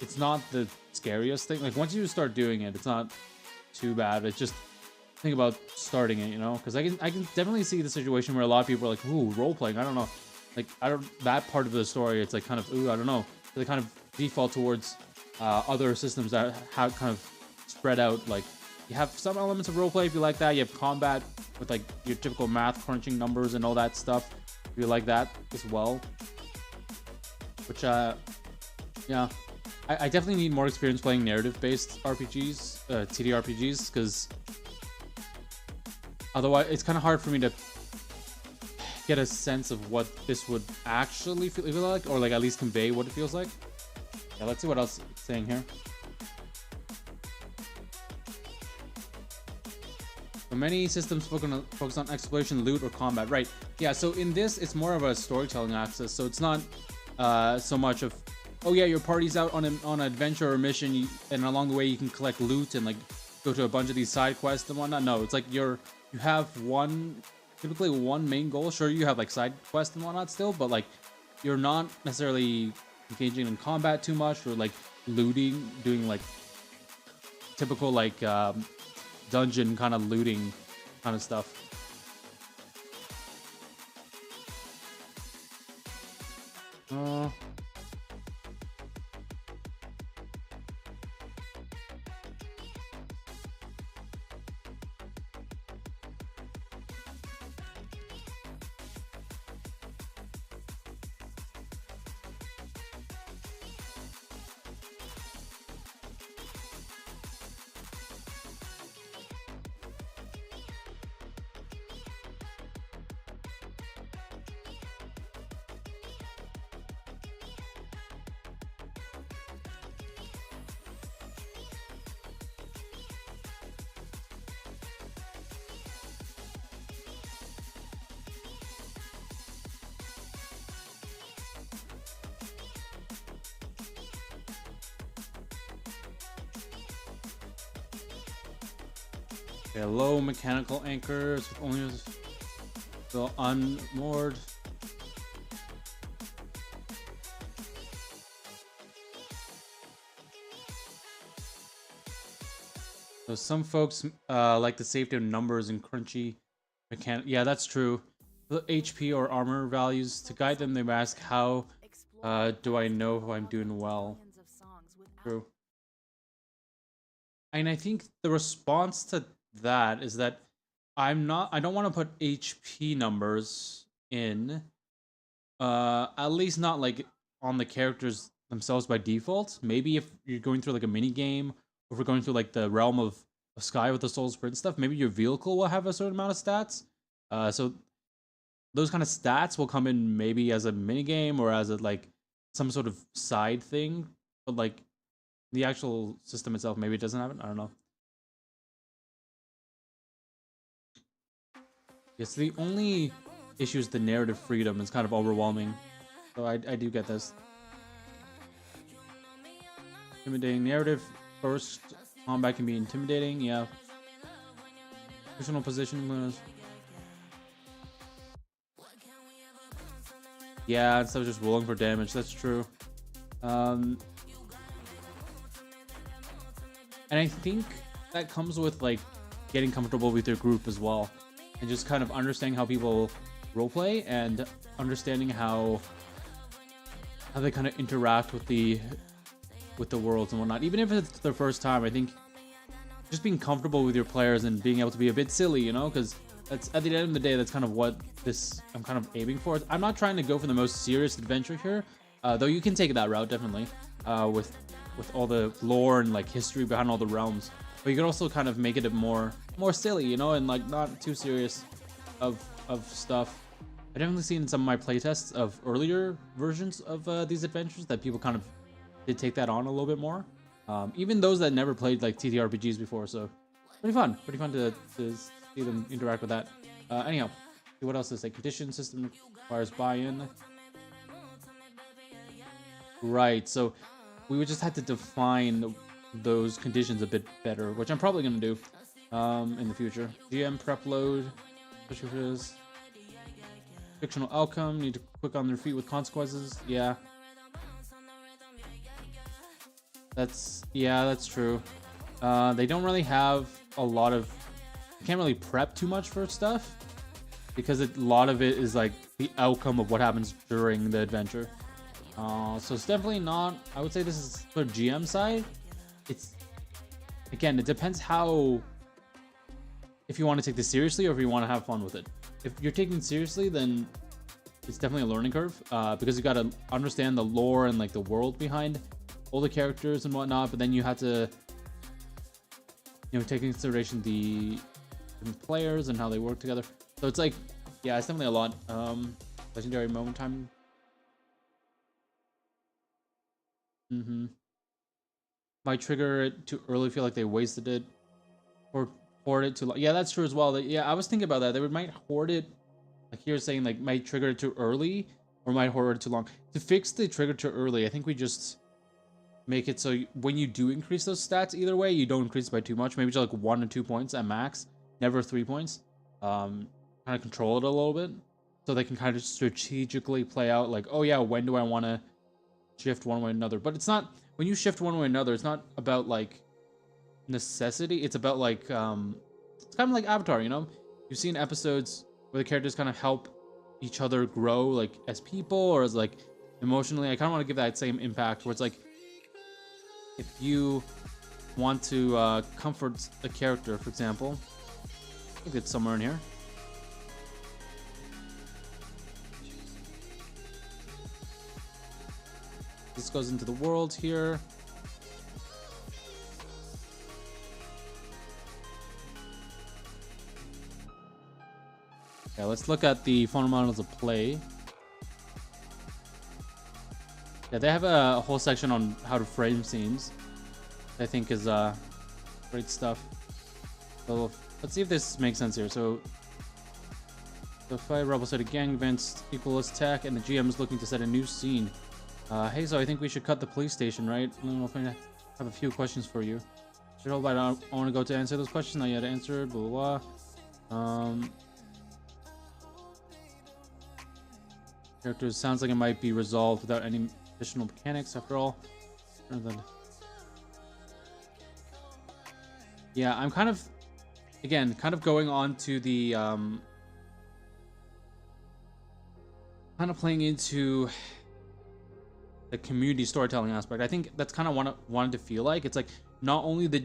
it's not the scariest thing. Like once you start doing it, it's not too bad. It's just think about starting it, because I can definitely see the situation where a lot of people are like, ooh, role playing. I don't know, like that part of the story. It's like kind of ooh, I don't know. So they kind of default towards other systems that have kind of spread out. Like you have some elements of role play if you like that. You have combat with like your typical math crunching numbers and all that stuff if you like that as well. Which yeah. I definitely need more experience playing narrative-based RPGs, TTRPGs, because otherwise it's kind of hard for me to get a sense of what this would actually feel like, or like at least convey what it feels like. Yeah, let's see what else it's saying here. So many systems focus on exploration, loot, or combat. Right. Yeah, so in this, it's more of a storytelling axis, so it's not so much of, oh yeah, your party's out on an adventure or mission, and along the way you can collect loot and like go to a bunch of these side quests and whatnot. No, it's like you have typically one main goal. Sure, you have like side quests and whatnot still, but like you're not necessarily engaging in combat too much or like looting, doing like typical like dungeon kind of looting kind of stuff. Okay, low mechanical anchors with only the unmoored. So some folks like the safety of numbers and crunchy mechanic. Yeah, that's true. The HP or armor values, to guide them, they ask, how do I know if I'm doing well? True. And I think the response to that is that I don't want to put HP numbers in, at least not like on the characters themselves by default. Maybe if you're going through like a mini game, or if we're going through like the realm of Sky with the Soul Sprint stuff, maybe your vehicle will have a certain amount of stats. So those kind of stats will come in maybe as a mini game or as a like some sort of side thing, but like the actual system itself, maybe it doesn't have it. I don't know. Yes, the only issue is the narrative freedom. It's kind of overwhelming. So I do get this. Intimidating narrative. First, combat can be intimidating. Yeah. Positional position. Yeah, instead of just rolling for damage. That's true. And I think that comes with like getting comfortable with your group as well, and just kind of understanding how people roleplay and understanding how they kind of interact with the worlds and whatnot. Even if it's their first time, I think just being comfortable with your players and being able to be a bit silly, you know, because that's at the end of the day, that's kind of what I'm kind of aiming for. I'm not trying to go for the most serious adventure here, though you can take that route definitely, with all the lore and like history behind all the realms. But you can also kind of make it a more silly, you know, and like not too serious of stuff. I definitely seen in some of my playtests of earlier versions of these adventures that people kind of did take that on a little bit more. Even those that never played like TTRPGs before, so pretty fun to see them interact with that. Anyhow, what else is like condition system requires buy-in. Right, so we would just have to define those conditions a bit better, which I'm probably gonna do in the future. GM prep load, fictional outcome, need to quick on their feet with consequences. Yeah. That's true. They don't really have a lot of, you can't really prep too much for stuff because a lot of it is like the outcome of what happens during the adventure. So it's definitely not, I would say this is for GM side. It's, again, it depends how, if you want to take this seriously or if you want to have fun with it. If you're taking it seriously, then it's definitely a learning curve, because you got to understand the lore and like the world behind all the characters and whatnot, but then you have to, you know, take into consideration the different players and how they work together. So it's like, yeah, it's definitely a lot. Legendary moment time. Might trigger it too early, feel like they wasted it, or hoard it too long. Yeah, that's true as well. Yeah, I was thinking about that. They might hoard it, like you're saying, like might trigger it too early, or might hoard it too long. To fix the trigger too early, I think we just make it so when you do increase those stats, either way, you don't increase by too much. Maybe just like 1 or 2 points at max, never 3 points. Kind of control it a little bit, so they can kind of strategically play out like, oh yeah, when do I want to shift one way or another? But it's not, when you shift one way or another, it's not about like necessity. It's about like, it's kind of like Avatar, you know? You've seen episodes where the characters kind of help each other grow, like as people or as like emotionally. I kind of want to give that same impact where it's like, if you want to comfort a character, for example, I think it's somewhere in here. This goes into the world here. Yeah, let's look at the fundamentals of play. Yeah, they have a whole section on how to frame scenes. I think is great stuff. So let's see if this makes sense here. So the 5 rebels set a gang events equal attack, and the GM is looking to set a new scene. Hey, so I think we should cut the police station, right? I don't know if I have a few questions for you. I want to go to answer those questions. Not yet answered. Blah blah blah. Characters sounds like it might be resolved without any additional mechanics. After all, yeah, I'm kind of, again, kind of going on to the kind of playing into the community storytelling aspect. I think that's kind of what I wanted to feel like. It's like not only the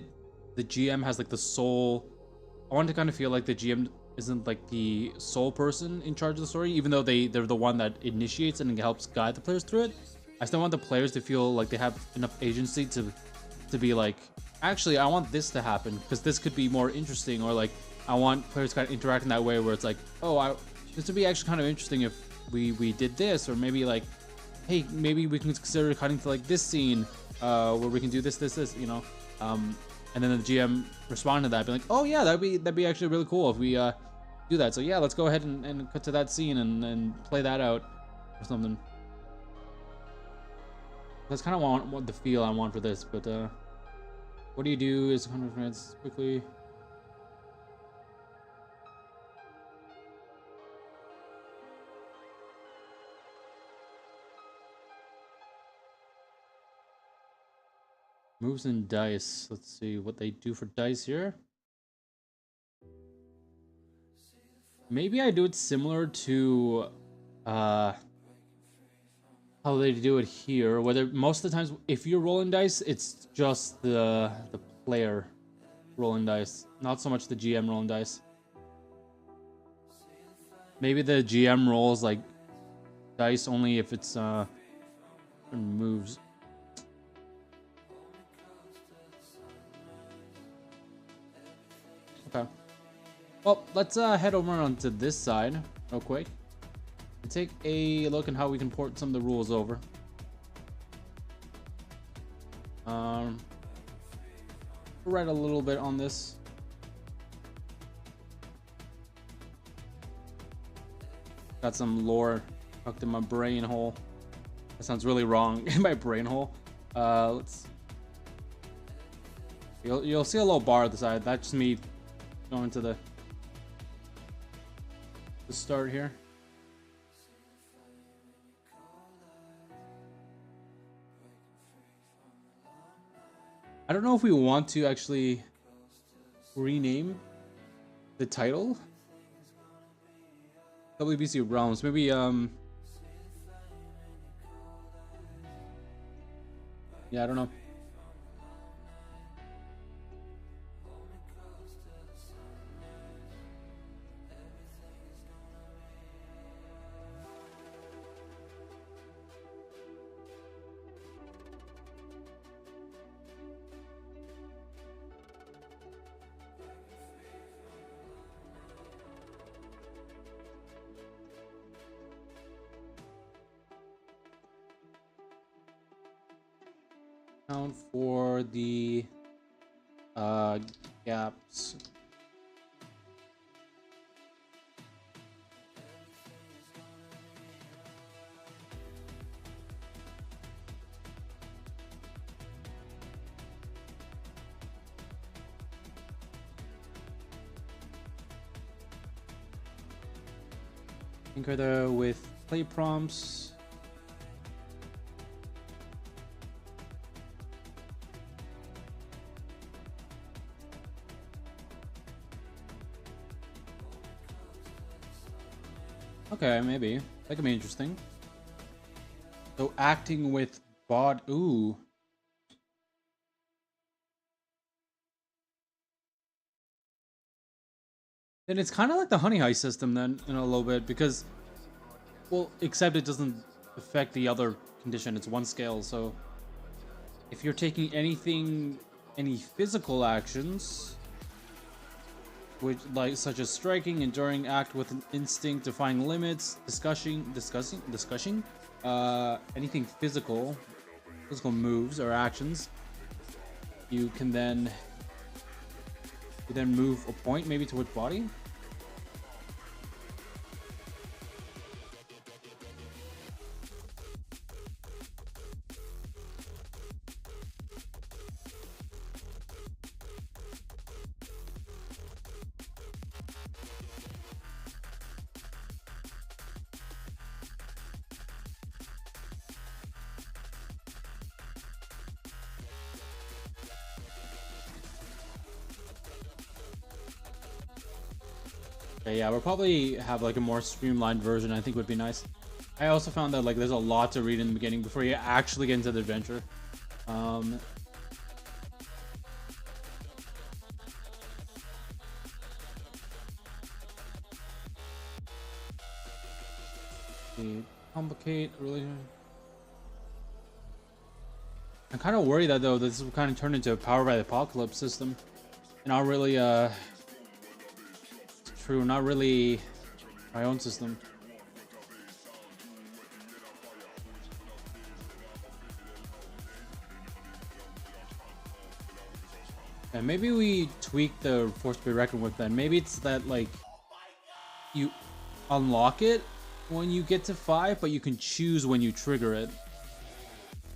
GM has like the sole, I wanted to kind of feel like the GM isn't like the sole person in charge of the story, even though they're the one that initiates and helps guide the players through it. I still want the players to feel like they have enough agency to be like, actually, I want this to happen because this could be more interesting, or like I want players to kind of interact in that way where it's like, oh, this would be actually kind of interesting if we did this, or maybe like hey, maybe we can consider cutting to like this scene, where we can do this, you know. And then the GM responded to that, be like, oh yeah, that'd be actually really cool if we do that. So yeah, let's go ahead and cut to that scene and play that out or something. That's kind of what the feel I want for this. But what do you do is 100 minutes quickly. Moves and dice. Let's see what they do for dice here. Maybe I do it similar to how they do it here. Whether most of the times, if you're rolling dice, it's just the player rolling dice, not so much the GM rolling dice. Maybe the GM rolls like dice only if it's moves. Okay. Well, let's head over onto this side real quick and take a look at how we can port some of the rules over. Write a little bit on this. Got some lore tucked in my brain hole. That sounds really wrong. In my brain hole. Let's. You'll see a little bar at the side. That's just me going to the start here. I don't know if we want to actually rename the title. WBC Realms. Maybe yeah, I don't know. Count for the gaps. Tinker there with play prompts. Okay, maybe. That could be interesting. So acting with bot. Ooh. Then it's kind of like the honey heist system then, in a little bit, because, well, except it doesn't affect the other condition. It's one scale, so if you're taking anything, any physical actions, which like such as striking, enduring, act with an instinct, defying limits, discussing, anything physical moves or actions, you can then move a point maybe to which body. Okay, yeah, we'll probably have like a more streamlined version. I think would be nice. I also found that like there's a lot to read in the beginning before you actually get into the adventure. Complicate really. I'm kind of worried that though this will kind of turn into a Power by the Apocalypse system, and not really true, not really my own system. And maybe we tweak the force to be reckoned with then. Maybe it's that like you unlock it when you get to 5, but you can choose when you trigger it.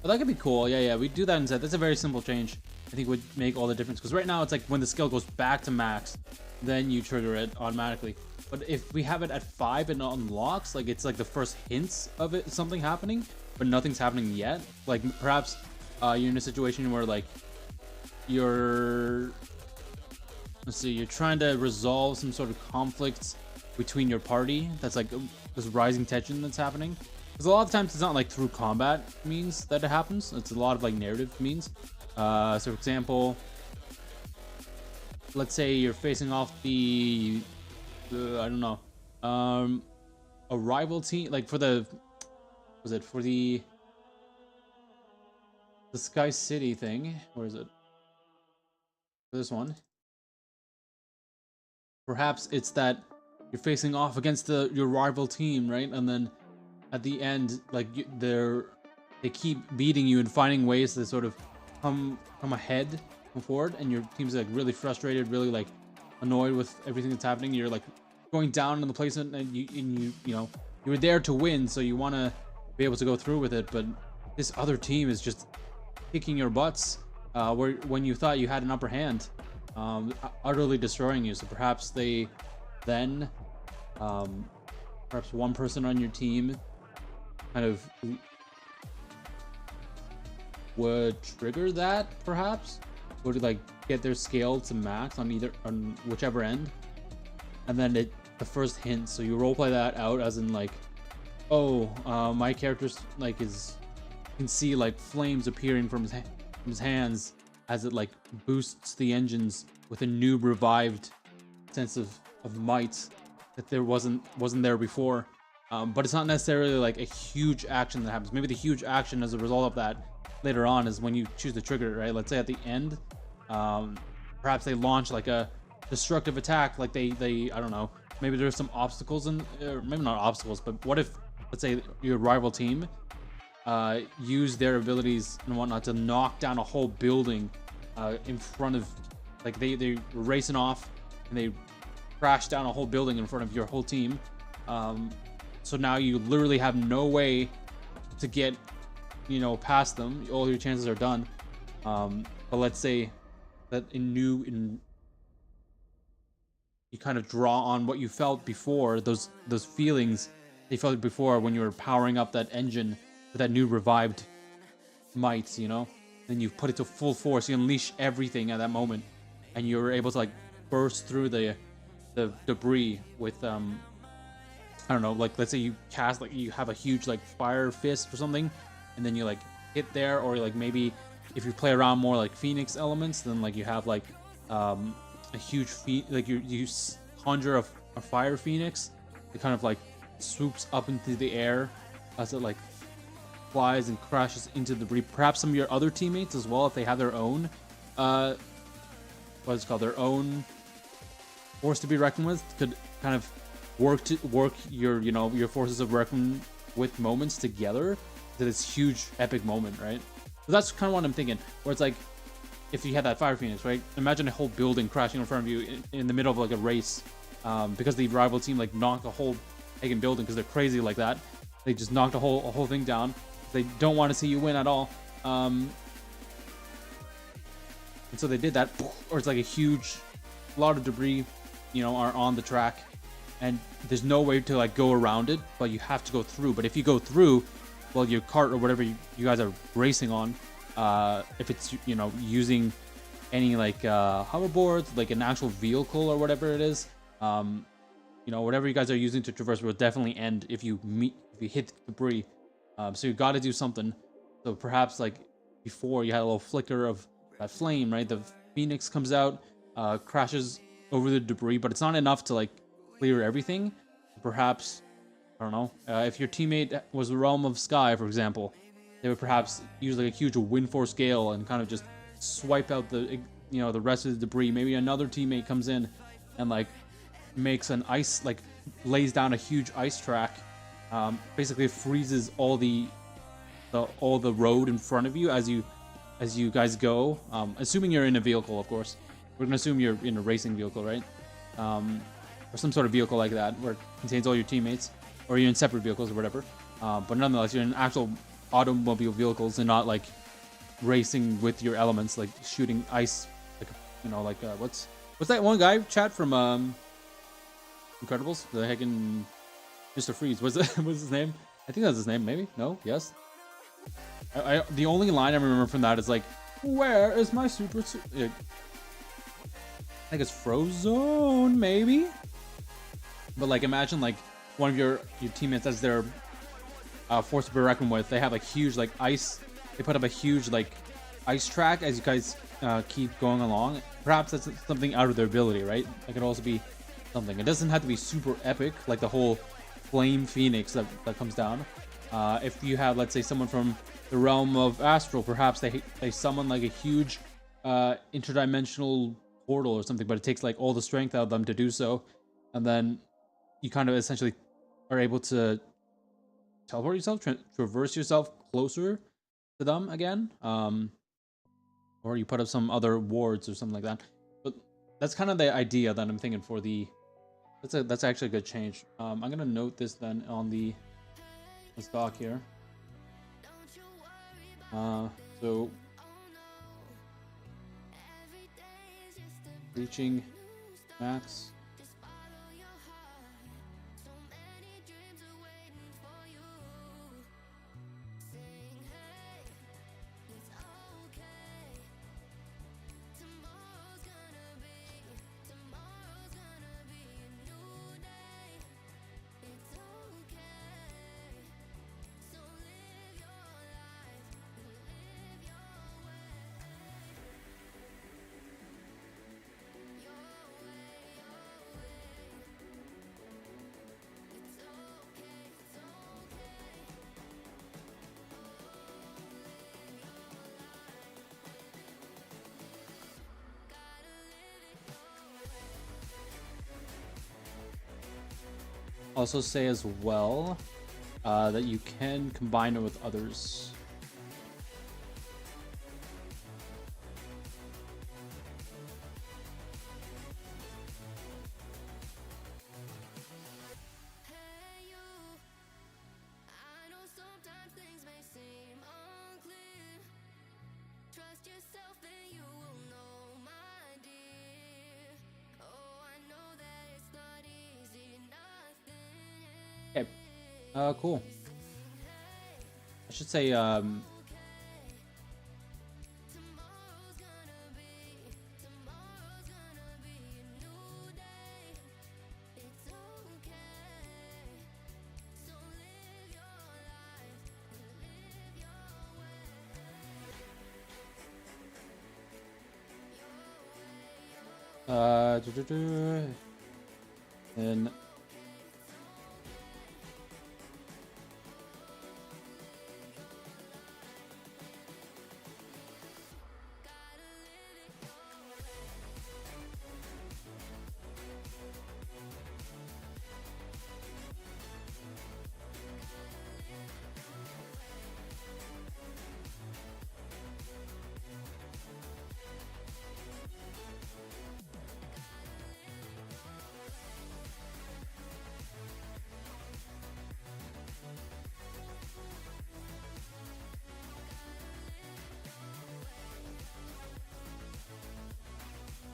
But that could be cool. Yeah, we do that instead. That's a very simple change. I think would make all the difference. Because right now it's like when the skill goes back to max, then you trigger it automatically. But if we have it at 5 and it unlocks, like it's like the first hints of it, something happening, but nothing's happening yet. Like perhaps you're in a situation where like you're, let's see, you're trying to resolve some sort of conflict between your party. That's like this rising tension that's happening. Because a lot of times it's not like through combat means that it happens. It's a lot of like narrative means. So for example, let's say you're facing off the I don't know, a rival team, like for the, was it for the Sky City thing? Where is it? For this one. Perhaps it's that you're facing off against your rival team, right? And then at the end, like they keep beating you and finding ways to sort of come ahead, come forward, and your team's like really frustrated, really like annoyed with everything that's happening. You're like going down in the placement, and you know you were there to win, so you want to be able to go through with it, but this other team is just kicking your butts when you thought you had an upper hand, utterly destroying you. So perhaps they then perhaps one person on your team kind of would trigger that, perhaps would like get their scale to max on whichever end, and then the first hint, so you roleplay that out as in like, oh, my character's like can see like flames appearing from his hands as it like boosts the engines with a new revived sense of might that there wasn't there before. But it's not necessarily like a huge action that happens. Maybe the huge action as a result of that later on is when you choose to trigger it, right? Let's say at the end, perhaps they launch like a destructive attack, like they I don't know, maybe there's some obstacles maybe not obstacles, but what if, let's say, your rival team use their abilities and whatnot to knock down a whole building in front of, like they racing off and they crash down a whole building in front of your whole team. So now you literally have no way to get, you know, past them. All your chances are done. But let's say that you kind of draw on what you felt before, those feelings you felt before when you were powering up that engine with that new revived might, you know. Then you put it to full force. You unleash everything at that moment, and you're able to like burst through the debris with I don't know, like let's say you cast, like you have a huge like fire fist or something, and then you like hit there, or like maybe if you play around more like Phoenix elements, then like you have like a huge like you conjure a fire Phoenix. It kind of like swoops up into the air as it like flies and crashes into the debris. Perhaps some of your other teammates as well, if they have their own what is it called, their own force to be reckoned with, could kind of work your, you know, your forces of reckon with moments together to this huge epic moment, right? So that's kind of what I'm thinking, where it's like if you had that fire Phoenix, right? Imagine a whole building crashing in front of you in the middle of like a race, because the rival team like knocked a whole pagan building because they're crazy like that. They just knocked a whole thing down. They don't want to see you win at all, and so they did that, or it's like a lot of debris, you know, are on the track, and there's no way to like go around it, but you have to go through. But if you go through, well, your cart or whatever you guys are racing on, if it's, you know, using any like hoverboards, like an actual vehicle or whatever it is, you know, whatever you guys are using to traverse will definitely end if you hit debris. So you got to do something. So perhaps like before you had a little flicker of that flame, right? The Phoenix comes out, crashes over the debris, but it's not enough to like clear everything. Perhaps, I don't know, if your teammate was the Realm of Sky, for example, they would perhaps use like a huge wind force gale and kind of just swipe out the, you know, the rest of the debris. Maybe another teammate comes in and like makes an ice, like lays down a huge ice track, basically freezes all the road in front of you as you guys go, assuming you're in a vehicle, of course. we're gonna assume you're in a racing vehicle, right? Or some sort of vehicle like that where it contains all your teammates, or you're in separate vehicles or whatever. But nonetheless, you're in actual automobile vehicles and not like racing with your elements, like shooting ice, like what's that one guy chat from Incredibles? The heckin' Mr. Freeze. What's his name? I think that's his name. Maybe no. Yes. The only line I remember from that is like, "Where is my super suit?" I think it's Frozone, maybe. But like, imagine like one of your teammates as their force to be reckoned with. They have like huge like ice. They put up a huge like ice track as you guys keep going along. Perhaps that's something out of their ability, right? That could also be something. It doesn't have to be super epic like the whole flame phoenix that comes down. If you have, let's say, someone from the realm of astral, perhaps they summon like a huge interdimensional portal or something, but it takes like all the strength out of them to do so, and then you kind of essentially are able to teleport yourself, traverse yourself closer to them again, or you put up some other wards or something like that. But that's kind of the idea that I'm thinking for the. That's actually a good change. I'm gonna note this then on the stock here. So reaching max. Also say as well that you can combine it with others. Okay. Cool. I should say, and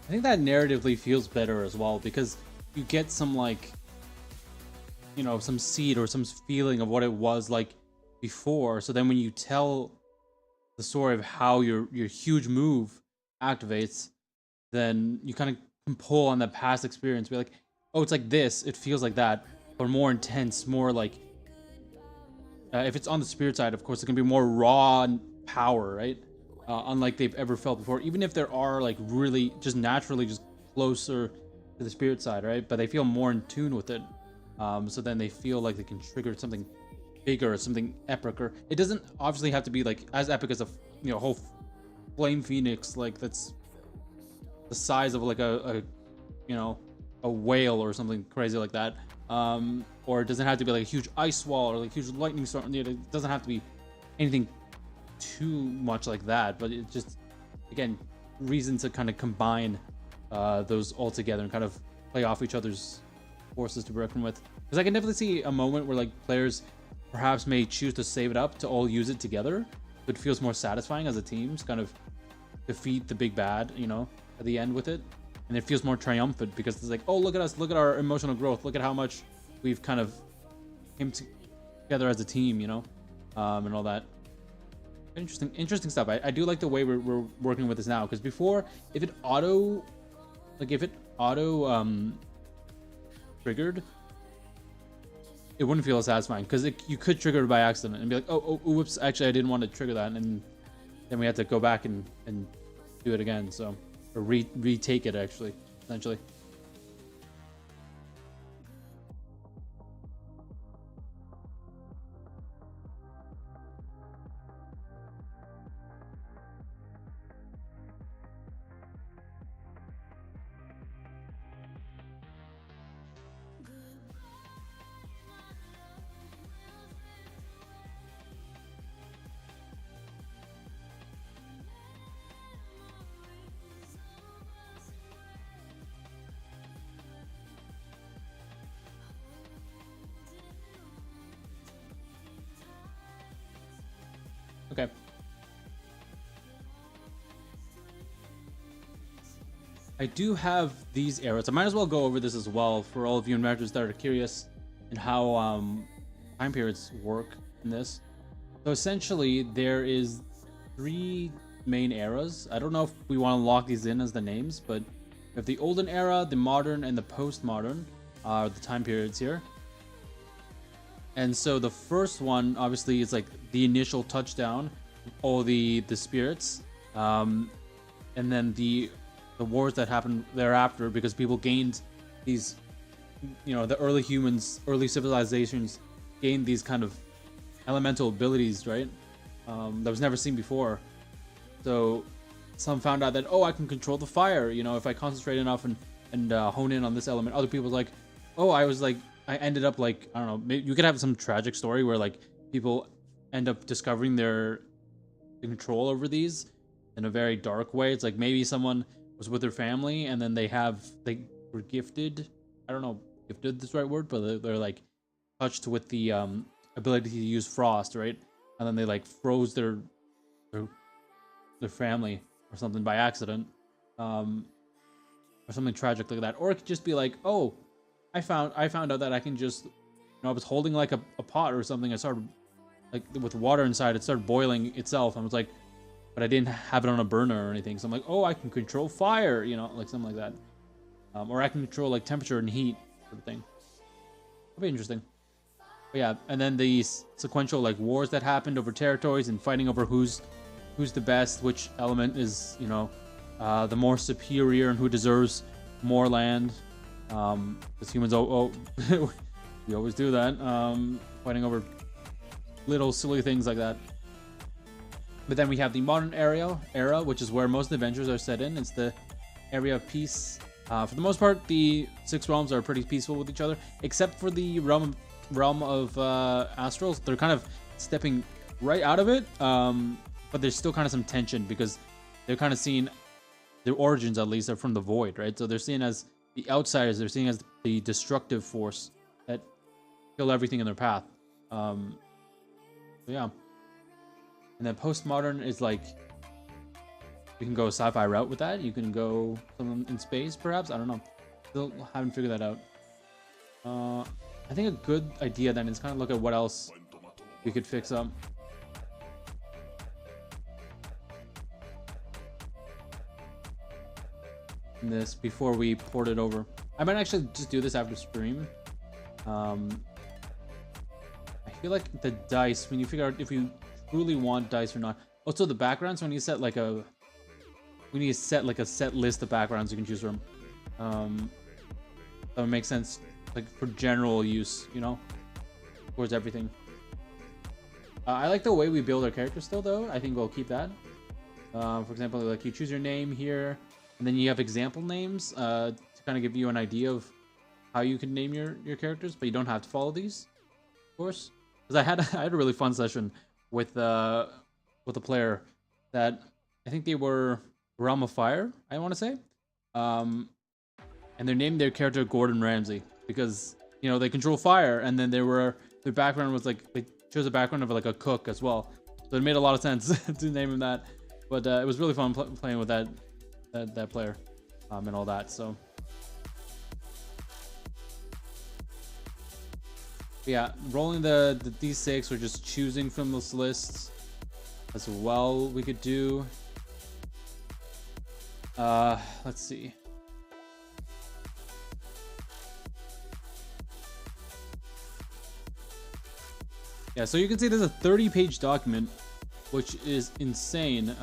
I think that narratively feels better as well, because you get some like, some seed or some feeling of what it was like before. So then when you tell the story of how your huge move activates, then you kind of can pull on that past experience. Be like, oh, it's like this. It feels like that, but more intense, more like. If it's on the spirit side, of course, it can be more raw power, right? Unlike they've ever felt before, even if there are like really just naturally just closer to the spirit side, right? But they feel more in tune with it, so then they feel like they can trigger something bigger or something epic. Or it doesn't obviously have to be like as epic as a whole flame phoenix, like that's the size of like a whale or something crazy like that, or it doesn't have to be like a huge ice wall or like huge lightning storm. It doesn't have to be anything too much like that, but it just, again, reason to kind of combine those all together and kind of play off each other's forces to be reckoned with. Because I can definitely see a moment where like players perhaps may choose to save it up to all use it together. It feels more satisfying as a team to kind of defeat the big bad, you know, at the end with it. And it feels more triumphant because it's like, oh, look at us, look at our emotional growth, look at how much we've kind of came together as a team, you know, and all that. Interesting stuff. I do like the way we're working with this now, because before, if it auto triggered, it wouldn't feel as satisfying, because you could trigger it by accident and be like, oh, whoops, actually I didn't want to trigger that, and then we had to go back and do it again, so, or retake it actually, essentially. Okay. I do have these arrows. I might as well go over this as well for all of you inventors that are curious in how time periods work in this. So essentially, there is 3 main eras. I don't know if we want to lock these in as the names, but we have the olden era, the modern, and the postmodern are the time periods here. And so the first one, obviously, is like the initial touchdown, all the spirits, and then the wars that happened thereafter, because people gained these, you know, the early humans, early civilizations gained these kind of elemental abilities, right? That was never seen before. So some found out that, oh, I can control the fire, you know, if I concentrate enough and hone in on this element. Other people like, oh, I ended up like, I don't know, maybe you could have some tragic story where like people end up discovering their control over these in a very dark way. It's like maybe someone was with their family and then they were gifted. I don't know, gifted is the right word, but they're like touched with the ability to use frost, right? And then they like froze their family or something by accident, or something tragic like that. Or it could just be like, oh, I found out that I can just, you know, I was holding like a pot or something. I started like with water inside. It started boiling itself. I was like, but I didn't have it on a burner or anything. So I'm like, oh, I can control fire, you know, like something like that. Or I can control like temperature and heat sort of thing. That'd be interesting. But yeah, and then the sequential like wars that happened over territories and fighting over who's the best, which element is, you know, the more superior and who deserves more land. Because humans, we always do that, fighting over little silly things like that. But then we have the modern era, which is where most adventures are set in. It's the area of peace. For the most part, the 6 realms are pretty peaceful with each other, except for the realm of astrals. They're kind of stepping right out of it, but there's still kind of some tension because they're kind of seeing their origins, at least, are from the void, right? So they're seen as the outsiders. They're seen as the destructive force that kill everything in their path. So yeah. And then postmodern is like, you can go sci-fi route with that. You can go something in space, perhaps. I don't know. Still haven't figured that out. I think a good idea then is kind of look at what else we could fix up. In this before we port it over. I might actually just do this after stream. I feel like the dice, when you figure out if you truly want dice or not. Also the backgrounds, when you set like a set list of backgrounds you can choose from. That would make sense, like for general use, you know, towards everything. I like the way we build our characters still, though. I think we'll keep that. For example, like you choose your name here, and then you have example names to kind of give you an idea of how you can name your characters, but you don't have to follow these, of course. Because I had a really fun session with a player that I think they were Realm of Fire, I want to say. and they named their character Gordon Ramsay because you know they control fire, and then their background was like they chose a background of like a cook as well, so it made a lot of sense to name him that. But it was really fun playing with that player, and all that. So yeah, rolling the d6 or just choosing from those lists as well. We could do. Let's see. Yeah, so you can see there's a 30-page document, which is insane.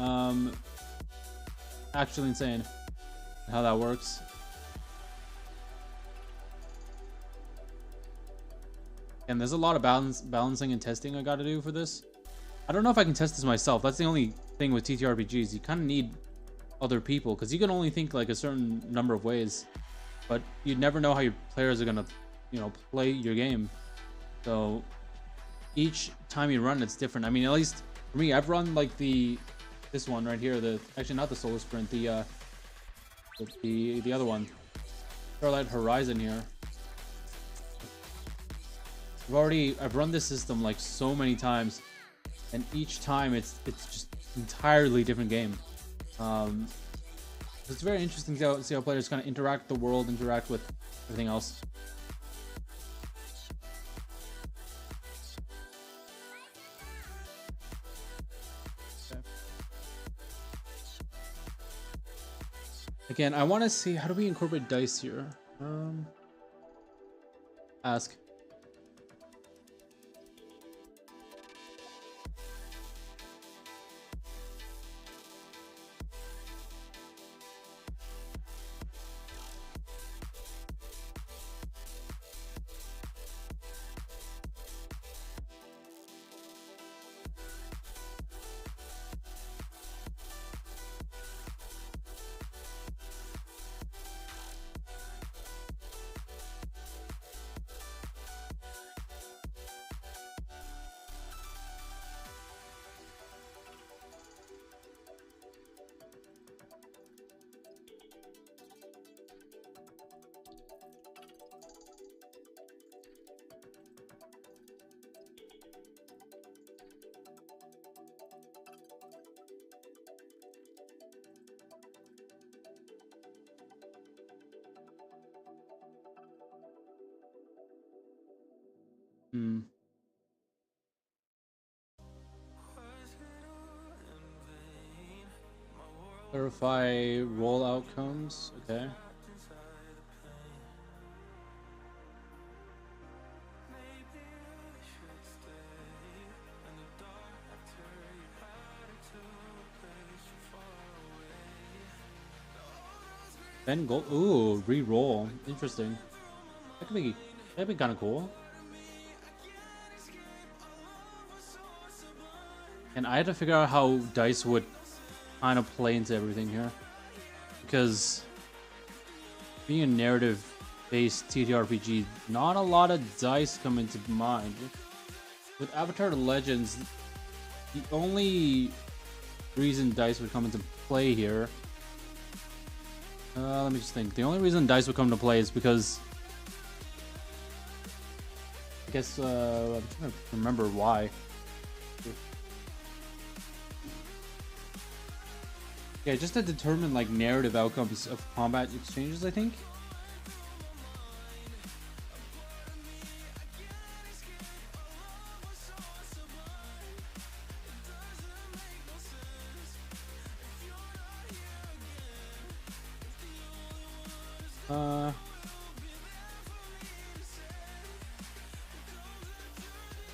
Actually insane how that works. And there's a lot of balancing and testing I got to do for this. I don't know if I can test this myself. That's the only thing with TTRPGs. You kind of need other people because you can only think like a certain number of ways, but you never know how your players are gonna, you know, play your game. So each time you run, it's different. I mean, at least for me, I've run like this one right here. Actually not the solo sprint, the other one, Starlight Horizon here. I've run this system like so many times, and each time it's just entirely different game. It's very interesting to see how players kind of interact with the world, interact with everything else. Okay. Again, I want to see how do we incorporate dice here. Ask. Clarify roll outcomes. Okay. Then go. Ooh, re-roll. Interesting. That'd be kind of cool. And I had to figure out how dice would kind of play into everything here, because being a narrative-based TTRPG, not a lot of dice come into mind. With Avatar Legends, the only reason dice would come into play here, let me just think. The only reason dice would come into play is because, I guess, I'm trying to remember why. Yeah, just to determine like narrative outcomes of combat exchanges, I think.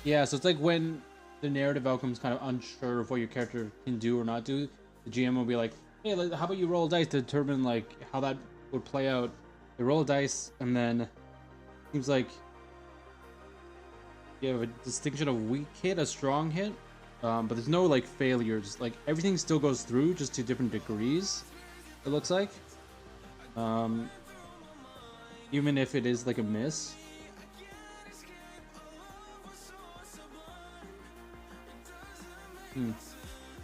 Yeah, so it's like when the narrative outcome's kind of unsure of what your character can do or not do, the GM will be like, hey, how about you roll dice to determine like how that would play out. They roll a dice, and then it seems like you have a distinction of weak hit, a strong hit, but there's no like failures. Like everything still goes through, just to different degrees, it looks like. Even if it is like a miss.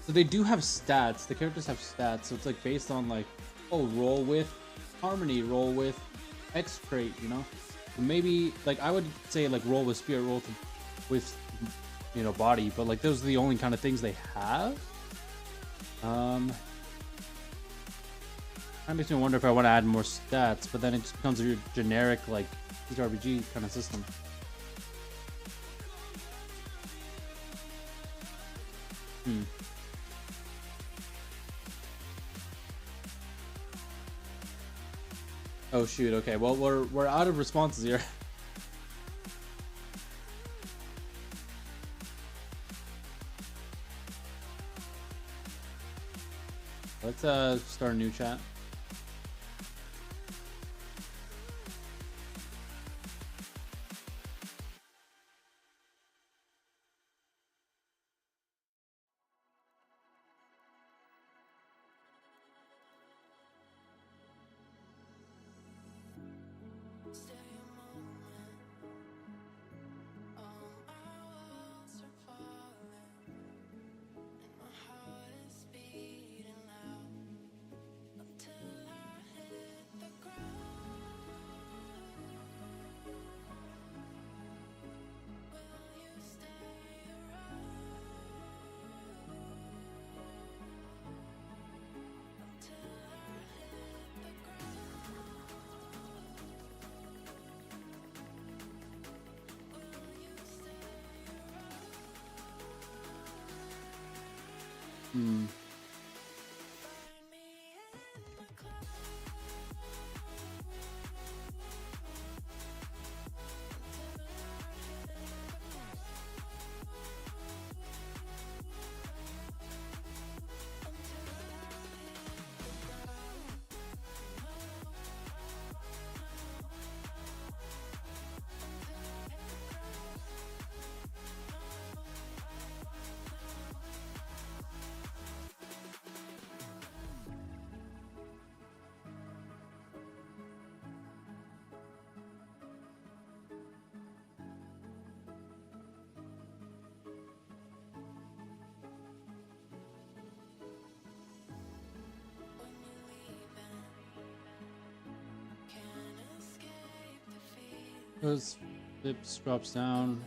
So they do have stats. The characters have stats, so it's like based on like, oh, roll with Harmony, roll with X trait, you know? Maybe, like, I would say, like, roll with Spirit, roll with, you know, Body, but, like, those are the only kind of things they have. That makes me wonder if I want to add more stats, but then it just becomes a generic, like, RPG kind of system. Oh shoot, okay, well we're out of responses here. Let's start a new chat. Those lips drops down.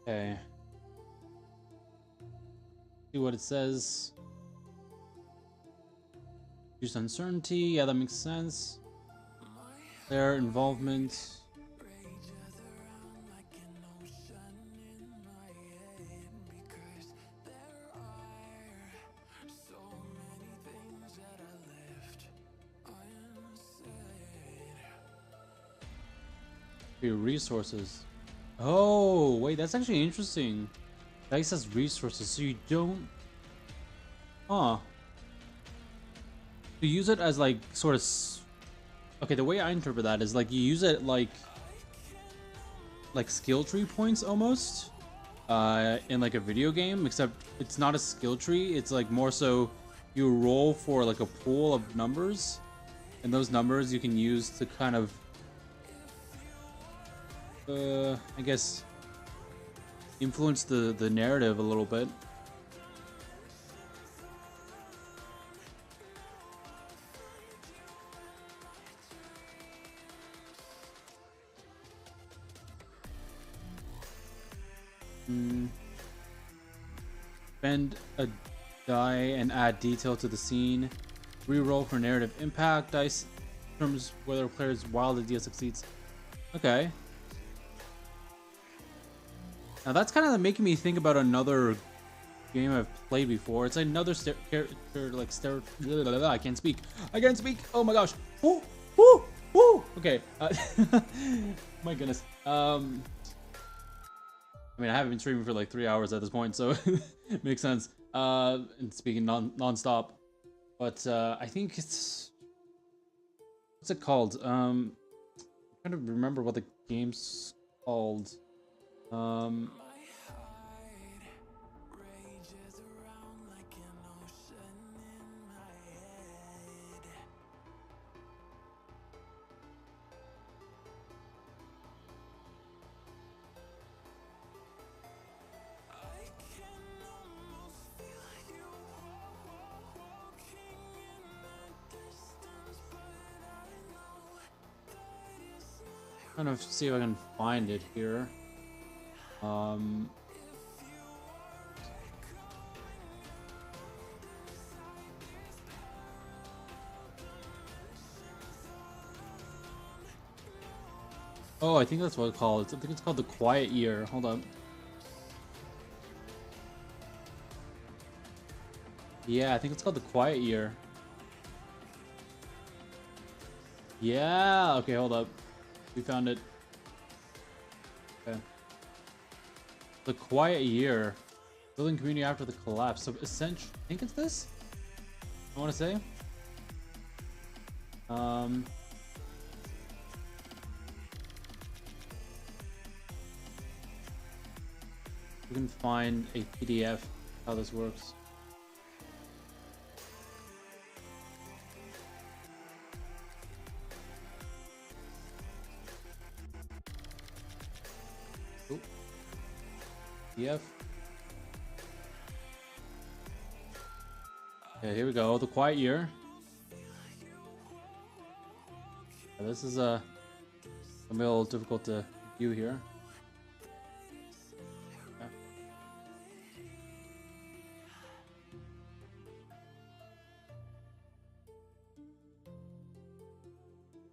Okay. See what it says. Use uncertainty. Yeah, that makes sense. Their involvement. Your resources. Oh, wait, that's actually interesting. Dice has resources, so you don't... Huh. You use it as, like, sort of... Okay, the way I interpret that is, like, you use it, like skill tree points, almost. In, like, a video game, except it's not a skill tree. It's, like, more so you roll for, like, a pool of numbers. And those numbers you can use to kind of I guess influence the narrative a little bit. Spend a die and add detail to the scene. Reroll for narrative impact. Dice determines whether a player's wild idea succeeds. Okay. Now that's kind of making me think about another game I've played before. It's another character like I can't speak. I can't speak. Oh my gosh. Woo, woo, woo. Okay. My goodness. I mean, I haven't been streaming for like 3 hours at this point, so it makes sense. And speaking non-stop. But I think it's, what's it called? I'm trying to remember what the game's called. Trying to see if I can find it here. Oh, I think that's what it's called. I think it's called The Quiet Year. Hold up. Yeah, I think it's called The Quiet Year. Yeah, okay, hold up. We found it. Okay. The Quiet Year. Building community after the collapse. So essentially, I think it's this? I want to say. We can find a PDF how this works. Oh. PDF. Okay, here we go. The Quiet Year. Yeah, this is a little difficult to view here. Okay.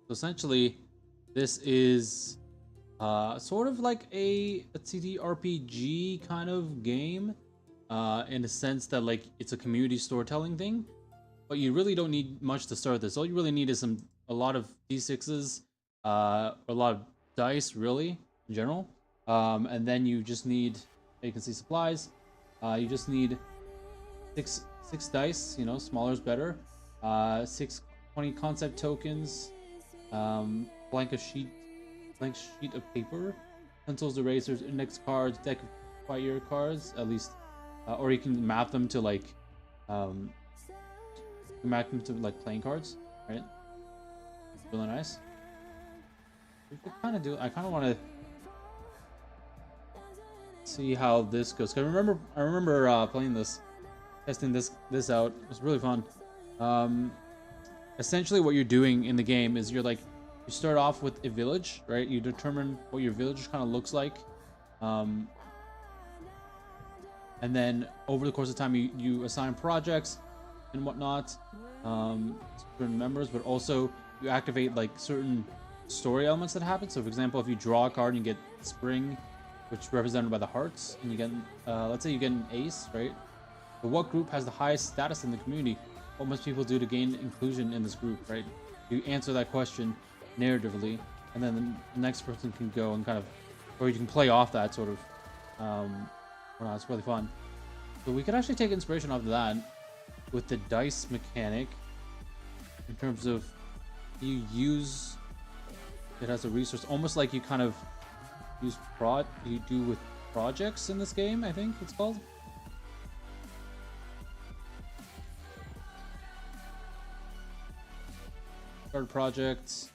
So essentially, this is sort of like a TTRPG kind of game, in a sense that like it's a community storytelling thing, but you really don't need much to start this. All you really need is a lot of d6s, a lot of dice, really in general, and then you just need, you can see supplies. You just need six dice. You know, smaller is better. 20 concept tokens, blank sheet of paper, pencils, erasers, index cards, deck of Quiet Year cards, at least, or you can map them to like, playing cards, right? Really nice. We could kind of do. I kind of want to see how this goes. Cause I remember playing this, testing this out. It was really fun. Essentially, what you're doing in the game is you start off with a village, right? You determine what your village kind of looks like, and then over the course of time, you assign projects and whatnot, certain members, but also you activate like certain story elements that happen. So, for example, if you draw a card, you get spring, which is represented by the hearts, and you get, let's say you get an ace, right? But what group has the highest status in the community? What must people do to gain inclusion in this group, right? You answer that question narratively, and then the next person can go and kind of, or you can play off that sort of, well, it's really fun. So we could actually take inspiration off of that with the dice mechanic, in terms of you use it as a resource, almost like you kind of use you do with projects in this game, I think it's called. Start projects.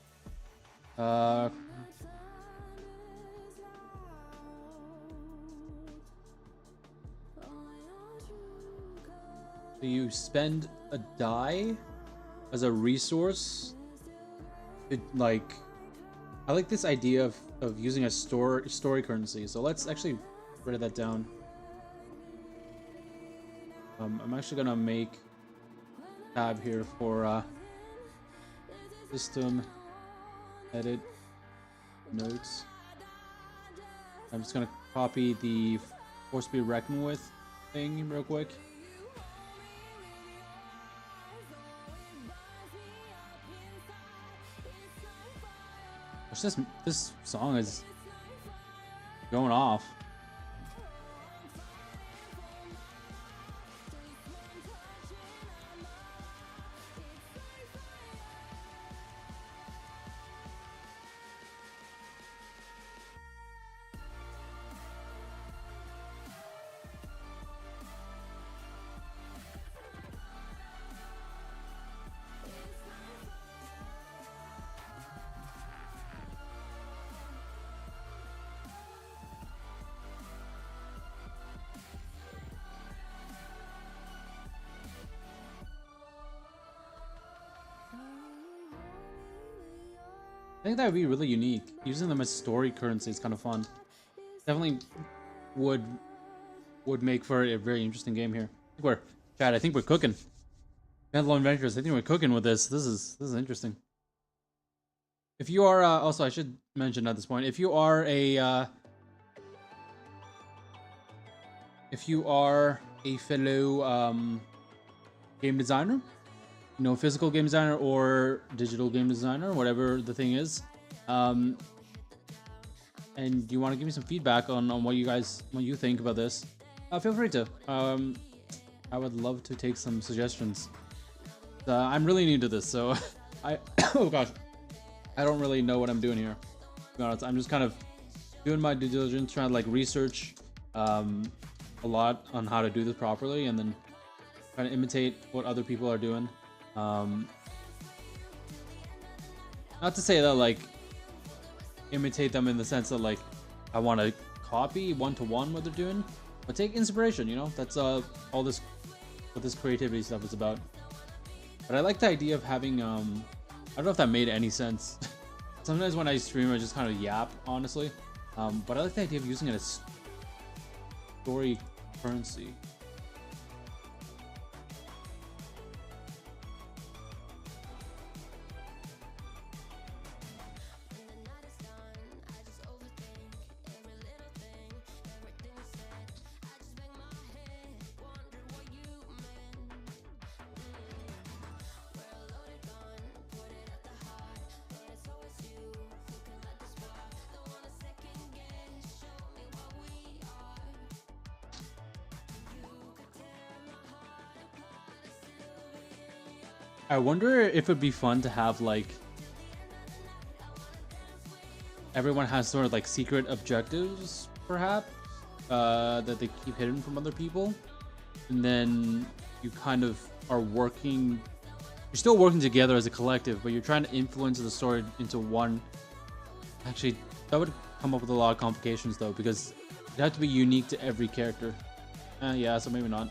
So you spend a die as a resource. It like I like this idea of using a story currency. So let's actually write that down. I'm actually gonna make a tab here for system edit notes. I'm just gonna copy the force to be reckoned with thing real quick. This song is going off. I think that would be really unique. Using them as story currency is kind of fun. Definitely would make for a very interesting game here. I think we're cooking. Standalone Adventures. I think we're cooking with this. This is interesting. If you are also, I should mention at this point, if you are a fellow game designer, you know, physical game designer or digital game designer, whatever the thing is, and you want to give me some feedback on what you think about this, feel free to. I would love to take some suggestions. I'm really new to this, so oh gosh, I don't really know what I'm doing here. To be honest, I'm just kind of doing my due diligence, trying to like research a lot on how to do this properly, and then trying to imitate what other people are doing. Not to say that like imitate them in the sense that like I want to copy one-to-one what they're doing, but take inspiration, you know. That's all this what this creativity stuff is about. But I like the idea of having I don't know if that made any sense. Sometimes when I stream I just kind of yap, honestly, but I like the idea of using it as story currency. I wonder if it'd be fun to have like everyone has sort of like secret objectives, perhaps, that they keep hidden from other people, and then you kind of are working. You're still working together as a collective, but you're trying to influence the story into one. Actually, that would come up with a lot of complications though, because it had to be unique to every character. Yeah, so maybe not.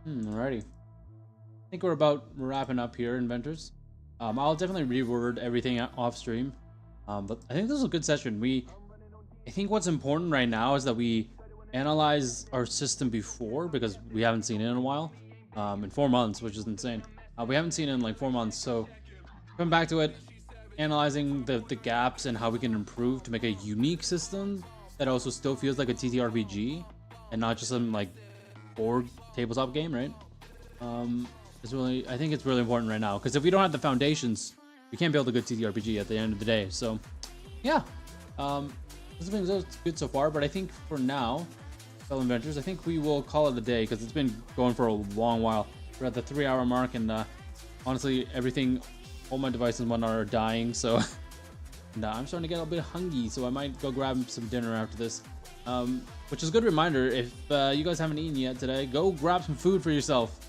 Alrighty. I think we're about wrapping up here, inventors. I'll definitely reword everything off stream. But I think this was a good session. I think what's important right now is that we analyze our system before, because we haven't seen it in a while. In 4 months, which is insane. We haven't seen it in like 4 months, so coming back to it, analyzing the gaps and how we can improve to make a unique system that also still feels like a TTRPG. and not just some like board tabletop game, right? I think it's really important right now, because if we don't have the foundations, we can't build a good TTRPG at the end of the day. So, yeah, this has been good so far. But I think for now, fellow inventors, I think we will call it a day, because it's been going for a long while. We're at the 3-hour mark, and honestly, all my devices and whatnot are dying. So, and, I'm starting to get a bit hungry, so I might go grab some dinner after this. Which is a good reminder, if you guys haven't eaten yet today, go grab some food for yourself.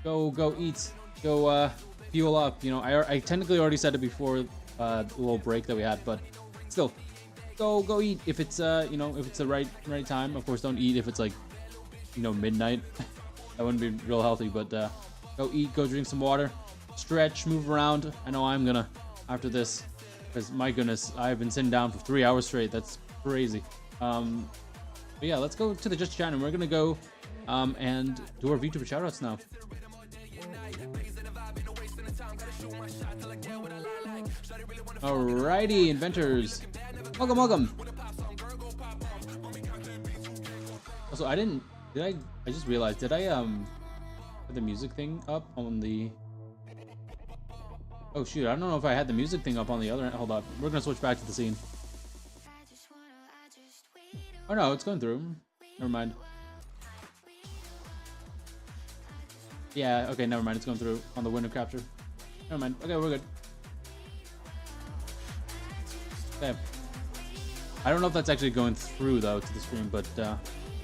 Go eat. Go fuel up. You know, I technically already said it before the little break that we had, but still, go eat if it's you know, if it's the right time. Of course, don't eat if it's like, you know, midnight. That wouldn't be real healthy. But go eat. Go drink some water. Stretch. Move around. I know I'm gonna after this, because my goodness, I've been sitting down for 3 hours straight. That's crazy. But yeah, let's go to the Just Chat, and we're gonna go and do our VTuber shoutouts now. Alrighty, inventors, welcome. Also, I just realized, did I put the music thing up on the? Oh shoot, I don't know if I had the music thing up on the other end. Hold up, we're gonna switch back to the scene. Oh no, it's going through. Never mind. Yeah, okay, never mind. It's going through on the window capture. Never mind. Okay, we're good. Okay. I don't know if that's actually going through though to the screen, but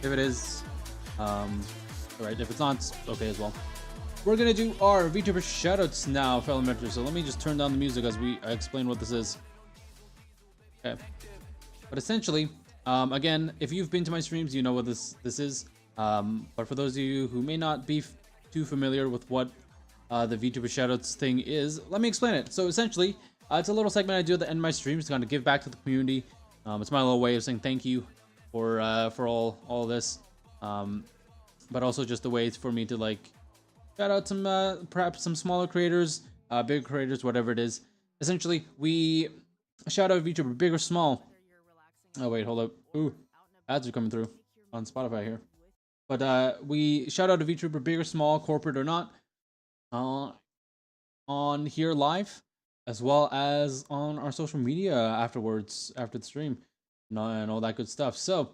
if it is, alright. If it's not, it's okay as well. We're gonna do our VTuber shoutouts now, fellow inventors. So let me just turn down the music as I explain what this is. Okay. But essentially, again, if you've been to my streams, you know what this is. But for those of you who may not be too familiar with what the VTuber shoutouts thing is, let me explain it. So essentially, it's a little segment I do at the end of my streams to kind of give back to the community. It's my little way of saying thank you for all this, but also just a way for me to like shout out some perhaps some smaller creators, big creators, whatever it is. Essentially, we shout out VTuber, big or small. Oh wait, hold up. Ooh, ads are coming through on Spotify here. But we shout out a VTuber, big or small, corporate or not, on here live, as well as on our social media afterwards, after the stream, and all that good stuff. So,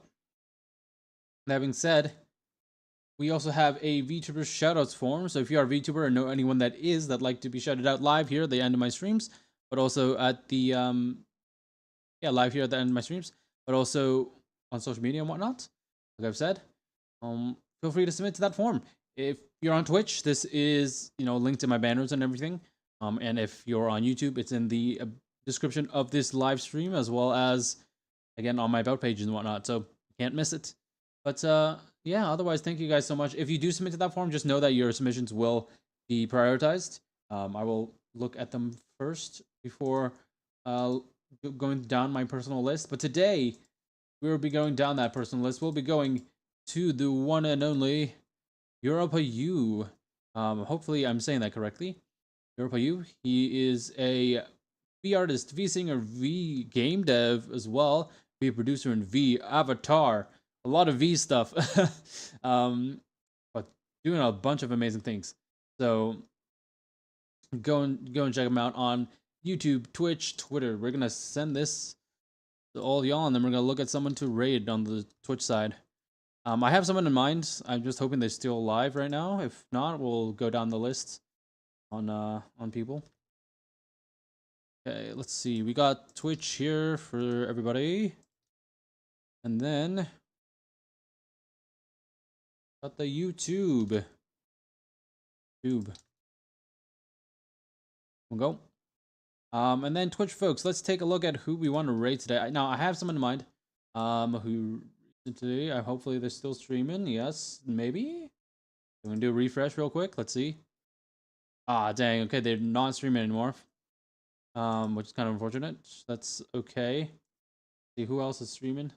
that being said, we also have a VTuber shoutouts form. So if you are a VTuber or know anyone that like to be shouted out live here at the end of my streams, but also at the live here at the end of my streams, but also on social media and whatnot, like I've said, feel free to submit to that form. If you're on Twitch, this is, you know, linked in my banners and everything. And if you're on YouTube, it's in the description of this live stream, as well as, again, on my about page and whatnot. So you can't miss it. But yeah, otherwise, thank you guys so much. If you do submit to that form, just know that your submissions will be prioritized. I will look at them first before going down my personal list. But today, we will be going down that personal list. We'll be going to the one and only Europa U. Hopefully, I'm saying that correctly. Europa U. He is a V artist, V singer, V game dev as well, V producer, and V avatar. A lot of V stuff, but doing a bunch of amazing things. So go and check him out on YouTube, Twitch, Twitter. We're gonna send this to all y'all, and then we're gonna look at someone to raid on the Twitch side. I have someone in mind. I'm just hoping they're still alive right now. If not, we'll go down the list on people. Okay, let's see. We got Twitch here for everybody, and then got the YouTube. We'll go. And then Twitch folks, let's take a look at who we want to rate today. Now I have someone in mind. Who today? Hopefully they're still streaming. Yes, maybe. I'm gonna do a refresh real quick. Let's see. Ah, dang. Okay, they're not streaming anymore. Which is kind of unfortunate. That's okay. See who else is streaming.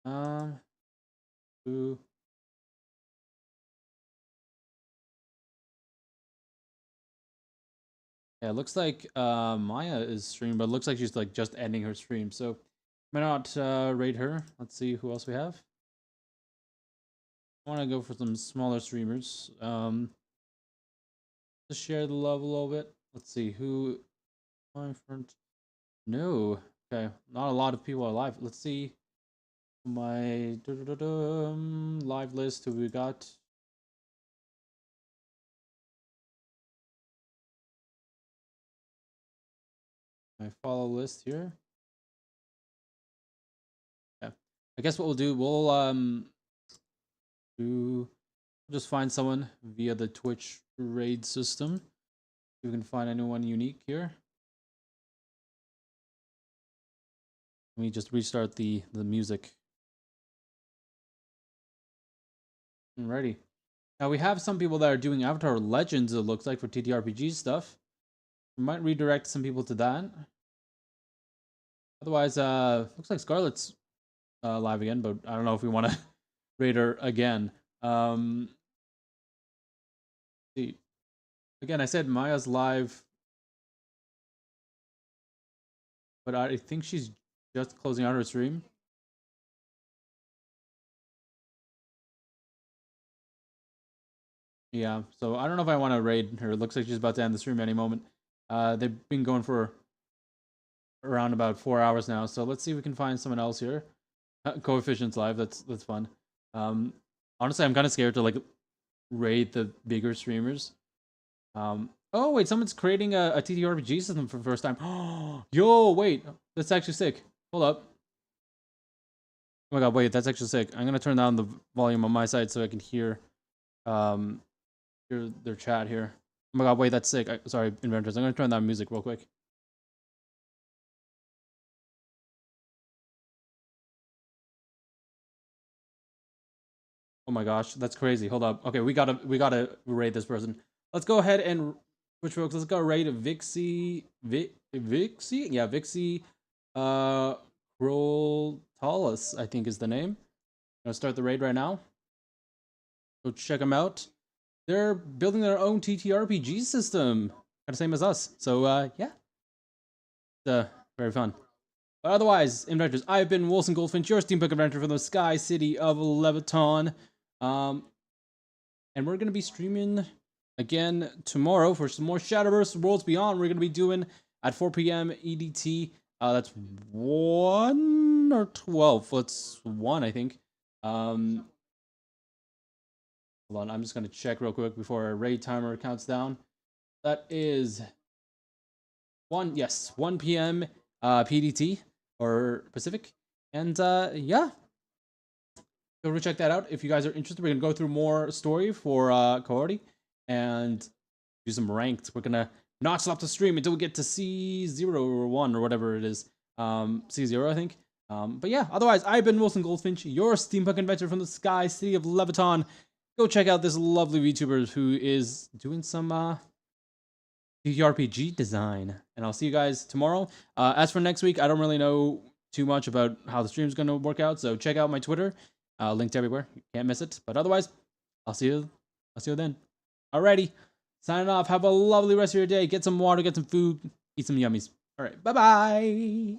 Who? Yeah, it looks like Maya is streaming, but it looks like she's like just ending her stream. So might not rate her. Let's see who else we have. I want to go for some smaller streamers. To share the love a little bit. Let's see who. My friend. No. Okay, not a lot of people are live. Let's see my live list. Who we got? My follow list here. Yeah, I guess what we'll do, we'll just find someone via the Twitch raid system. You can find anyone unique here. Let me just restart the music. Alrighty. Now we have some people that are doing Avatar Legends, it looks like, for TTRPG stuff. We might redirect some people to that. Otherwise, looks like Scarlet's live again, but I don't know if we want to raid her again. See. Again, I said Maya's live, but I think she's just closing out her stream. Yeah, so I don't know if I want to raid her. It looks like she's about to end the stream any moment. They've been going for around about 4 hours now, so let's see if we can find someone else here. Coefficient's live. That's fun. Honestly, I'm kind of scared to like raid the bigger streamers. Oh wait, someone's creating a TTRPG system for the first time. Yo, wait, that's actually sick. Hold up. Oh my god, wait, that's actually sick. I'm gonna turn down the volume on my side so I can hear their chat here. Oh my god, wait, that's sick. Sorry, inventors. I'm gonna turn down music real quick. Oh my gosh, that's crazy. Hold up. Okay, we gotta raid this person. Let's go ahead and switch folks. Let's go raid Vixie. Vixie? Yeah, Vixie. Kroltalis, I think is the name. Gonna start the raid right now. Go check them out. They're building their own TTRPG system, kind of same as us. So yeah, very fun. But otherwise, inventors, I've been Wilson Goldfinch, your steampunk adventurer from the Sky City of Leviton. And we're gonna be streaming again tomorrow for some more Shadowverse Worlds Beyond. We're gonna be doing at 4 p.m. EDT. That's 1 or 12. It's 1, I think. Hold on, I'm just gonna check real quick before our raid timer counts down. That is 1 p.m. PDT or Pacific. And yeah. Go check that out if you guys are interested. We're gonna go through more story for Cohorty and do some ranked. We're gonna not stop the stream until we get to C0 or 1 or whatever it is. C0, I think. But yeah, otherwise, I've been Wilson Goldfinch, your steampunk adventurer from the Sky City of Leviton. Go check out this lovely VTuber who is doing some TTRPG design. And I'll see you guys tomorrow. As for next week, I don't really know too much about how the stream's gonna work out, so check out my Twitter. Linked everywhere. You can't miss it. But otherwise, I'll see you then. Alrighty. Signing off. Have a lovely rest of your day. Get some water, get some food, eat some yummies. Alright, bye-bye.